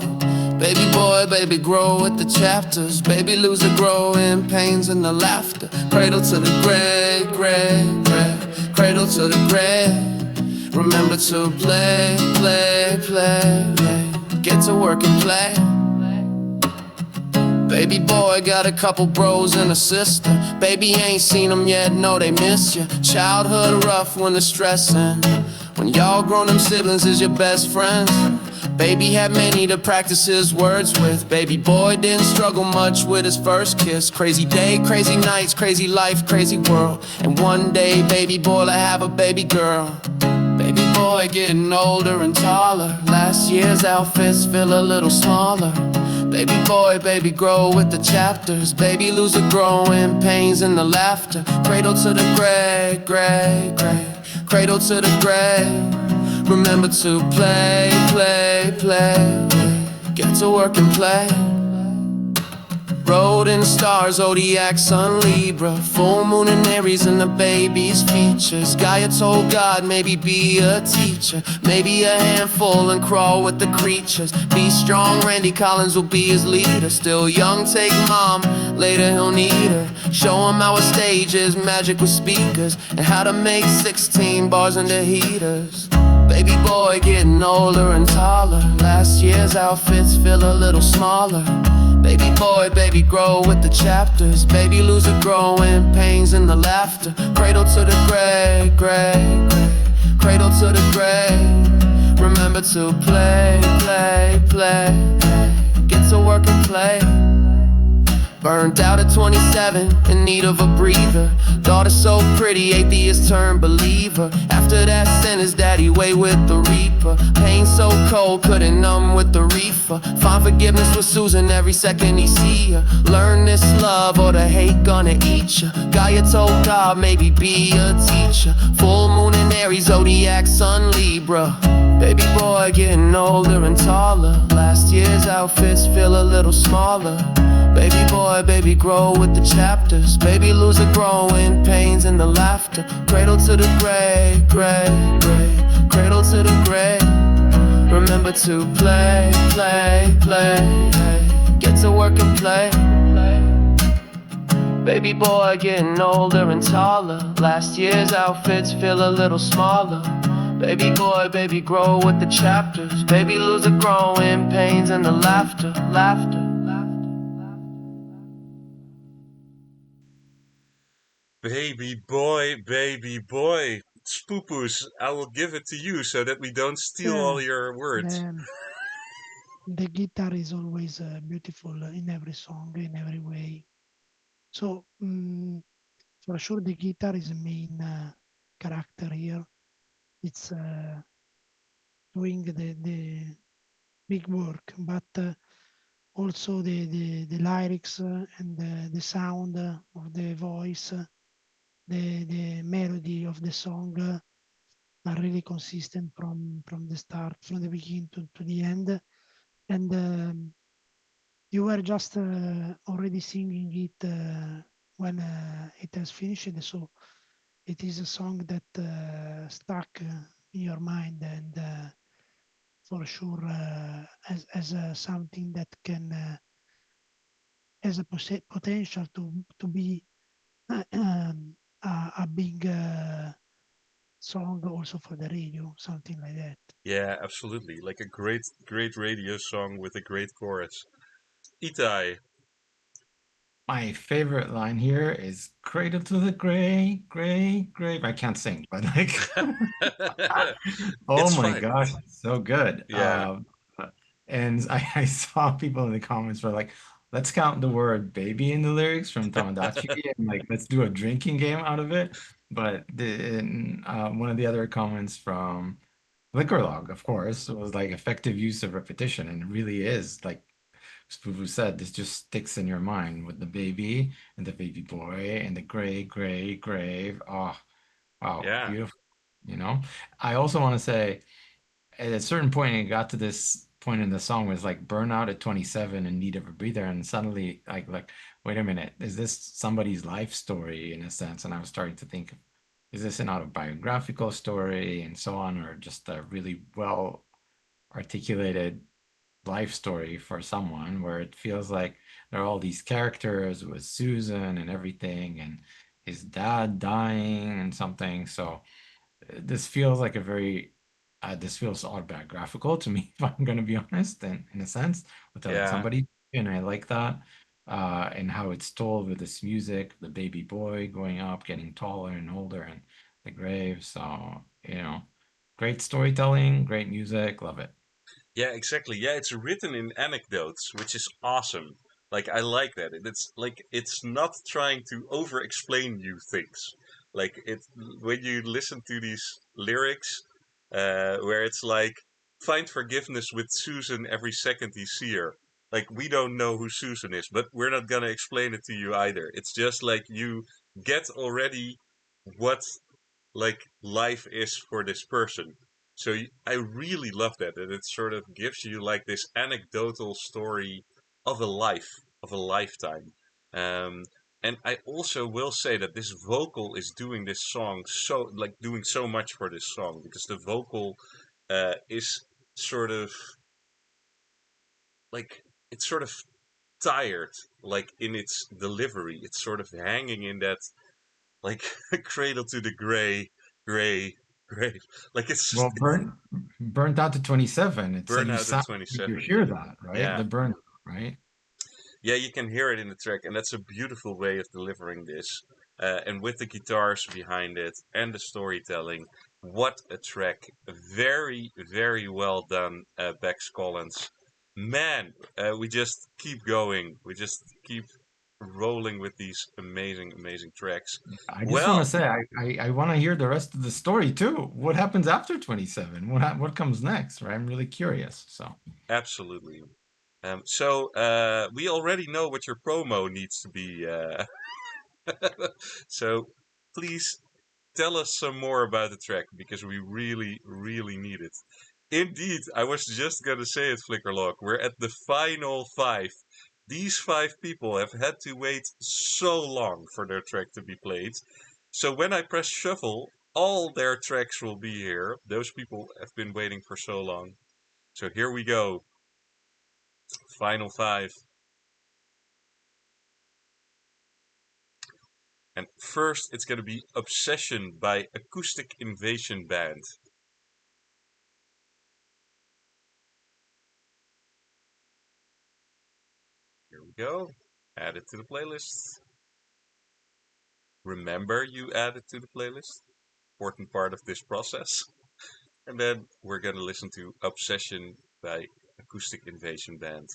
Baby boy, baby grow with the chapters. Baby lose the growing pains and the laughter. Cradle to the grave, grave, grave. Cradle to the grave. Remember to play, play, play, play. Get to work and play. Baby boy got a couple bros and a sister. Baby ain't seen them yet, know they miss you. Childhood rough when the stressing. When y'all grown them siblings is your best friends. Baby had many to practice his words with. Baby boy didn't struggle much with his first kiss. Crazy day, crazy nights, crazy life, crazy world. And one day baby boy will have a baby girl. Baby boy getting older and taller. Last year's outfits feel a little smaller. Baby boy, baby grow with the chapters. Baby lose the growing pains and the laughter. Cradle to the grave, grave, grave. Cradle to the grave. Remember to play, play, play. Get to work and play. Road and stars, zodiac, sun, Libra. Full moon and Aries and the baby's features. Gaia told God maybe be a teacher. Maybe a handful and crawl with the creatures. Be strong, Randy Collins will be his leader. Still young, take mom, later he'll need her. Show him how a stage is magic with speakers. And how to make 16 bars into heaters. Baby boy getting older and taller. Last year's outfits feel a little smaller. Baby boy, baby grow with the chapters. Baby lose the growing pains and the laughter. Cradle to the grave, grave, grave. Cradle to the grave. Remember to play, play, play. Get to work and play. Burned out at 27, in need of a breather. Daughter so pretty, atheist turned believer. After that sin, his daddy way with the reaper. Pain so cold, couldn't numb with the reefer. Find forgiveness with Susan every second he see her. Learn this love or the hate gonna eat ya. Gaia told God maybe be a teacher. Full moon in Aries, zodiac, sun, Libra. Baby boy getting older and taller. Last year's outfits feel a little smaller. Baby boy, baby grow with the chapters. Baby lose the growing pains and the laughter. Cradle to the grave, grave, grave. Cradle to the grave. Remember to play, play, play. Get to work and play. Baby boy getting older and taller. Last year's outfits feel a little smaller. Baby boy, baby grow with the chapters. Baby lose the growing pains and the laughter, laughter. Baby boy. Spoopus, I will give it to you so that we don't steal all your words. The guitar is always beautiful in every song, in every way. So for sure the guitar is the main character here. It's doing the big work, but also the lyrics and the sound of the voice, the melody of the song are really consistent from the start, from the beginning to the end. And you were just already singing it when it has finished, so it is a song that stuck in your mind and for sure as something that can has a potential to be a big song also for the radio, something like that. Yeah, absolutely. Like a great radio song with a great chorus. Itai. My favorite line here is cradle to the gray, gray, grave. I can't sing, but like, oh It's my fine. gosh, it's so good. Yeah. And I saw people in the comments were like, let's count the word baby in the lyrics from Tomodachi and like, let's do a drinking game out of it. But one of the other comments from Liquor Log, of course, was like effective use of repetition. And it really is like, Spoofu said, this just sticks in your mind with the baby and the baby boy and the gray, gray, grave. Oh, wow, Yeah. beautiful. You know, I also want to say at a certain point, it got to this point in the song where it's like burnout at 27 in need of a breather. And suddenly, like, wait a minute, is this somebody's life story in a sense? And I was starting to think is this an autobiographical story and so on, or just a really well articulated life story for someone where it feels like there are all these characters with Susan and everything, and his dad dying and something. So this feels like a very this feels autobiographical to me, if I'm going to be honest, in a sense, with telling Yeah. somebody, and I like that. And how it's told with this music, the baby boy going up, getting taller and older, and the grave. So, great storytelling, great music, love it. Yeah, exactly. Yeah, it's written in anecdotes, which is awesome. Like I like that. It's like it's not trying to over explain you things. Like it when you listen to these lyrics, where it's like find forgiveness with Susan every second you see her. Like we don't know who Susan is, but we're not gonna explain it to you either. It's just like you get already what like life is for this person. So I really love that, and it sort of gives you like this anecdotal story of a life, of a lifetime. Um, and I also will say that this vocal is doing this song so like doing so much for this song because the vocal is sort of like it's sort of tired, like in its delivery. It's sort of hanging in that like cradle to the gray grave. Like it's just Well, burnt out to 27. It's like you Burnout at sound, you 27. hear that, right? Yeah. The burnout, right? Yeah, you can hear it in the track, and that's a beautiful way of delivering this. And with the guitars behind it and the storytelling, what a track. Very, very well done, Bex Collins. Man, we just keep going. We just keep rolling with these amazing, amazing tracks. I just want to Well, say, I want to hear the rest of the story too. What happens after 27? What comes next, right? I'm really curious. So, absolutely. So we already know what your promo needs to be. So please tell us some more about the track because we really, really need it. Indeed, I was just gonna say it, Flickerlock. We're at the final 5. These 5 people have had to wait so long for their track to be played. So when I press shuffle, all their tracks will be here. Those people have been waiting for so long. So here we go. Final 5. And first, it's going to be Obsession by Acoustic Invasion Band. Here we go. Add it to the playlist. Remember you add it to the playlist. Important part of this process. And then we're going to listen to Obsession by Acoustic Invasion Band.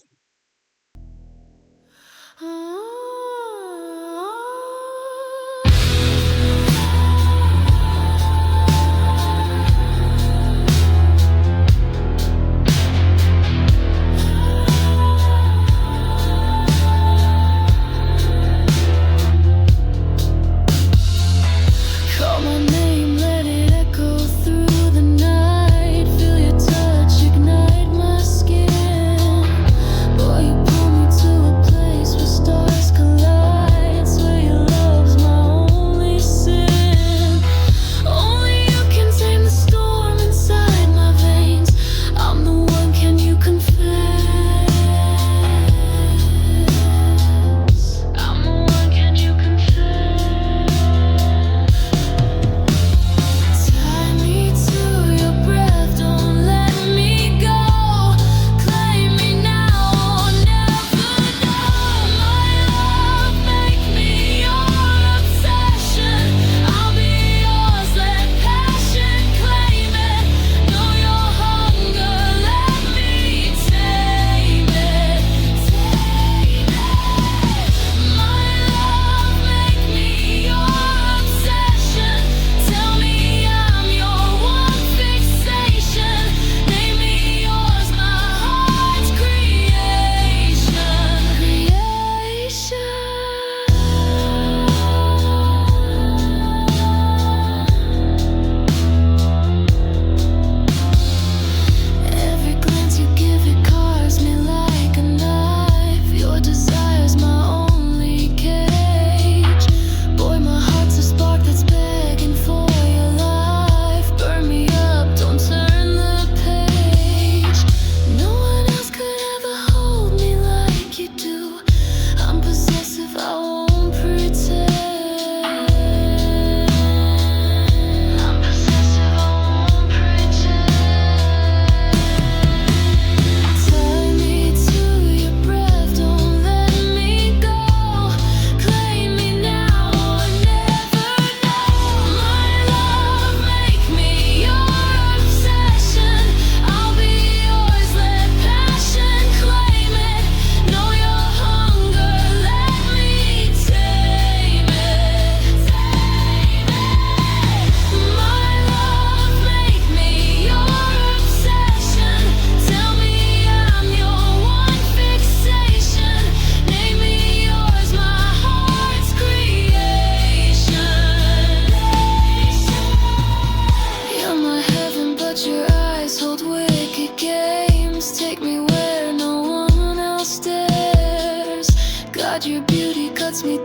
Call my name, let it echo through the night. Feel your touch ignite my skin. Boy, you pull me to a place where stars come.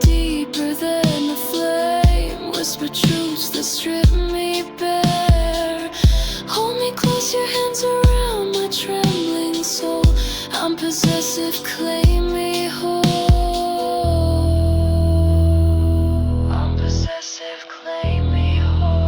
deeper than the flame. Whisper truths that strip me bare. Hold me close, your hands around my trembling soul. I'm possessive, claim me whole. I'm possessive, claim me whole.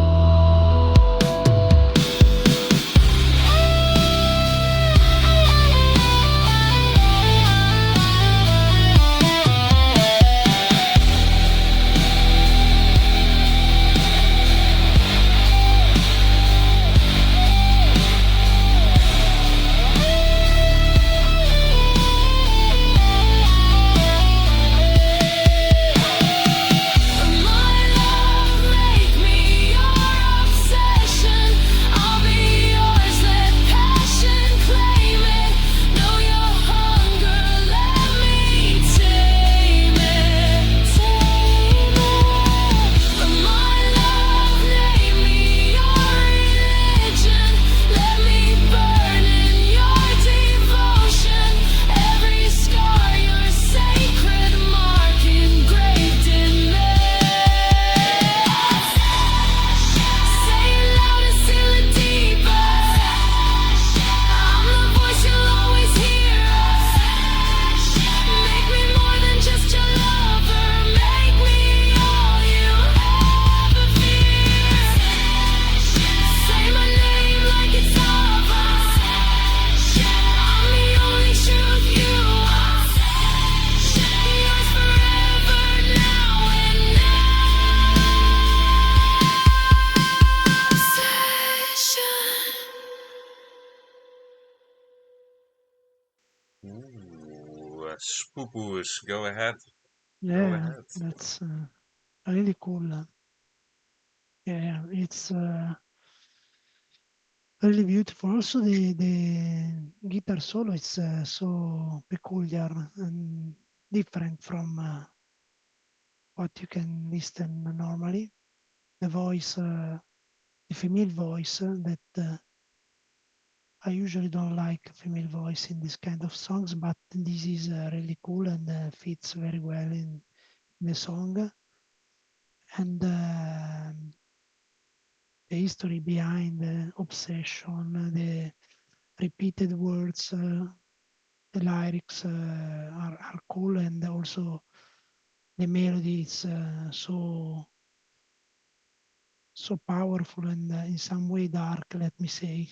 Ooh, Spoopoo's, go ahead. Go Yeah, ahead. that's really cool. Yeah, it's really beautiful. Also, the guitar solo is so peculiar and different from what you can listen normally. The voice, the female voice that I usually don't like female voice in this kind of songs, but this is really cool and fits very well in the song. And the history behind the obsession, the repeated words, the lyrics are cool, and also the melody is so powerful and in some way dark. Let me say,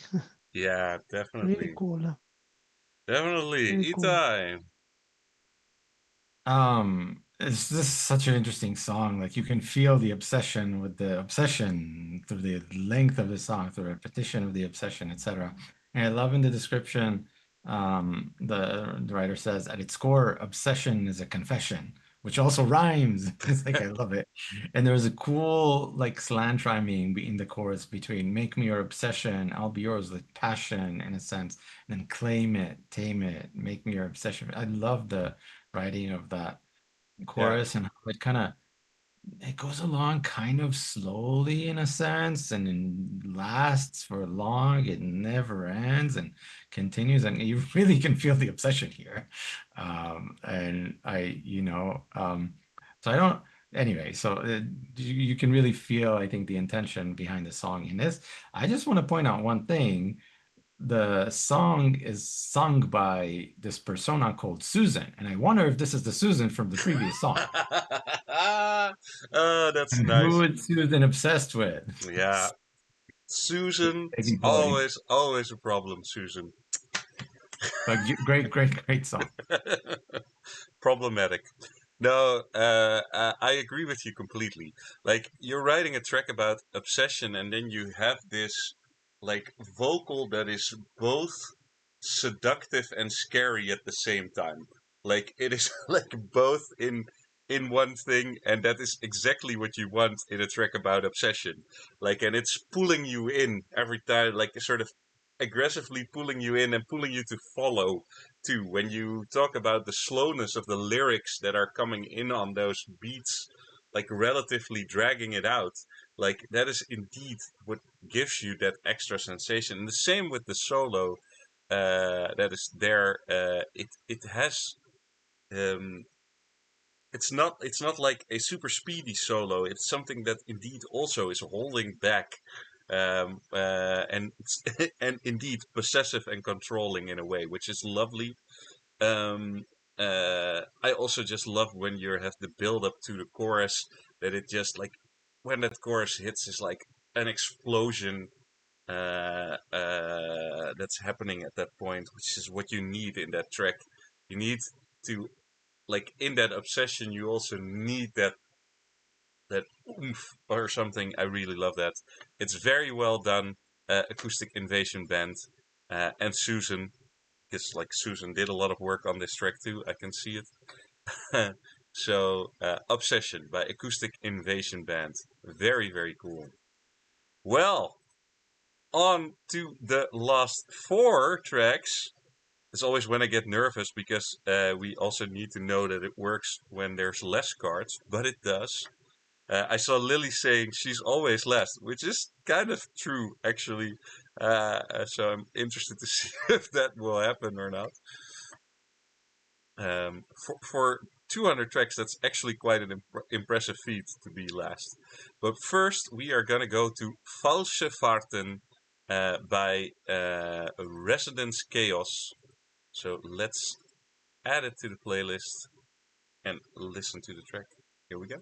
Yeah, really definitely. cool, Definitely. really cool. Itai. It's just such an interesting song. Like you can feel the obsession with the obsession through the length of the song, through the repetition of the obsession, etc. And I love in the description, the writer says, at its core, obsession is a confession, which also rhymes. It's like I love it. And there's a cool like slant rhyming in the chorus between "make me your obsession, I'll be yours" with passion in a sense, and then "claim it, tame it, make me your obsession." I love the writing of that Yeah. chorus and how it kind of it goes along kind of slowly in a sense and then lasts for long. It never ends and continues, and you really can feel the obsession here. And so I don't. Anyway, so you can really feel, I think, the intention behind the song in this. I just want to point out one thing. The song is sung by this persona called Susan, and I wonder if this is the Susan from the previous song. Oh, that's And who nice. is Susan obsessed with? Yeah. Susan, it's Peggy Boy. always a problem, Susan. But great song. Problematic. No, I agree with you completely. Like, you're writing a track about obsession, and then you have this, like, vocal that is both seductive and scary at the same time. Like, it is, like, both in one thing, and that is exactly what you want in a track about obsession. Like, and it's pulling you in every time, like, sort of aggressively pulling you in and pulling you to follow too. When you talk about the slowness of the lyrics that are coming in on those beats, like relatively dragging it out, like that is indeed what gives you that extra sensation. And the same with the solo that is there. It has it's not like a super speedy solo. It's something that indeed also is holding back, and and indeed possessive and controlling in a way, which is lovely. I also just love when you have the build up to the chorus, that it just like when that chorus hits is like an explosion that's happening at that point, which is what you need in that track. You need to, like, in that obsession, you also need that oomph or something. I really love that. It's very well done. Acoustic Invasion Band and Susan, because like Susan did a lot of work on this track too. I can see it. So Obsession by Acoustic Invasion Band, very very cool. Well, on to the last 4 tracks. It's always when I get nervous, because we also need to know that it works when there's less cards, but it does. I saw Lily saying she's always last, which is kind of true, actually. So I'm interested to see if that will happen or not. For 200 tracks, that's actually quite an impressive feat to be last. But first, we are going to go to Falsche Fahrten by Residence Chaos. So let's add it to the playlist and listen to the track. Here we go.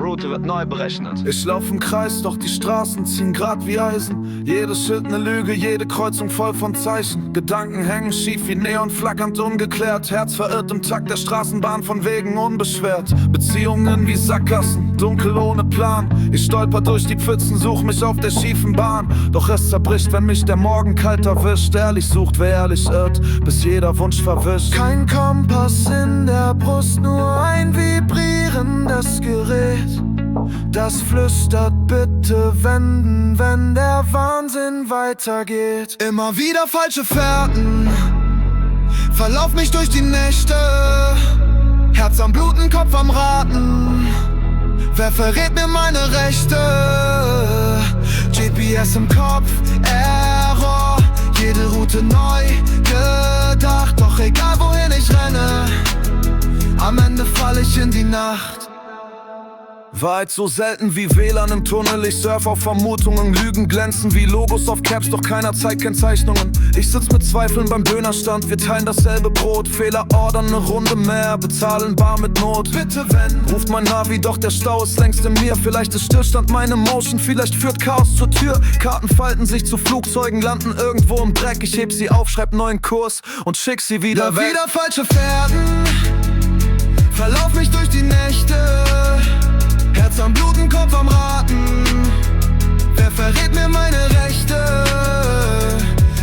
Route wird neu berechnet. Ich lauf im Kreis, doch die Straßen ziehen grad wie Eisen. Jedes Schild ne Lüge, jede Kreuzung voll von Zeichen. Gedanken hängen schief wie Neon, flackernd ungeklärt. Herz verirrt im Takt der Straßenbahn, von Wegen unbeschwert. Beziehungen wie Sackgassen, dunkel ohne Plan. Ich stolper durch die Pfützen, such mich auf der schiefen Bahn. Doch es zerbricht, wenn mich der Morgen kalt erwischt. Ehrlich sucht, wer ehrlich irrt, bis jeder Wunsch verwischt. Kein Kompass in der Brust, nur ein vibrierendes Gerät. Das flüstert, bitte wenden, wenn der Wahnsinn weitergeht. Immer wieder falsche Fährten, verlauf mich durch die Nächte. Herz am Bluten, Kopf am Raten. Wer verrät mir meine Rechte? GPS im Kopf, Error. Jede Route neu gedacht. Doch egal wohin ich renne, am Ende fall ich in die Nacht. Wahrheit so selten wie WLAN im Tunnel. Ich surf auf Vermutungen, Lügen glänzen wie Logos auf Caps, doch keiner zeigt Kennzeichnungen. Ich sitz mit Zweifeln beim Dönerstand, wir teilen dasselbe Brot. Fehler ordern, ne Runde mehr, bezahlen bar mit Not. Bitte wenn, ruft mein Navi, doch der Stau ist längst in mir. Vielleicht ist Stillstand meine Motion, vielleicht führt Chaos zur Tür. Karten falten sich zu Flugzeugen, landen irgendwo im Dreck. Ich heb sie auf, schreib neuen Kurs und schick sie wieder weg. Wieder falsche Pferden, verlauf mich durch die Nächte. Herz am Bluten, Kopf am Raten. Wer verrät mir meine Rechte?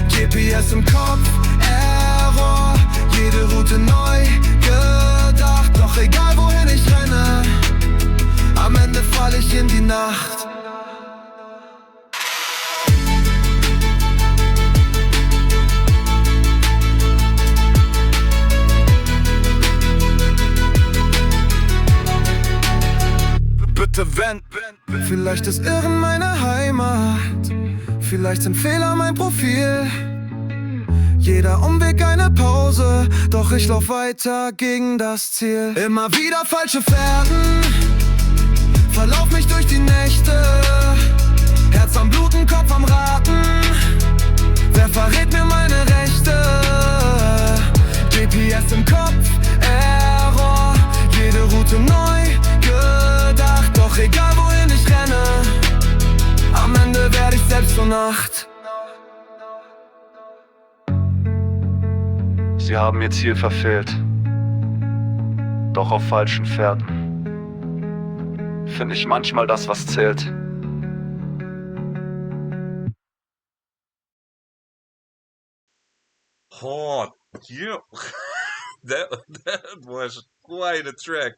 GPS im Kopf, Error. Jede Route neu gedacht. Doch egal wohin ich renne, am Ende fall ich in die Nacht. Bitte wenn. Vielleicht ist Irren meine Heimat, vielleicht sind Fehler mein Profil. Jeder Umweg eine Pause, doch ich lauf weiter gegen das Ziel. Immer wieder falsche Fährten, verlauf mich durch die Nächte. Herz am Bluten, Kopf am Raten. Wer verrät mir meine Rechte? GPS im Kopf, Error. Jede Route neu gedacht, doch egal wohin ich renne, am Ende werde ich selbst zur Nacht. Sie haben ihr Ziel verfehlt, doch auf falschen Pferden. Finde ich manchmal das, was zählt. Oh, yeah. that was quite a track.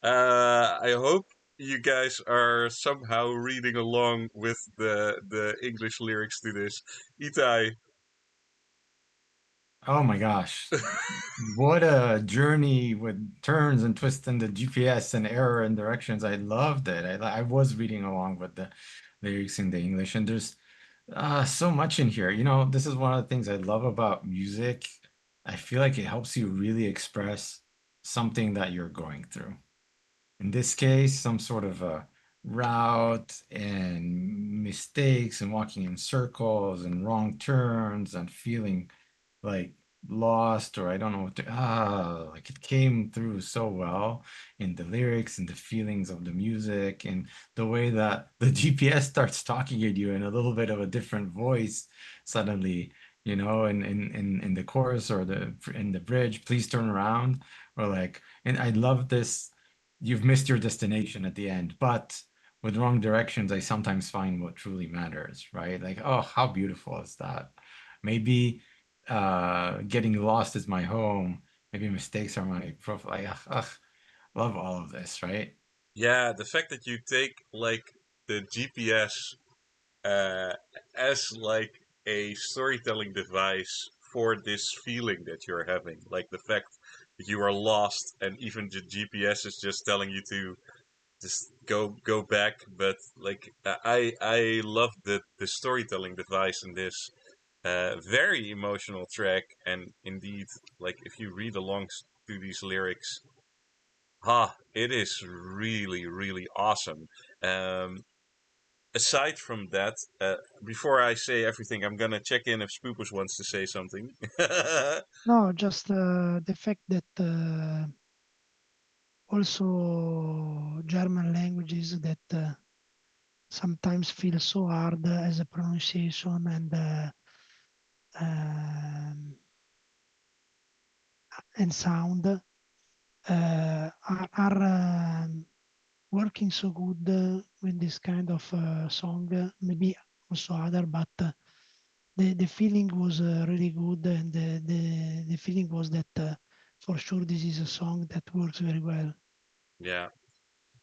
I hope you guys are somehow reading along with the English lyrics to this. Itai. Oh my gosh. What a journey with turns and twists in the GPS and error and directions. I loved it. I was reading along with the lyrics in the English, and there's so much in here. You know, this is one of the things I love about music. I feel like it helps you really express something that you're going through. In this case, some sort of a route and mistakes and walking in circles and wrong turns and feeling like lost, or I don't know what to, like it came through so well in the lyrics and the feelings of the music and the way that the GPS starts talking at you in a little bit of a different voice suddenly, you know, in the chorus or in the bridge, please turn around, or like, and I love this, you've missed your destination at the end, but with wrong directions, I sometimes find what truly matters, right? Like, oh, how beautiful is that? Maybe getting lost is my home. Maybe mistakes are my profile. Like, love all of this, right? Yeah, the fact that you take like the GPS uh, as like a storytelling device for this feeling that you're having, like the fact that you are lost and even the GPS is just telling you to just go back. But like I love the storytelling device in this very emotional track, and indeed, like if you read along to these lyrics, it is really awesome. Um, Aside from that, before I say everything, I'm gonna check in if Spoopers wants to say something. No, just the fact that also German languages that sometimes feel so hard as a pronunciation um, and sound are working so good with this kind of song. Maybe also other, but the feeling was really good, and the feeling was that for sure this is a song that works very well. Yeah,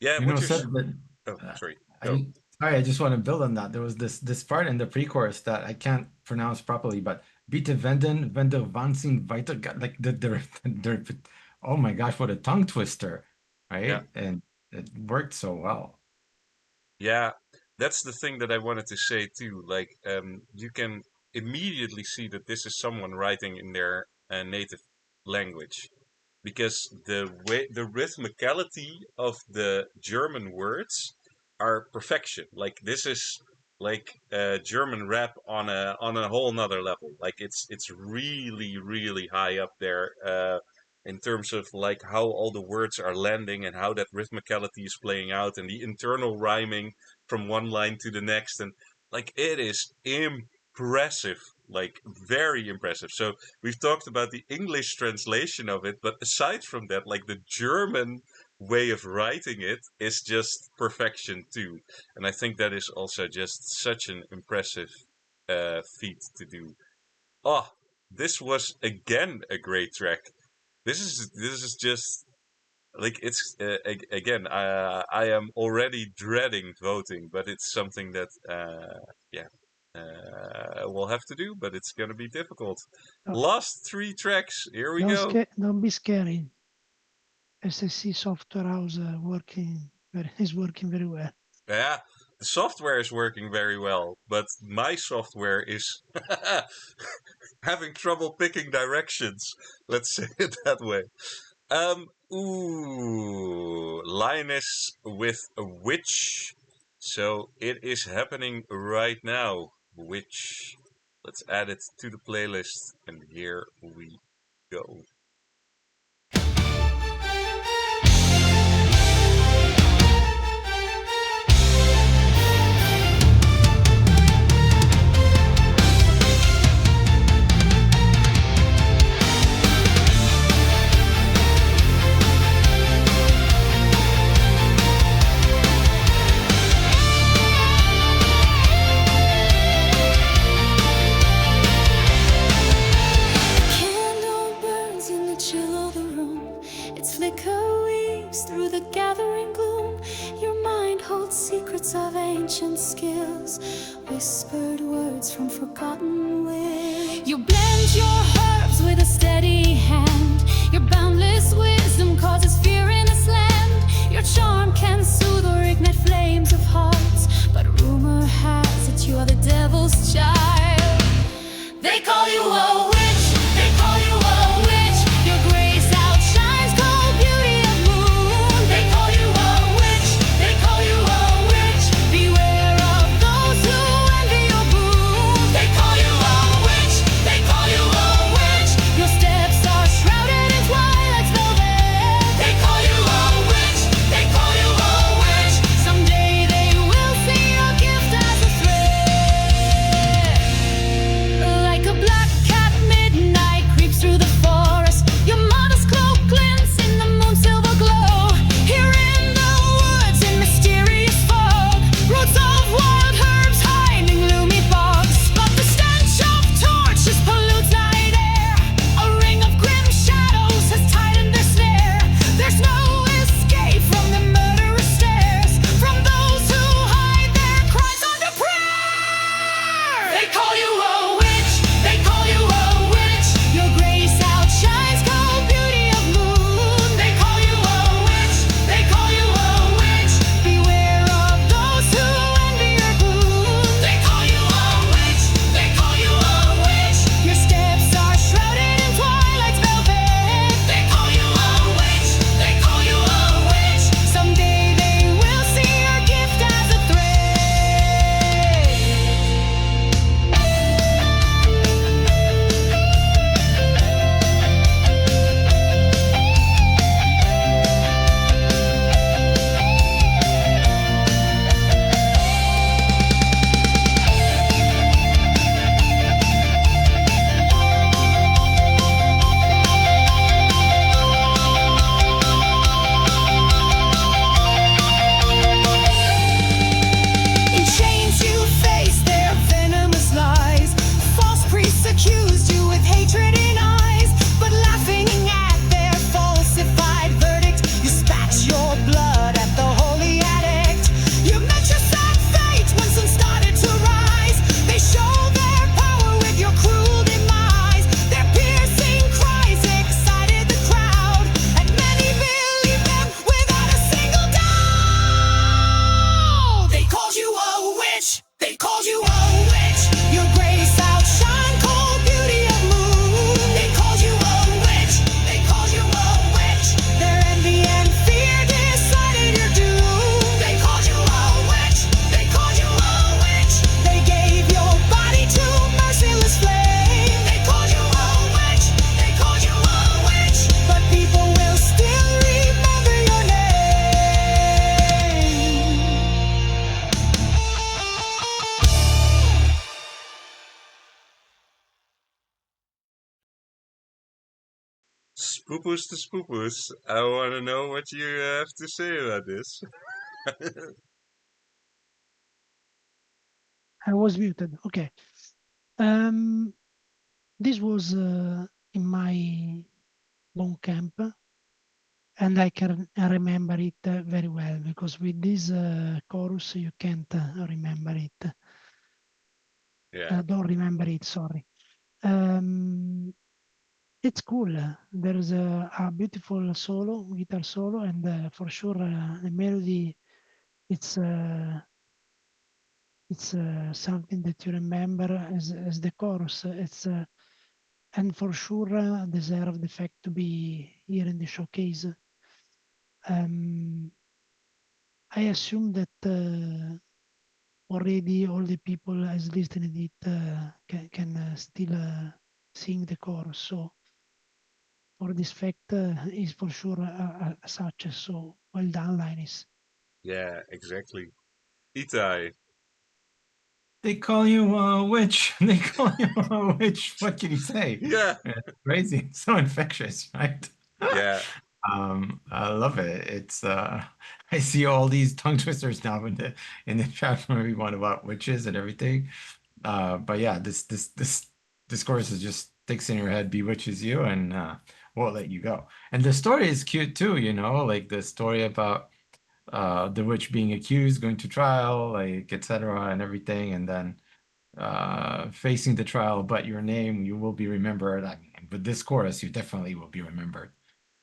yeah. You What know, you're? said that Oh, uh, sorry. Go. I sorry, I just want to build on that. There was this part in the pre-chorus that I can't pronounce properly, but Bitte wenn der Wahnsinn weiter, like the oh my gosh, what a tongue twister, Yeah. right? And it worked so well. Yeah, that's the thing that I wanted to say too. Like, you can immediately see that this is someone writing in their native language, because the rhythmicality of the German words are perfection. Like this is like German rap on a whole nother level. Like it's really high up there in terms of like how all the words are landing and how that rhythmicality is playing out and the internal rhyming from one line to the next, and like it is impressive, like very impressive. So we've talked about the English translation of it, but aside from that, like the German way of writing it is just perfection too. And I think that is also just such an impressive feat to do. Oh, this was again a great track. This is just like it's again. I am already dreading voting, but it's something that yeah we'll have to do. But it's gonna be difficult. No, Last three tracks. Here we go. don't be scary. SSC software house is working very well. Yeah, the software is working very well, but my software is having trouble picking directions. Let's say it that way. Linus with a witch. So it is happening right now. Witch. Let's add it to the playlist, and here we go. Candle burns in the chill of the room. Its flicker weaves through the gathering gloom. Your mind holds secrets of ancient skills, whispered words from forgotten wills. You blend your herbs with steady hand. Your boundless wisdom causes fear in this land. Your charm can soothe or ignite flames of hearts, but rumor has it you are the devil's child. They call you a witch, they call you a witch. Your grace outshines cold beauty of moon. They call you a witch, they call you a witch. Beware of those who envy your boon. They call you a witch, they call you a witch. Your steps are shrouded in twilight's velvet. They call you a witch, they call you a witch. Someday they will see your gift as a threat. Like a black cat midnight creeps through the forest. Your modest cloak glints in the moon's silver glow. Here in the woods in mysterious fog, roots of wild herbs hiding gloomy bogs. But the stench of torches pollutes night air. A ring of grim shadows has tightened their snare. There's no escape from the murderous stares, from those who hide their crimes under prayer. They call you a witch, they call you a witch. Your grace outshines cold beauty of moon. They call you a witch, they call you a witch. Beware of those who envy your boon. They call you a witch, they call you a witch. Your steps are shrouded in twilight's velvet. They call you a witch, they call you a witch. Someday they will see your gift as a threat. In chains you face their venomous lies. False priests accused you with hatred in eyes, but laughing at their falsified verdict, you spat your blood at the holy addict. You met your sad fate when sun started to rise. They show their power with your cruel demise. Their piercing cries excited the crowd, and many believed them without a single doubt. They called you a witch, they called you a witch. Your grace outshine cold beauty of moon. They called you a witch, they called you a witch. Their envy and fear decided your doom. They called you a witch, they called you a witch. They gave your body to merciless flame. They called you a witch, they called you a witch. But people will still remember your name. Spoopus to spoopus. I want to know what you have to say about this. I was muted. Okay. This was in my long camp, and I can remember it very well, because with this chorus you can't remember it. Yeah. Don't remember it, sorry. It's cool. There's a beautiful solo, guitar solo, and for sure the melody. It's something that you remember as the chorus. It's and for sure deserve the fact to be here in the showcase. I assume that already all the people as listening it can still sing the chorus. So for this fact is for sure a success. So well done, Linus. Yeah, exactly. Itai. They call you a witch. They call you a witch. What can you say? Yeah. It's crazy. It's so infectious, right? Yeah. I love it. It's I see all these tongue twisters now in the chat from everyone about witches and everything. But yeah, this chorus is just sticks in your head, bewitches you, and won't let you go. And the story is cute too, you know, like the story about the witch being accused, going to trial, like etc. and everything, and then facing the trial, but your name, you will be remembered. I mean, with this chorus, you definitely will be remembered.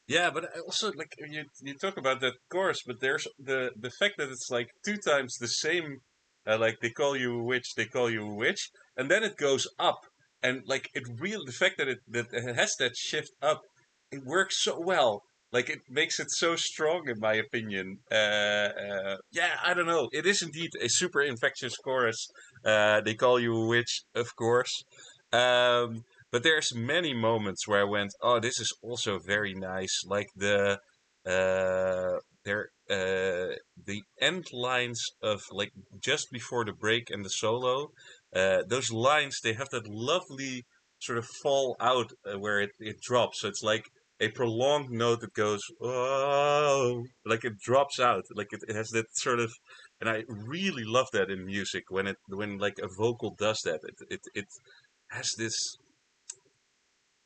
Yeah, but I also like you talk about that chorus, but there's the fact that it's like 2 times the same. Like they call you a witch, they call you a witch, and then it goes up, and like it really the fact that it has that shift up, it works so well. Like it makes it so strong, in my opinion. Yeah, I don't know. It is indeed a super infectious chorus. They call you a witch, of course. But there's many moments where I went, "Oh, this is also very nice." Like the end lines of like just before the break and the solo. Those lines, they have that lovely sort of fall out where it drops. So it's like a prolonged note that goes, "Oh," like it drops out. Like it has that sort of, and I really love that in music when like a vocal does that. It has this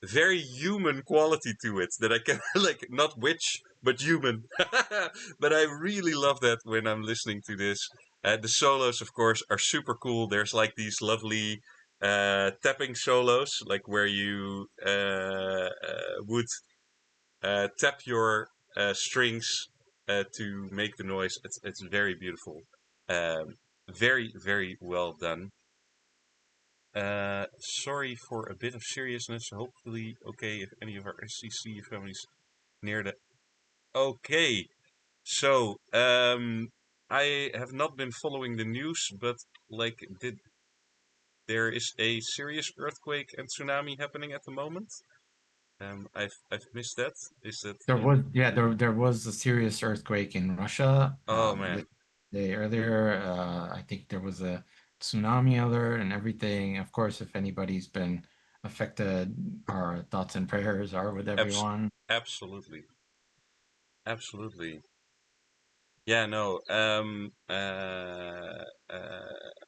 very human quality to it that I can like not witch but human. But I really love that when I'm listening to this. The solos, of course, are super cool. There's like these lovely tapping solos, like where you would tap your strings to make the noise. It's very beautiful. Very, very well done. Sorry for a bit of seriousness. Hopefully, okay, if any of our SCC families near the. Okay, so I have not been following the news, but like, there is a serious earthquake and tsunami happening at the moment? I've missed that. Is that There was a serious earthquake in Russia. Oh man. Day earlier, I think there was a tsunami alert and everything. Of course, if anybody's been affected, our thoughts and prayers are with everyone. Absolutely. Absolutely. Yeah, no.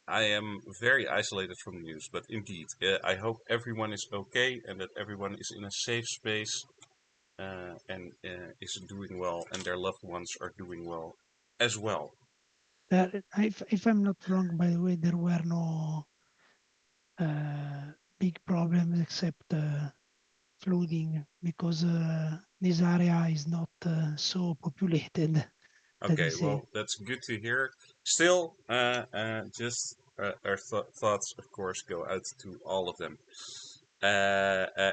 I am very isolated from the news, but indeed, I hope everyone is okay and that everyone is in a safe space and is doing well, and their loved ones are doing well as well. If I'm not wrong, by the way, there were no big problems except flooding because this area is not so populated. Okay, well, that's good to hear. Still, just our thoughts, of course, go out to all of them.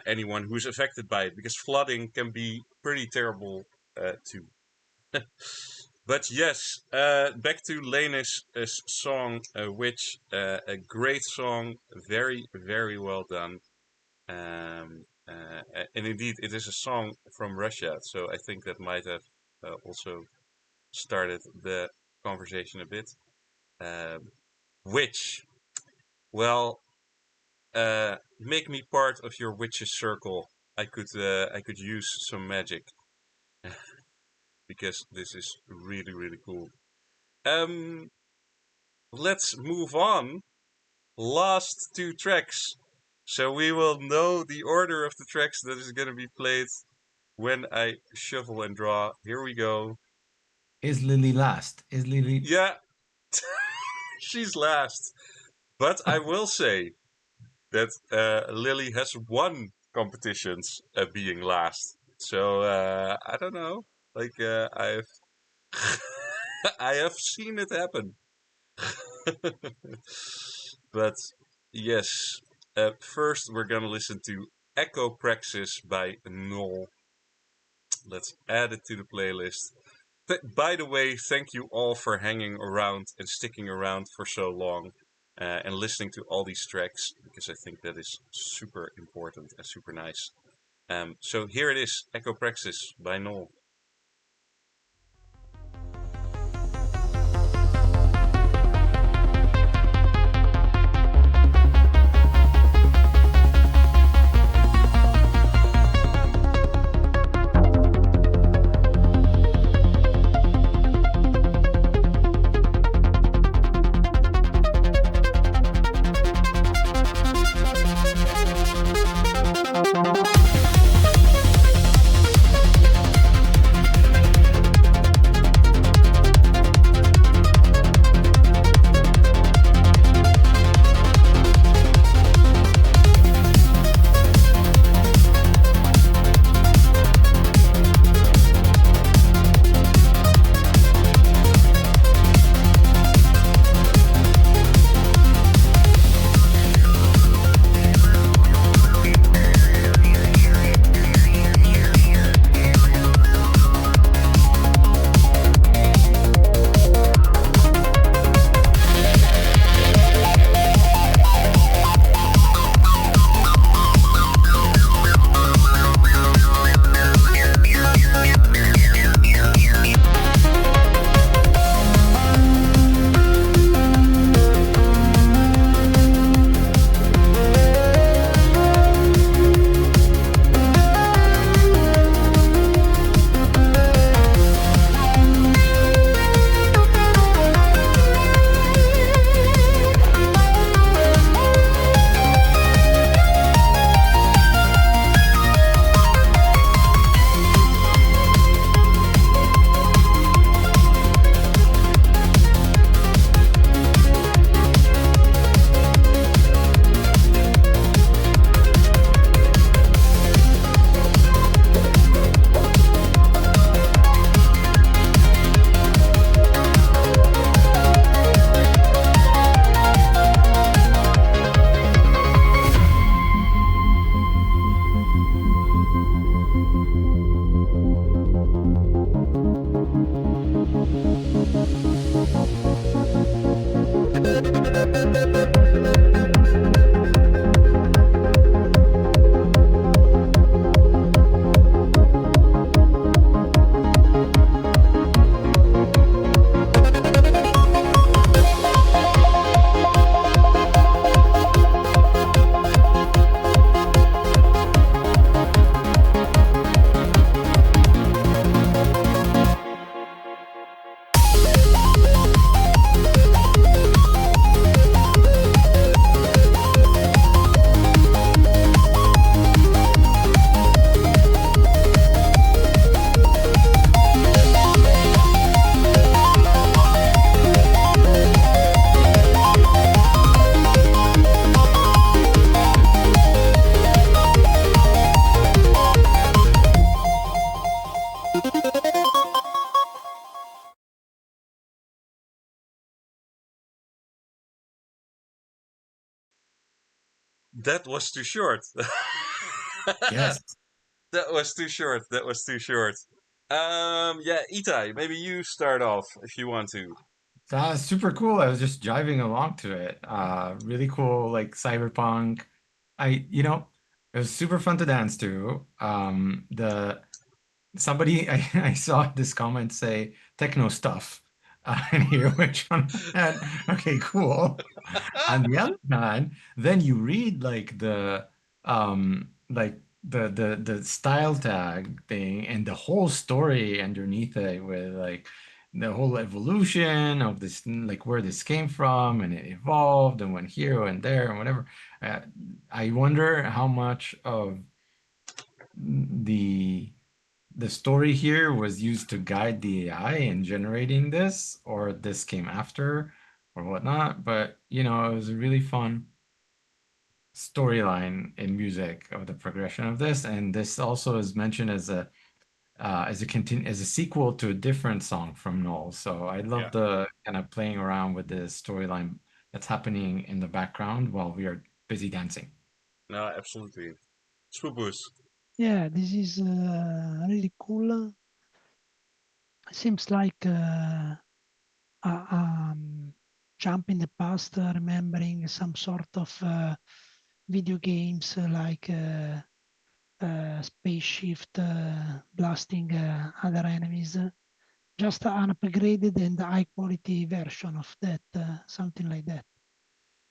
Anyone who's affected by it, because flooding can be pretty terrible too. But yes, back to Lena's song, which a great song, very, very well done. And indeed, it is a song from Russia, so I think that might have also started the conversation a bit. Witch, well, make me part of your witch's circle. I could use some magic because this is really, really cool. Let's move on. Last 2 tracks. So we will know the order of the tracks that is going to be played when I shuffle and draw. Here we go. Is Lily last? Is Lily? Yeah, she's last. But I will say that Lily has won competitions being last. So I don't know. Like I've I have seen it happen. But yes, first we're gonna listen to Echo Praxis by Noel. Let's add it to the playlist. By the way, thank you all for hanging around and sticking around for so long and listening to all these tracks, because I think that is super important and super nice. So here it is, Echo Praxis by Noel. that was too short. Yes. That was too short. That was too short. Yeah, Itai, maybe you start off if you want to. That's super cool. I was just jiving along to it. Really cool, like cyberpunk. It was super fun to dance to. The somebody I saw this comment say techno stuff in here, which on one hand, okay, cool. On the other hand, then you read like the style tag thing and the whole story underneath it with like the whole evolution of this, like where this came from and it evolved and went here and there and whatever. Uh, I wonder how much of the the story here was used to guide the AI in generating this, or this came after, or whatnot. But it was a really fun storyline in music of the progression of this, and this also is mentioned as a sequel to a different song from Null. So I love Yeah. the kind of playing around with the storyline that's happening in the background while we are busy dancing. No, absolutely. Spoopus. Yeah, this is really cool. Seems like jump in the past, remembering some sort of video games like Space Shift blasting other enemies. Just an upgraded and high quality version of that, something like that.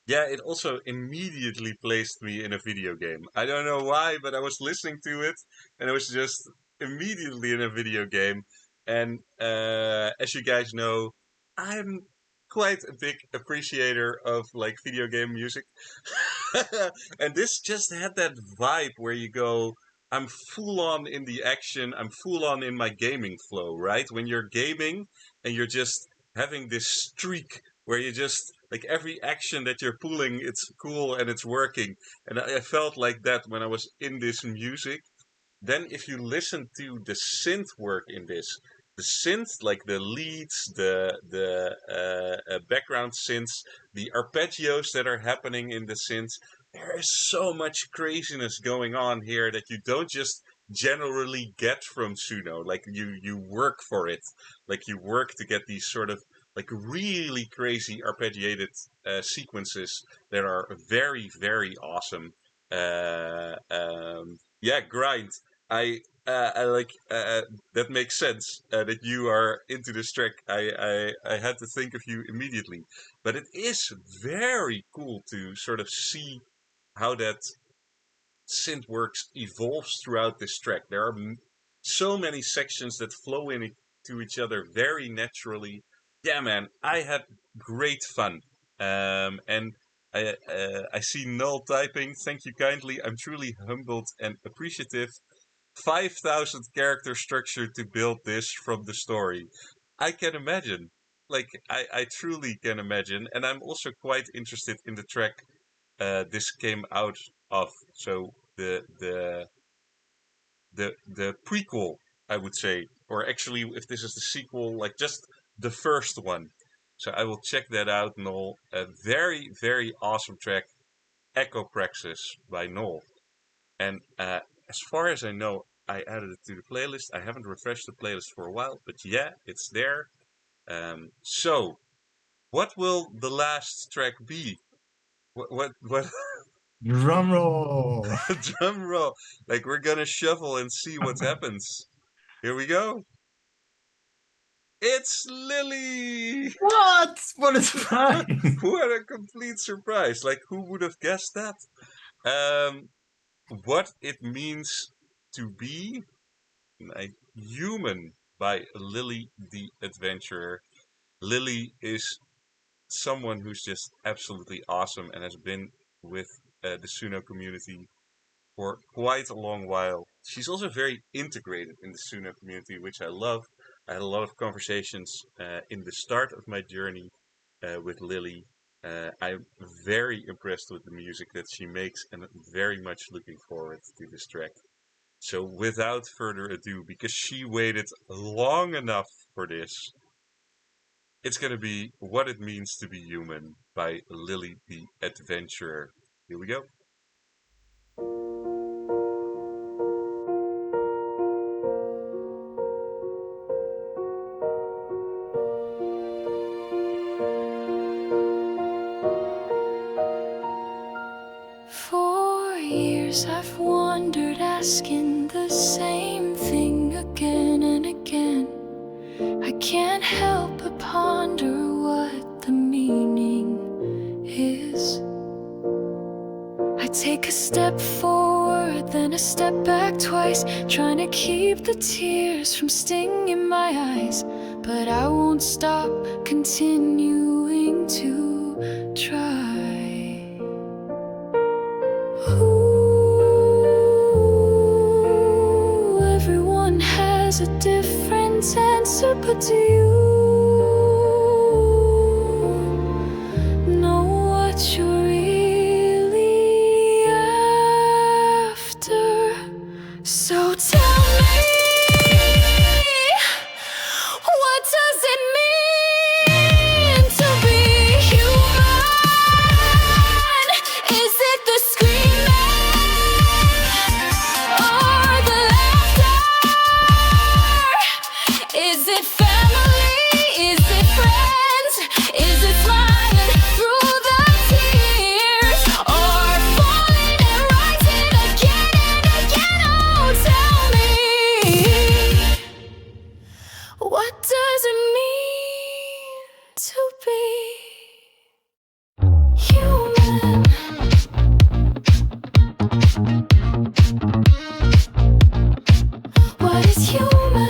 Yeah, it also immediately placed me in a video game. I don't know why, but I was listening to it and I was just immediately in a video game. And as you guys know, I'm quite a big appreciator of like video game music. And this just had that vibe where you go, I'm full on in the action, I'm full on in my gaming flow, right? When you're gaming and you're just having this streak where you just like every action that you're pulling, it's cool and it's working. And I felt like that when I was in this music. Then if you listen to the synth work in this, the synth, like the leads, the background synths, the arpeggios that are happening in the synths, there is so much craziness going on here that you don't just generally get from Suno. Like you work for it, like you work to get these sort of like really crazy arpeggiated sequences that are very very awesome. Yeah, grind. I like that makes sense that you are into this track. I had to think of you immediately, but it is very cool to sort of see how that synthworks evolves throughout this track. There are so many sections that flow into each other very naturally. Yeah, man, I had great fun. And I see Null typing. Thank you kindly. I'm truly humbled and appreciative. 5,000 character structure to build this from the story. I can imagine. Like, I truly can imagine. And I'm also quite interested in the track this came out of. So the prequel, I would say. Or actually, if this is the sequel, like just the first one. So I will check that out, Noel. A very, very awesome track, Echo Praxis by Noel. And as far as I know, I added it to the playlist. I haven't refreshed the playlist for a while, but yeah, it's there. So, what will the last track be? What Drum roll! drum roll? Like we're gonna shuffle and see what happens. Here we go. It's Lily. What? What a surprise! What a complete surprise! Like who would have guessed that? Um, what it means to be a human by Lily the Adventurer. Lily is someone who's just absolutely awesome and has been with the Suno community for quite a long while. She's also very integrated in the Suno community, which I love. I had a lot of conversations in the start of my journey with Lily. I'm very impressed with the music that she makes and very much looking forward to this track. So without further ado, because she waited long enough for this, it's going to be What It Means to Be Human by Lily the Adventurer. Here we go. For years I've wondered, asking the same thing again and again. I can't help but ponder what the meaning is. I take a step forward, then a step back twice, trying to keep the tears from stinging my eyes. But I won't stop continuing to try. Ooh, everyone has a different answer, but do you know what you're really after? So tell me, what does it mean to be human? Is it the screaming or the laughter? Is it family? Is it friends? Is it smiling through the tears? Or falling and rising again and again? Oh, tell me, what does it mean to be human? What is human?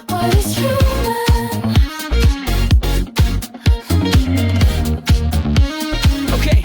What is human? Okay,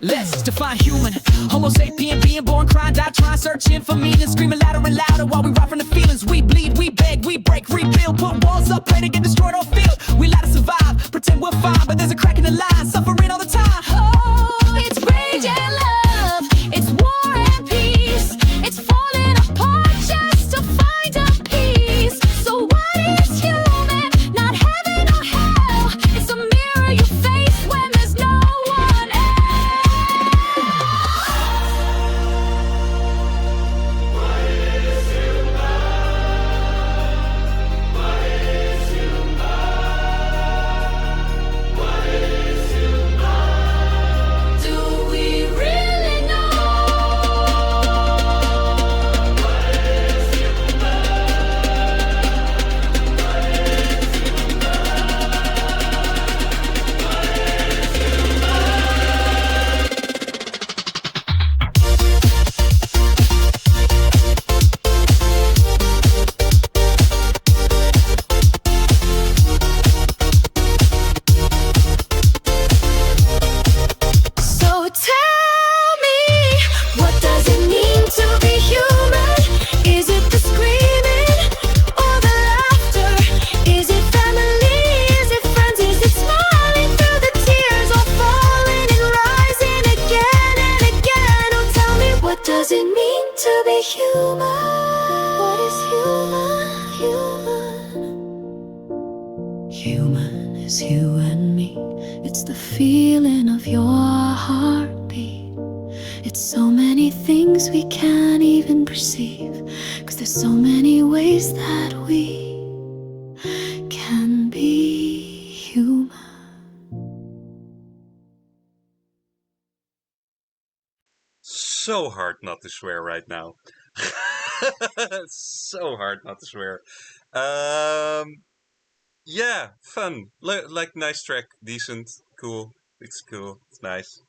let's define human. Homo sapien, being born, crying, die, trying, searching for meaning, screaming louder and louder while we ride from the feelings. We bleed, we beg, we break, rebuild, put walls up, pray to get destroyed or filled. We lie to survive, pretend we're fine, but there's a crack in the line, suffering all the time. Oh, it's rage and love, it's war and peace, it's falling apart just to find a peace. So what is human? Not heaven or hell, it's a mirror you face when there's no one else. Do we really know? So tell me, what does it mean to be human? Is it the screaming or the laughter? Is it family? Is it friends? Is it smiling through the tears or falling and rising again and again? Oh, tell me, what does it mean to be human? What is human? Human is you and me. It's the feeling of your heartbeat. It's so many things we can't even perceive, 'cause there's so many ways that we can be human. So hard not to swear right now. So hard not to swear. Yeah, fun. Like nice track, decent, cool. It's cool. It's nice.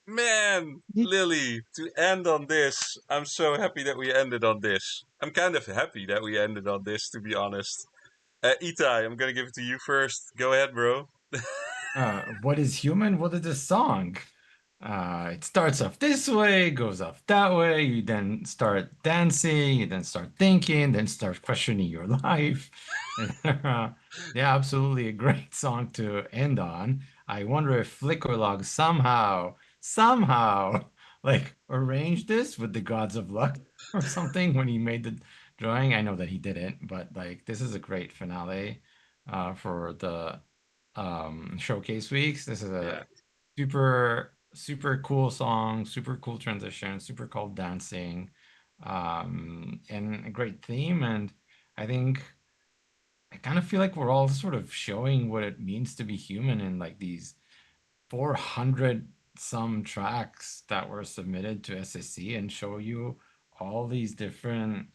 Man, Yeah. Lily, to end on this, I'm so happy that we ended on this. I'm kind of happy that we ended on this, to be honest. Itai, I'm gonna give it to you first. Go ahead, bro. What is human? What is this song? It starts off this way, goes off that way. You then start dancing, you then start thinking, then start questioning your life. Yeah, absolutely a great song to end on. I wonder if Flickerlog somehow, like arranged this with the gods of luck or something when he made the drawing. I know that he didn't, but like this is a great finale for the showcase weeks. This is a Yeah. super super cool song, super cool transition, super cool dancing, and a great theme. And I think I kind of feel like we're all sort of showing what it means to be human in like these 400 some tracks that were submitted to SSC, and show you all these different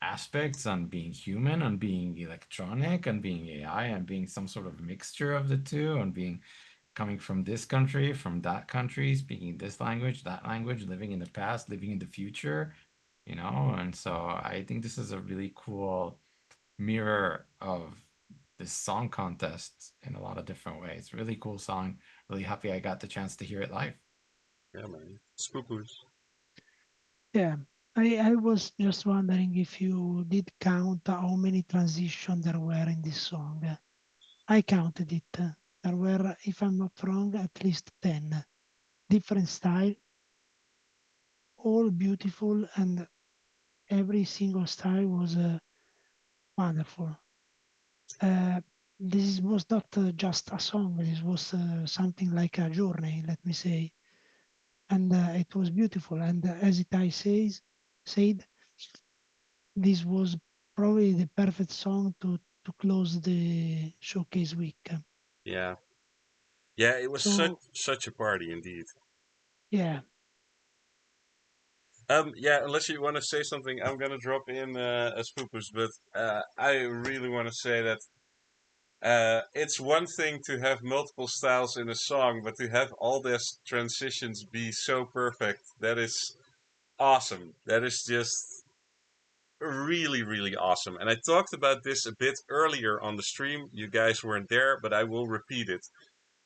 aspects on being human, on being electronic, and being AI, and being some sort of mixture of the two, and being coming from this country, from that country, speaking this language, that language, living in the past, living in the future, And so I think this is a really cool mirror of this song contest in a lot of different ways. Really cool song. Really happy I got the chance to hear it live. Yeah, man. Spoopers. Yeah, I was just wondering if you did count how many transitions there were in this song. I counted it. There were, if I'm not wrong, at least 10 different style, all beautiful, and every single style was wonderful. This was not just a song. This was something like a journey, let me say, and it was beautiful. And as said, this was probably the perfect song to close the showcase week. Yeah. Yeah, it was So such a party indeed. yeah, Yeah, unless you want to say something, I'm gonna drop in a spoopers, but I really want to say that it's one thing to have multiple styles in a song, but to have all these transitions be so perfect, that is awesome. That is just really, really awesome. And I talked about this a bit earlier on the stream. You guys weren't there, but I will repeat it.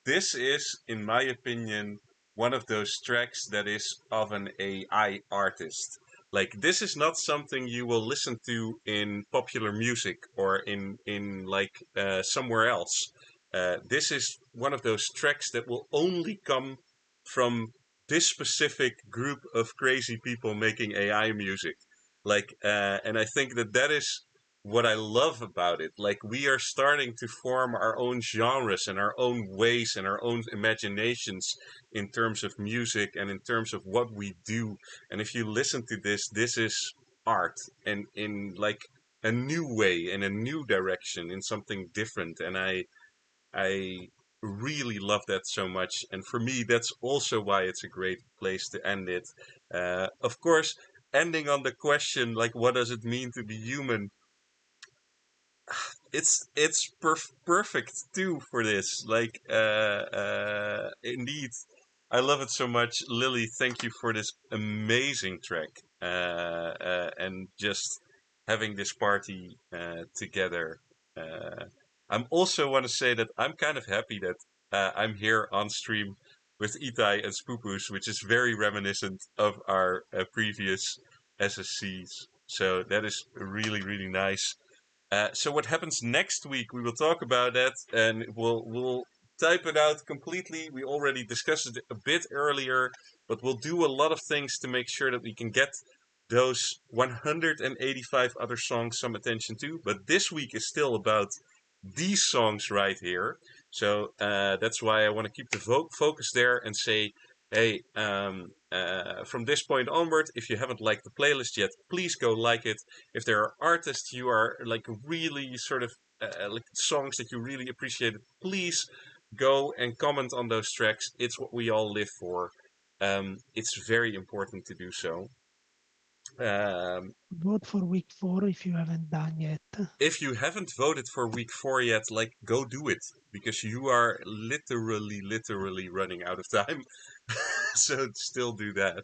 This is, in my opinion, one of those tracks that is of an AI artist. Like, this is not something you will listen to in popular music or in like somewhere else. This is one of those tracks that will only come from this specific group of crazy people making AI music. Like, and I think that that is what I love about it. Like, we are starting to form our own genres and our own ways and our own imaginations in terms of music and in terms of what we do. And if you listen to this, this is art, and in like a new way, in a new direction, in something different. And I really love that so much. And for me, that's also why it's a great place to end it. Of course, ending on the question, like, what does it mean to be human? It's perfect too for this. Like, indeed, I love it so much. Lily, thank you for this amazing track, and just having this party together. Uh, I'm also want to say that I'm kind of happy that I'm here on stream with Itai and Spoopus, which is very reminiscent of our previous SSCs. So that is really, really nice. So what happens next week? We will talk about that, and we'll type it out completely. We already discussed it a bit earlier, but we'll do a lot of things to make sure that we can get those 185 other songs some attention to. But this week is still about these songs right here. So that's why I want to keep the focus there and say, hey, from this point onward, if you haven't liked the playlist yet, please go like it. If there are artists you are like really sort of like songs that you really appreciate, please go and comment on those tracks. It's what we all live for. It's very important to do so. vote for week 4 if you haven't done yet. If you haven't voted for week 4 yet, like, go do it, because you are literally running out of time. So still do that.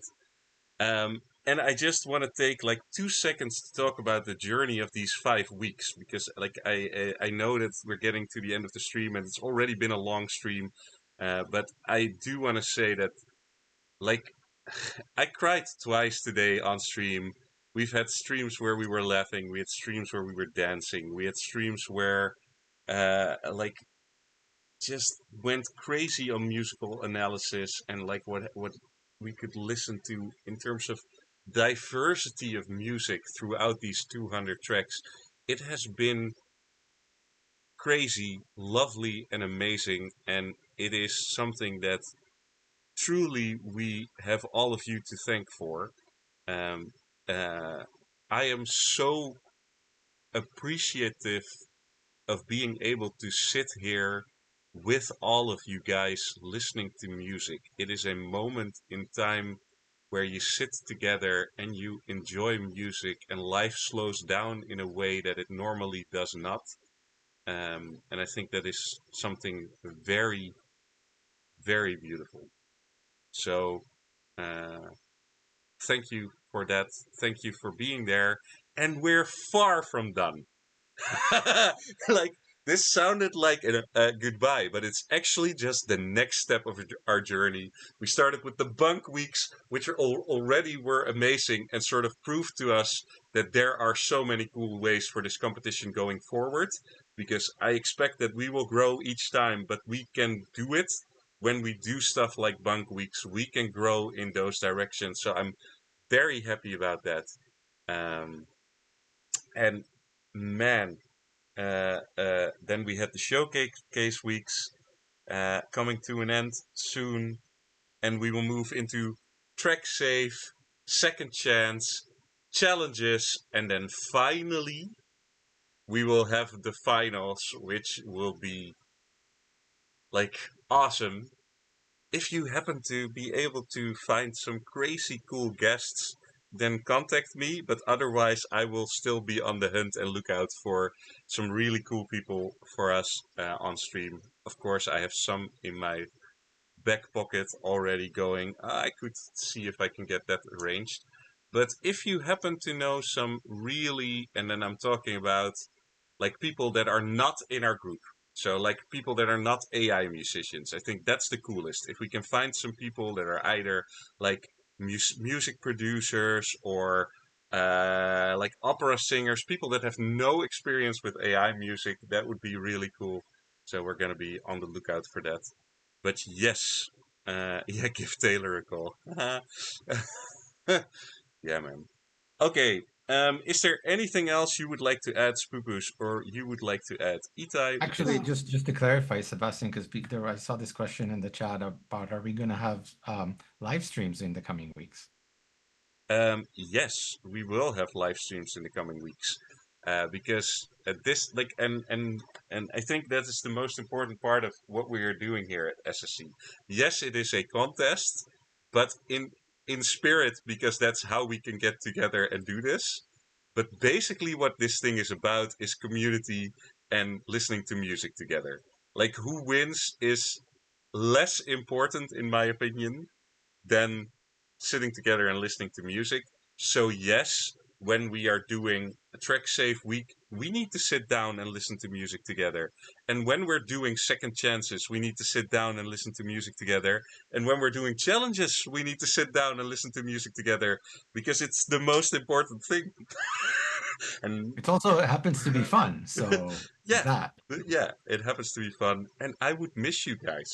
And I just want to take like 2 seconds to talk about the journey of these 5 weeks, because like I know that we're getting to the end of the stream and it's already been a long stream, but I do want to say that, like, I cried twice today on stream. We've had streams where we were laughing. We had streams where we were dancing. We had streams where, like, just went crazy on musical analysis and like what we could listen to in terms of diversity of music throughout these 200 tracks. It has been crazy, lovely, and amazing, and it is something that truly we have all of you to thank for. Um, I am so appreciative of being able to sit here with all of you guys listening to music. It is a moment in time where you sit together and you enjoy music, and life slows down in a way that it normally does not. And I think that is something very, very beautiful. So, uh, thank you for that. Thank you for being there. And we're far from done. Like, this sounded like a goodbye, but it's actually just the next step of our journey. We started with the bunk weeks, which already were amazing and sort of proved to us that there are so many cool ways for this competition going forward. Because I expect that we will grow each time, but we can do it when we do stuff like bunk weeks. We can grow in those directions. So I'm very happy about that. Um, and man, then we had the showcase weeks coming to an end soon, and we will move into track safe, second chance, challenges, and then finally we will have the finals, which will be like awesome. If you happen to be able to find some crazy cool guests, then contact me. But otherwise, I will still be on the hunt and look out for some really cool people for us on stream. Of course, I have some in my back pocket already going. I could see if I can get that arranged. But if you happen to know some really, and then I'm talking about like people that are not in our group. So like people that are not AI musicians. I think that's the coolest. If we can find some people that are either like music producers or like opera singers, people that have no experience with AI music, that would be really cool. So we're going to be on the lookout for that. But yes, yeah, give Taylor a call. Yeah, man. Okay. Is there anything else you would like to add, Spoopus, or you would like to add, Itai? Actually, just to clarify, Sebastian, because I saw this question in the chat about are we going to have live streams in the coming weeks? Yes, we will have live streams in the coming weeks, because this like and I think that is the most important part of what we are doing here at SSC. Yes, it is a contest, but in spirit, because that's how we can get together and do this. But basically, what this thing is about is community and listening to music together. Like, who wins is less important, in my opinion, than sitting together and listening to music. So, yes, when we are doing a track safe week, we need to sit down and listen to music together. And when we're doing second chances, we need to sit down and listen to music together. And when we're doing challenges, we need to sit down and listen to music together because it's the most important thing. And it also happens to be fun. So yeah, yeah, it happens to be fun. And I would miss you guys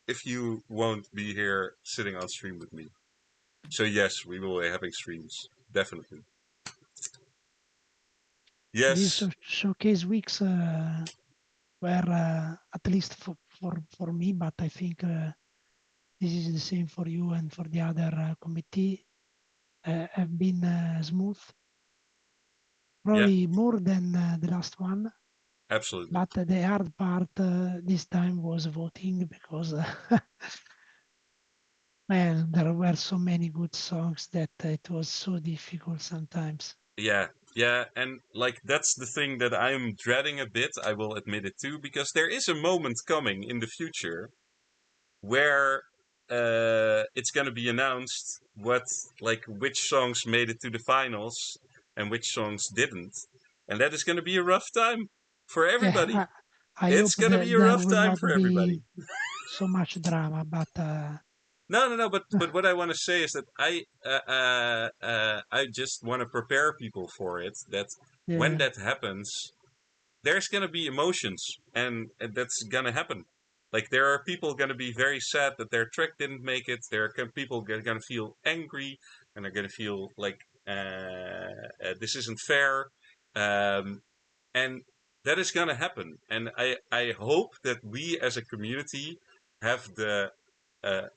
if you won't be here sitting on stream with me. So yes, we will be having streams, definitely. Yes. These showcase weeks were, at least for me, but I think this is the same for you and for the other committee, have been smooth. Probably more than the last one. Absolutely. But the hard part this time was voting because man, there were so many good songs that it was so difficult sometimes. Yeah, yeah, and like that's the thing that I'm dreading a bit, I will admit it too, because there is a moment coming in the future where it's going to be announced which songs made it to the finals and which songs didn't. And that is going to be a rough time for everybody. Yeah, I it's hope going to be a there rough will time not for everybody. be so much drama, but No, but what I want to say is that I just want to prepare people for it. That when that happens, there's gonna be emotions, and that's gonna happen. Like there are people gonna be very sad that their track didn't make it. There are people gonna feel angry, and they're gonna feel like this isn't fair, and that is gonna happen. And I hope that we as a community have the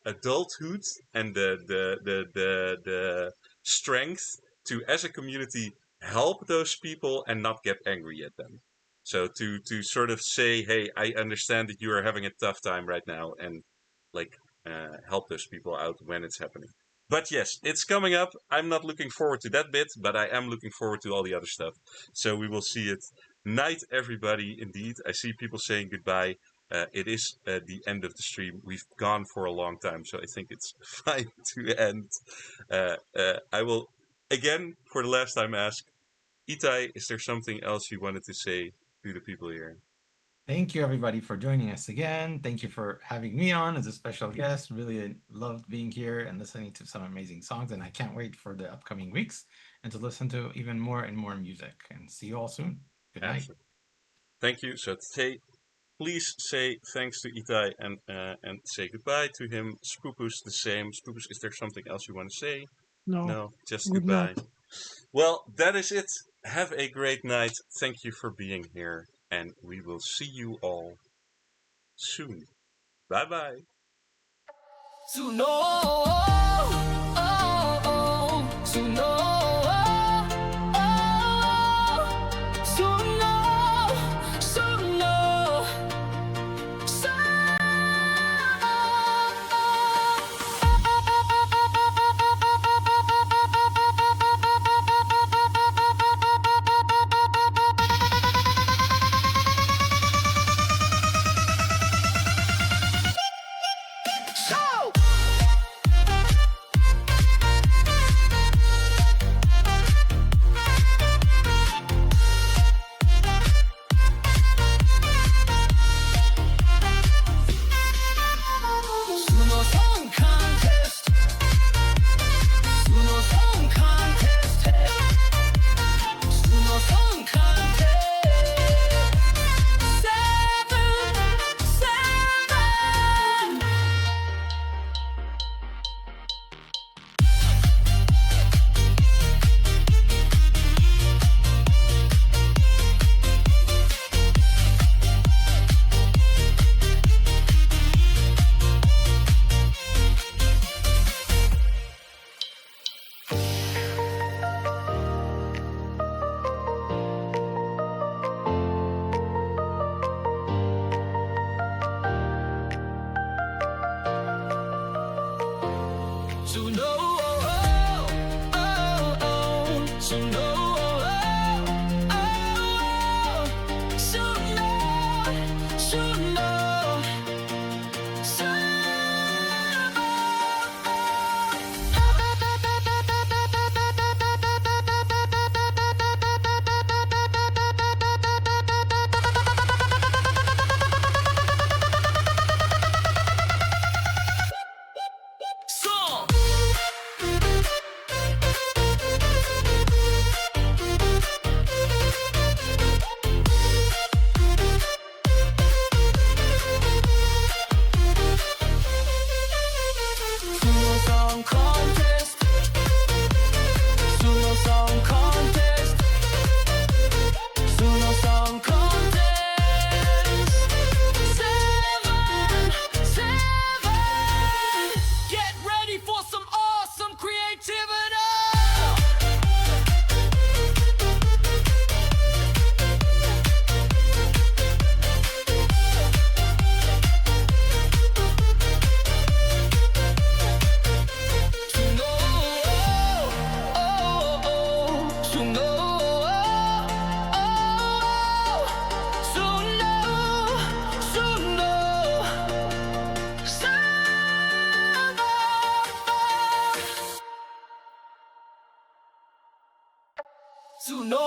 adulthood and the strength to, as a community, help those people and not get angry at them. So to sort of say, hey, I understand that you are having a tough time right now, and like help those people out when it's happening. But yes, it's coming up. I'm not looking forward to that bit, but I am looking forward to all the other stuff. So we will see it. Night, everybody. Indeed, I see people saying goodbye. It is the end of the stream. We've gone for a long time, so I think it's fine to end. I will, again, for the last time ask, Itai, is there something else you wanted to say to the people here? Thank you, everybody, for joining us again. Thank you for having me on as a special guest. Really loved being here and listening to some amazing songs, and I can't wait for the upcoming weeks and to listen to even more and more music. And see you all soon. Good night. Absolutely. Thank you. So today, please say thanks to Itai and say goodbye to him. Spoopus, the same. Spoopus, is there something else you want to say? No, just Good goodbye. night. Well, that is it. Have a great night. Thank you for being here, and we will see you all soon. Bye bye. Suno, Suno, Suno Song Contest. Suno Song Contest. Suno Song Contest. 7, 7. Suno, Suno, Suno, Song. Suno Song Contest. Suno Song Contest. Suno Song Contest. 7, 7. Get ready for some awesome creativity. Suno, Suno, Suno, Suno, Suno, Suno, Suno, Suno.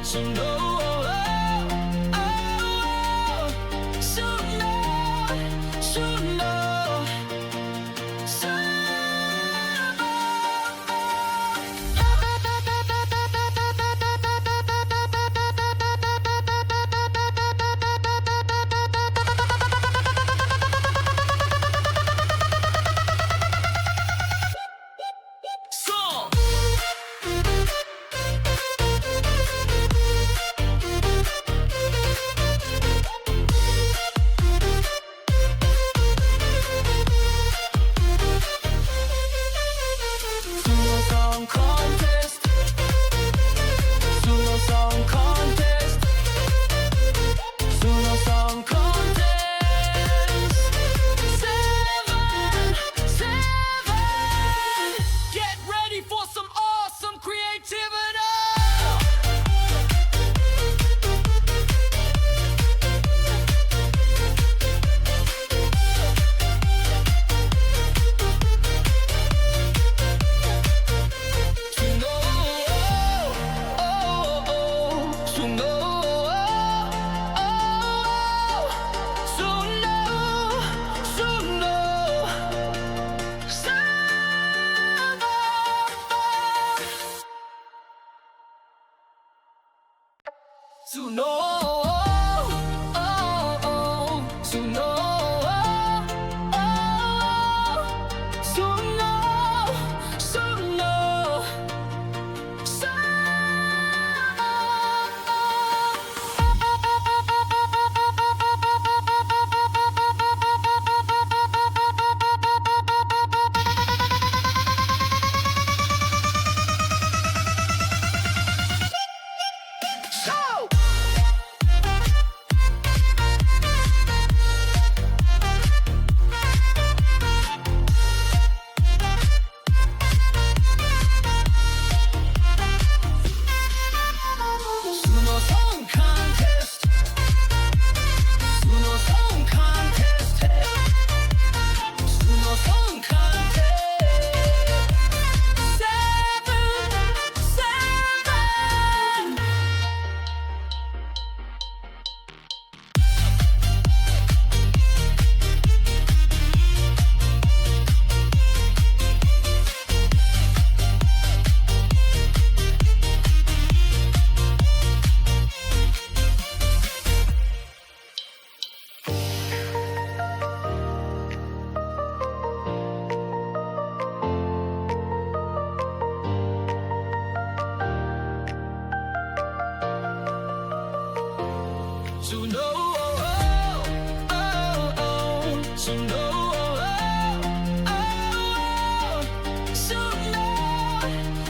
Suno, Suno, Suno, Song. Suno Song Contest. Suno Song Contest. Suno Song Contest. 7, 7. Get ready for some awesome creativity. Suno, Suno, Suno, Suno, Suno, Suno, Show! Suno Song Contest. Suno Song Contest. Suno Song Contest. 7, 7. Suno, Suno, Suno,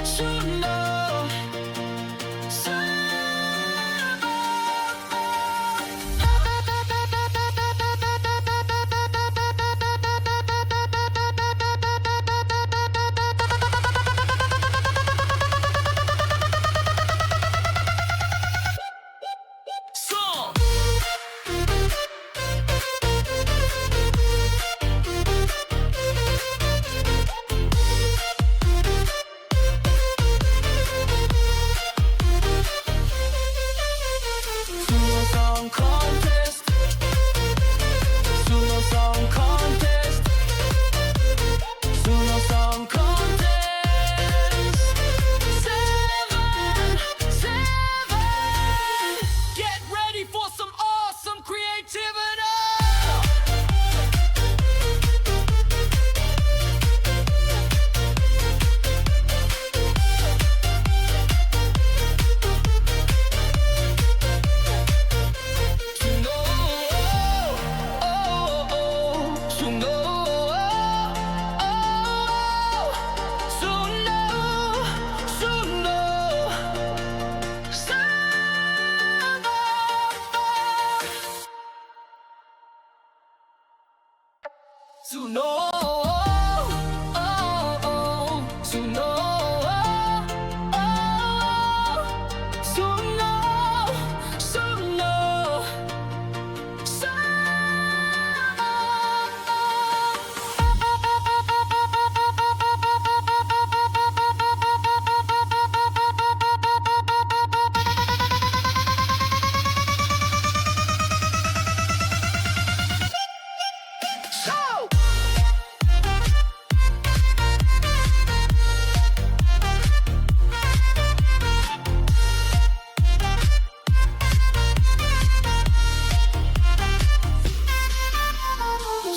Suno, Song. Suno Song Contest. Suno Song Contest. Suno Song Contest. 7, 7. Get ready for some awesome creativity. Suno, Suno, Suno, Suno, Suno, Suno, Suno, Suno,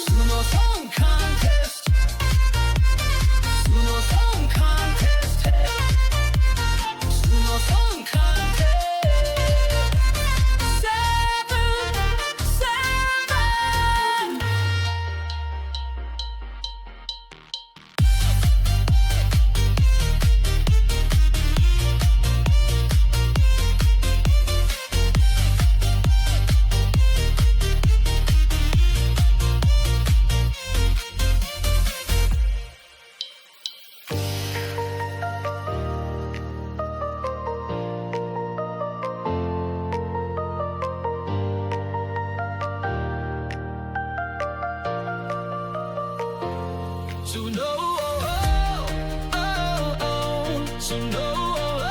Suno Song Contest. Suno Song Contest. Suno Song Contest. 7, 7. Suno, oh, oh, oh, oh. Suno, oh,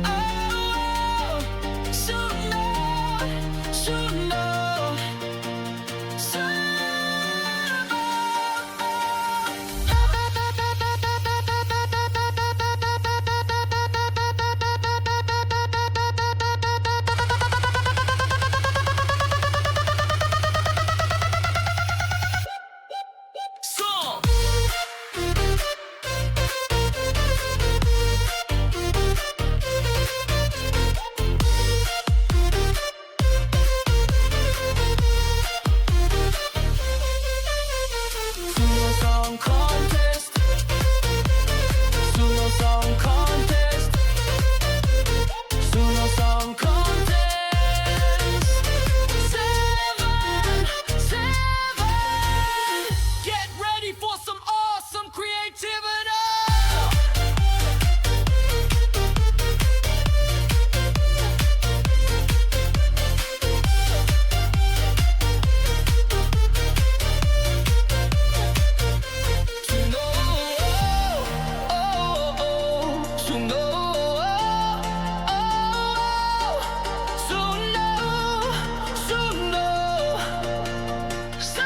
oh, oh. Suno, Suno, Song. Suno Song Contest. Suno Song Contest. Suno Song Contest. 7, 7. Get ready for some awesome creativity. Suno, oh, oh, oh. Suno, oh, oh. Suno, Suno, 7.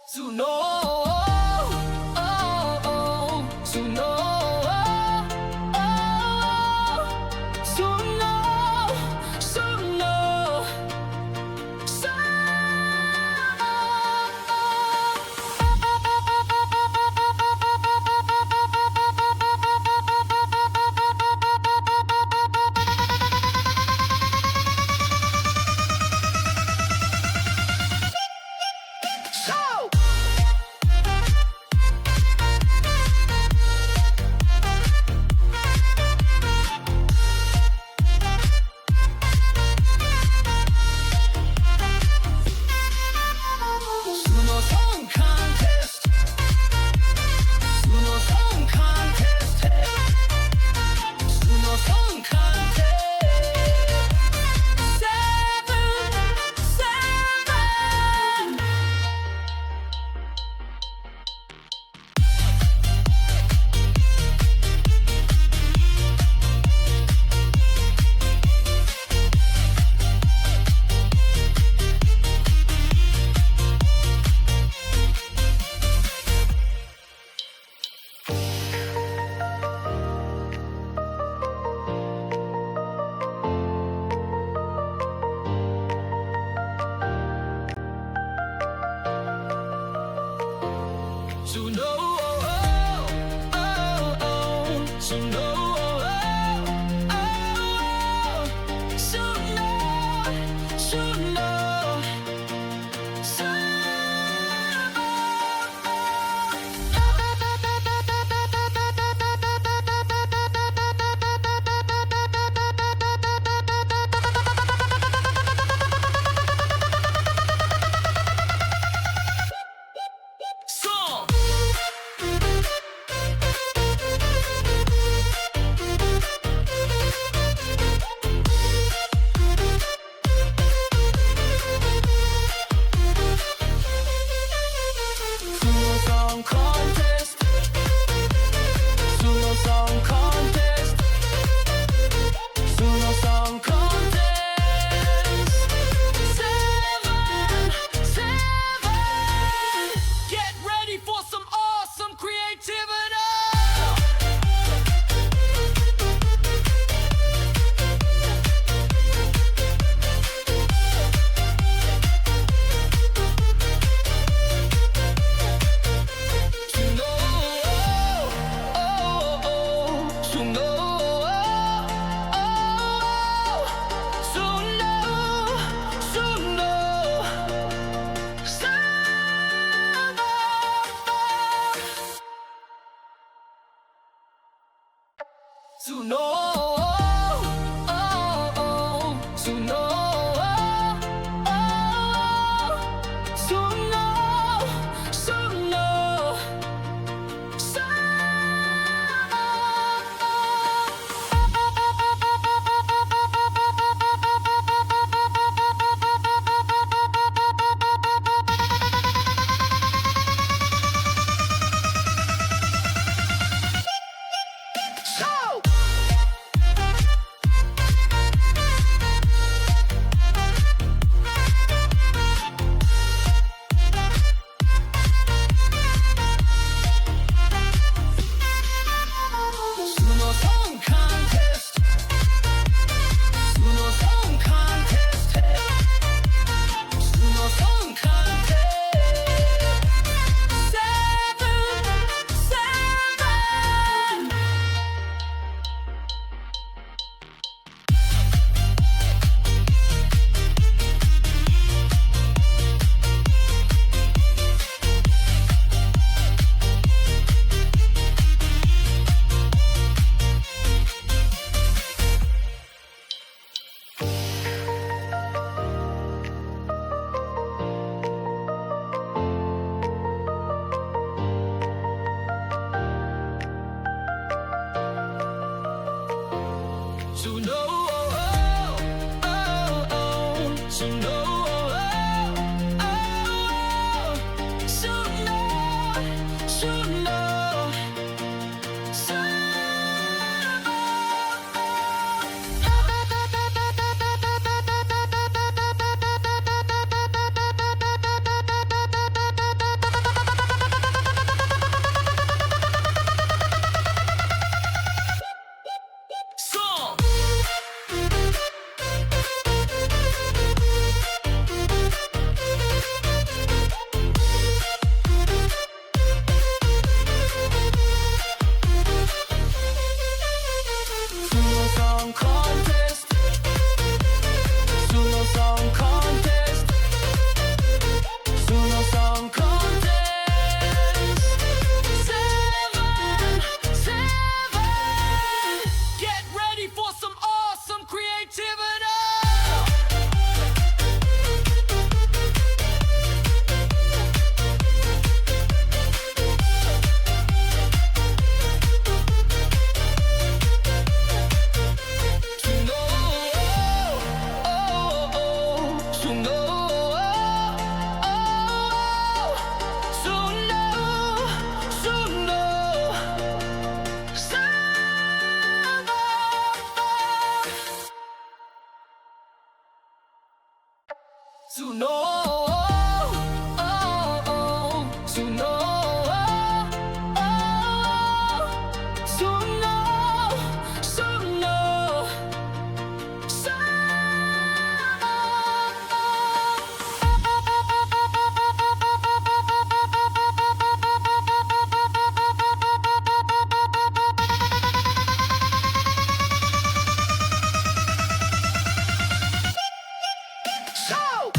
Suno, oh, oh. Suno, oh, oh. Suno, Suno, 7. Suno, Suno, Suno, Suno Song Contest. Suno Song Contest. Suno Song Contest. 7, 7. Suno, Suno, Suno, Song. Suno Song Contest. Suno Song Contest. Suno Song Contest. 7, 7. Get ready for some awesome creativity. Suno, Suno, Suno, Suno, Suno, Suno, Suno, Show!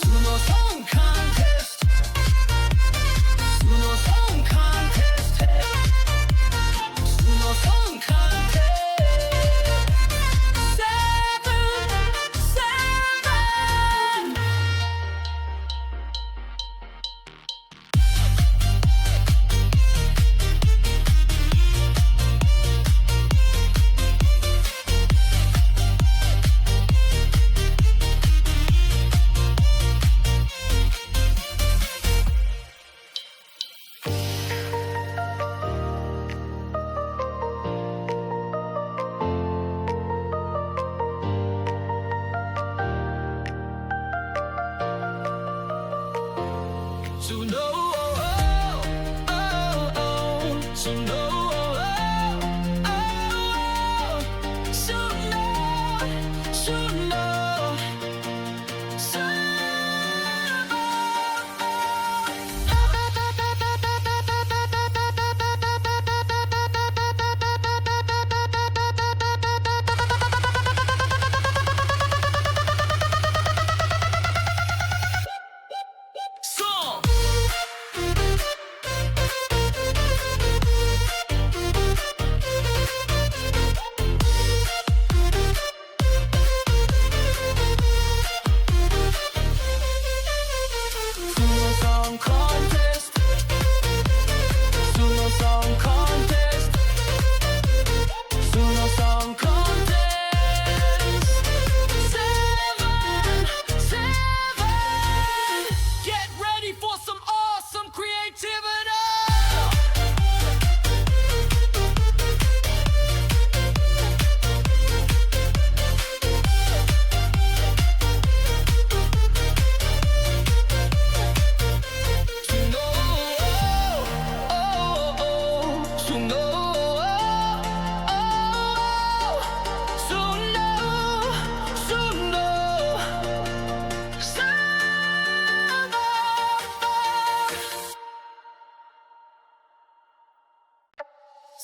Suno Song Contest. Suno Song Contest. Suno Song Contest. 7, 7.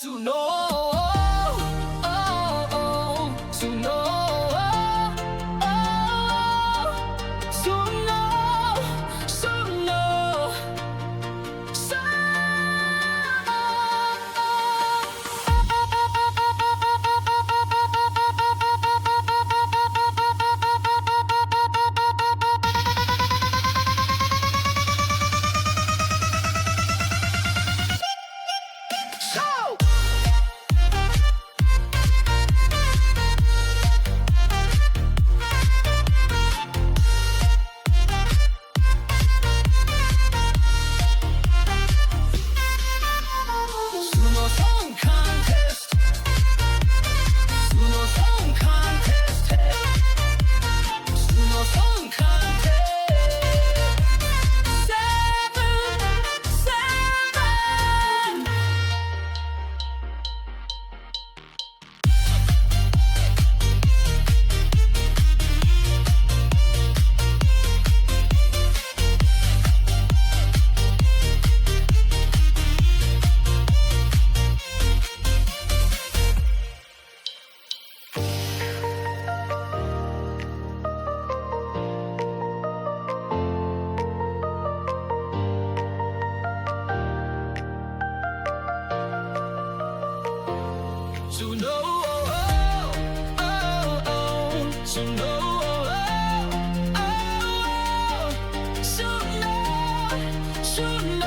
Suno, Suno, Suno, So! Suno Song Contest. Suno Song Contest. Suno Song Contest. 7, 7. Suno, Suno, Suno,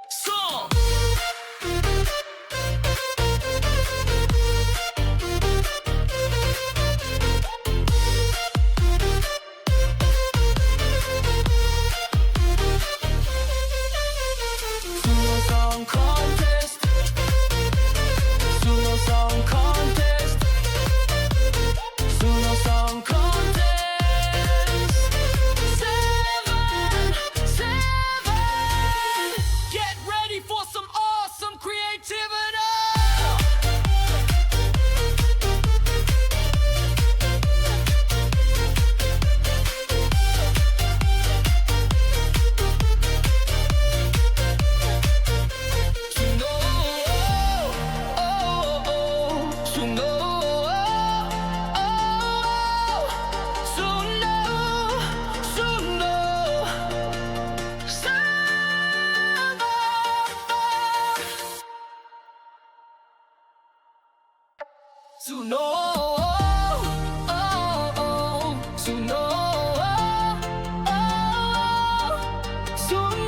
Song. Suno Song Contest. Suno Song Contest. Suno Song Contest. 7, 7. Get ready for some awesome creativity. Suno, Suno, Suno, Suno, Suno,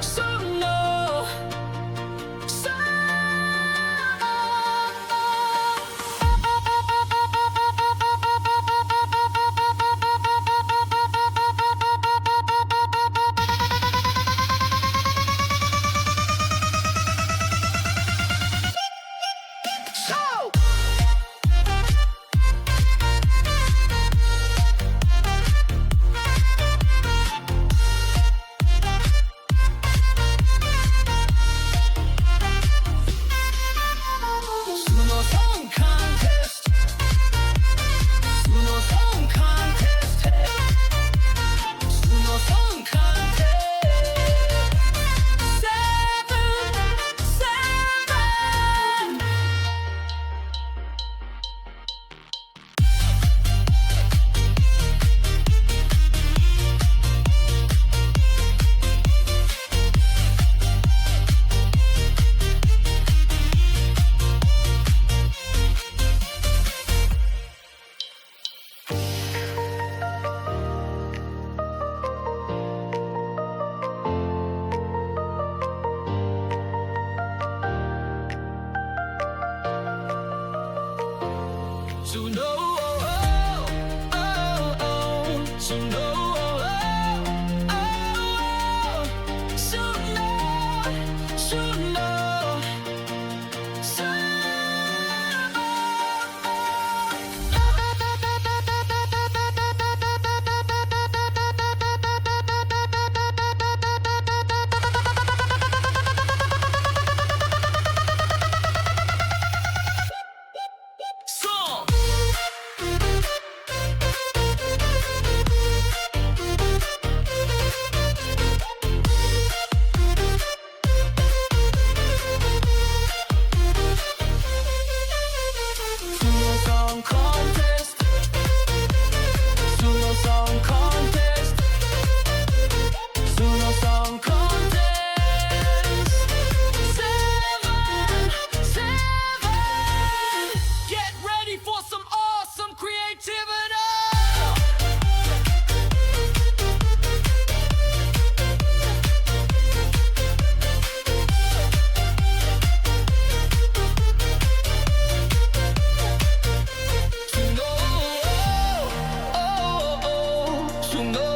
Suno, So! Suno Song Contest. Suno Song Contest. Suno Song Contest. 7, 7. Suno, Suno, Suno, Suno. no.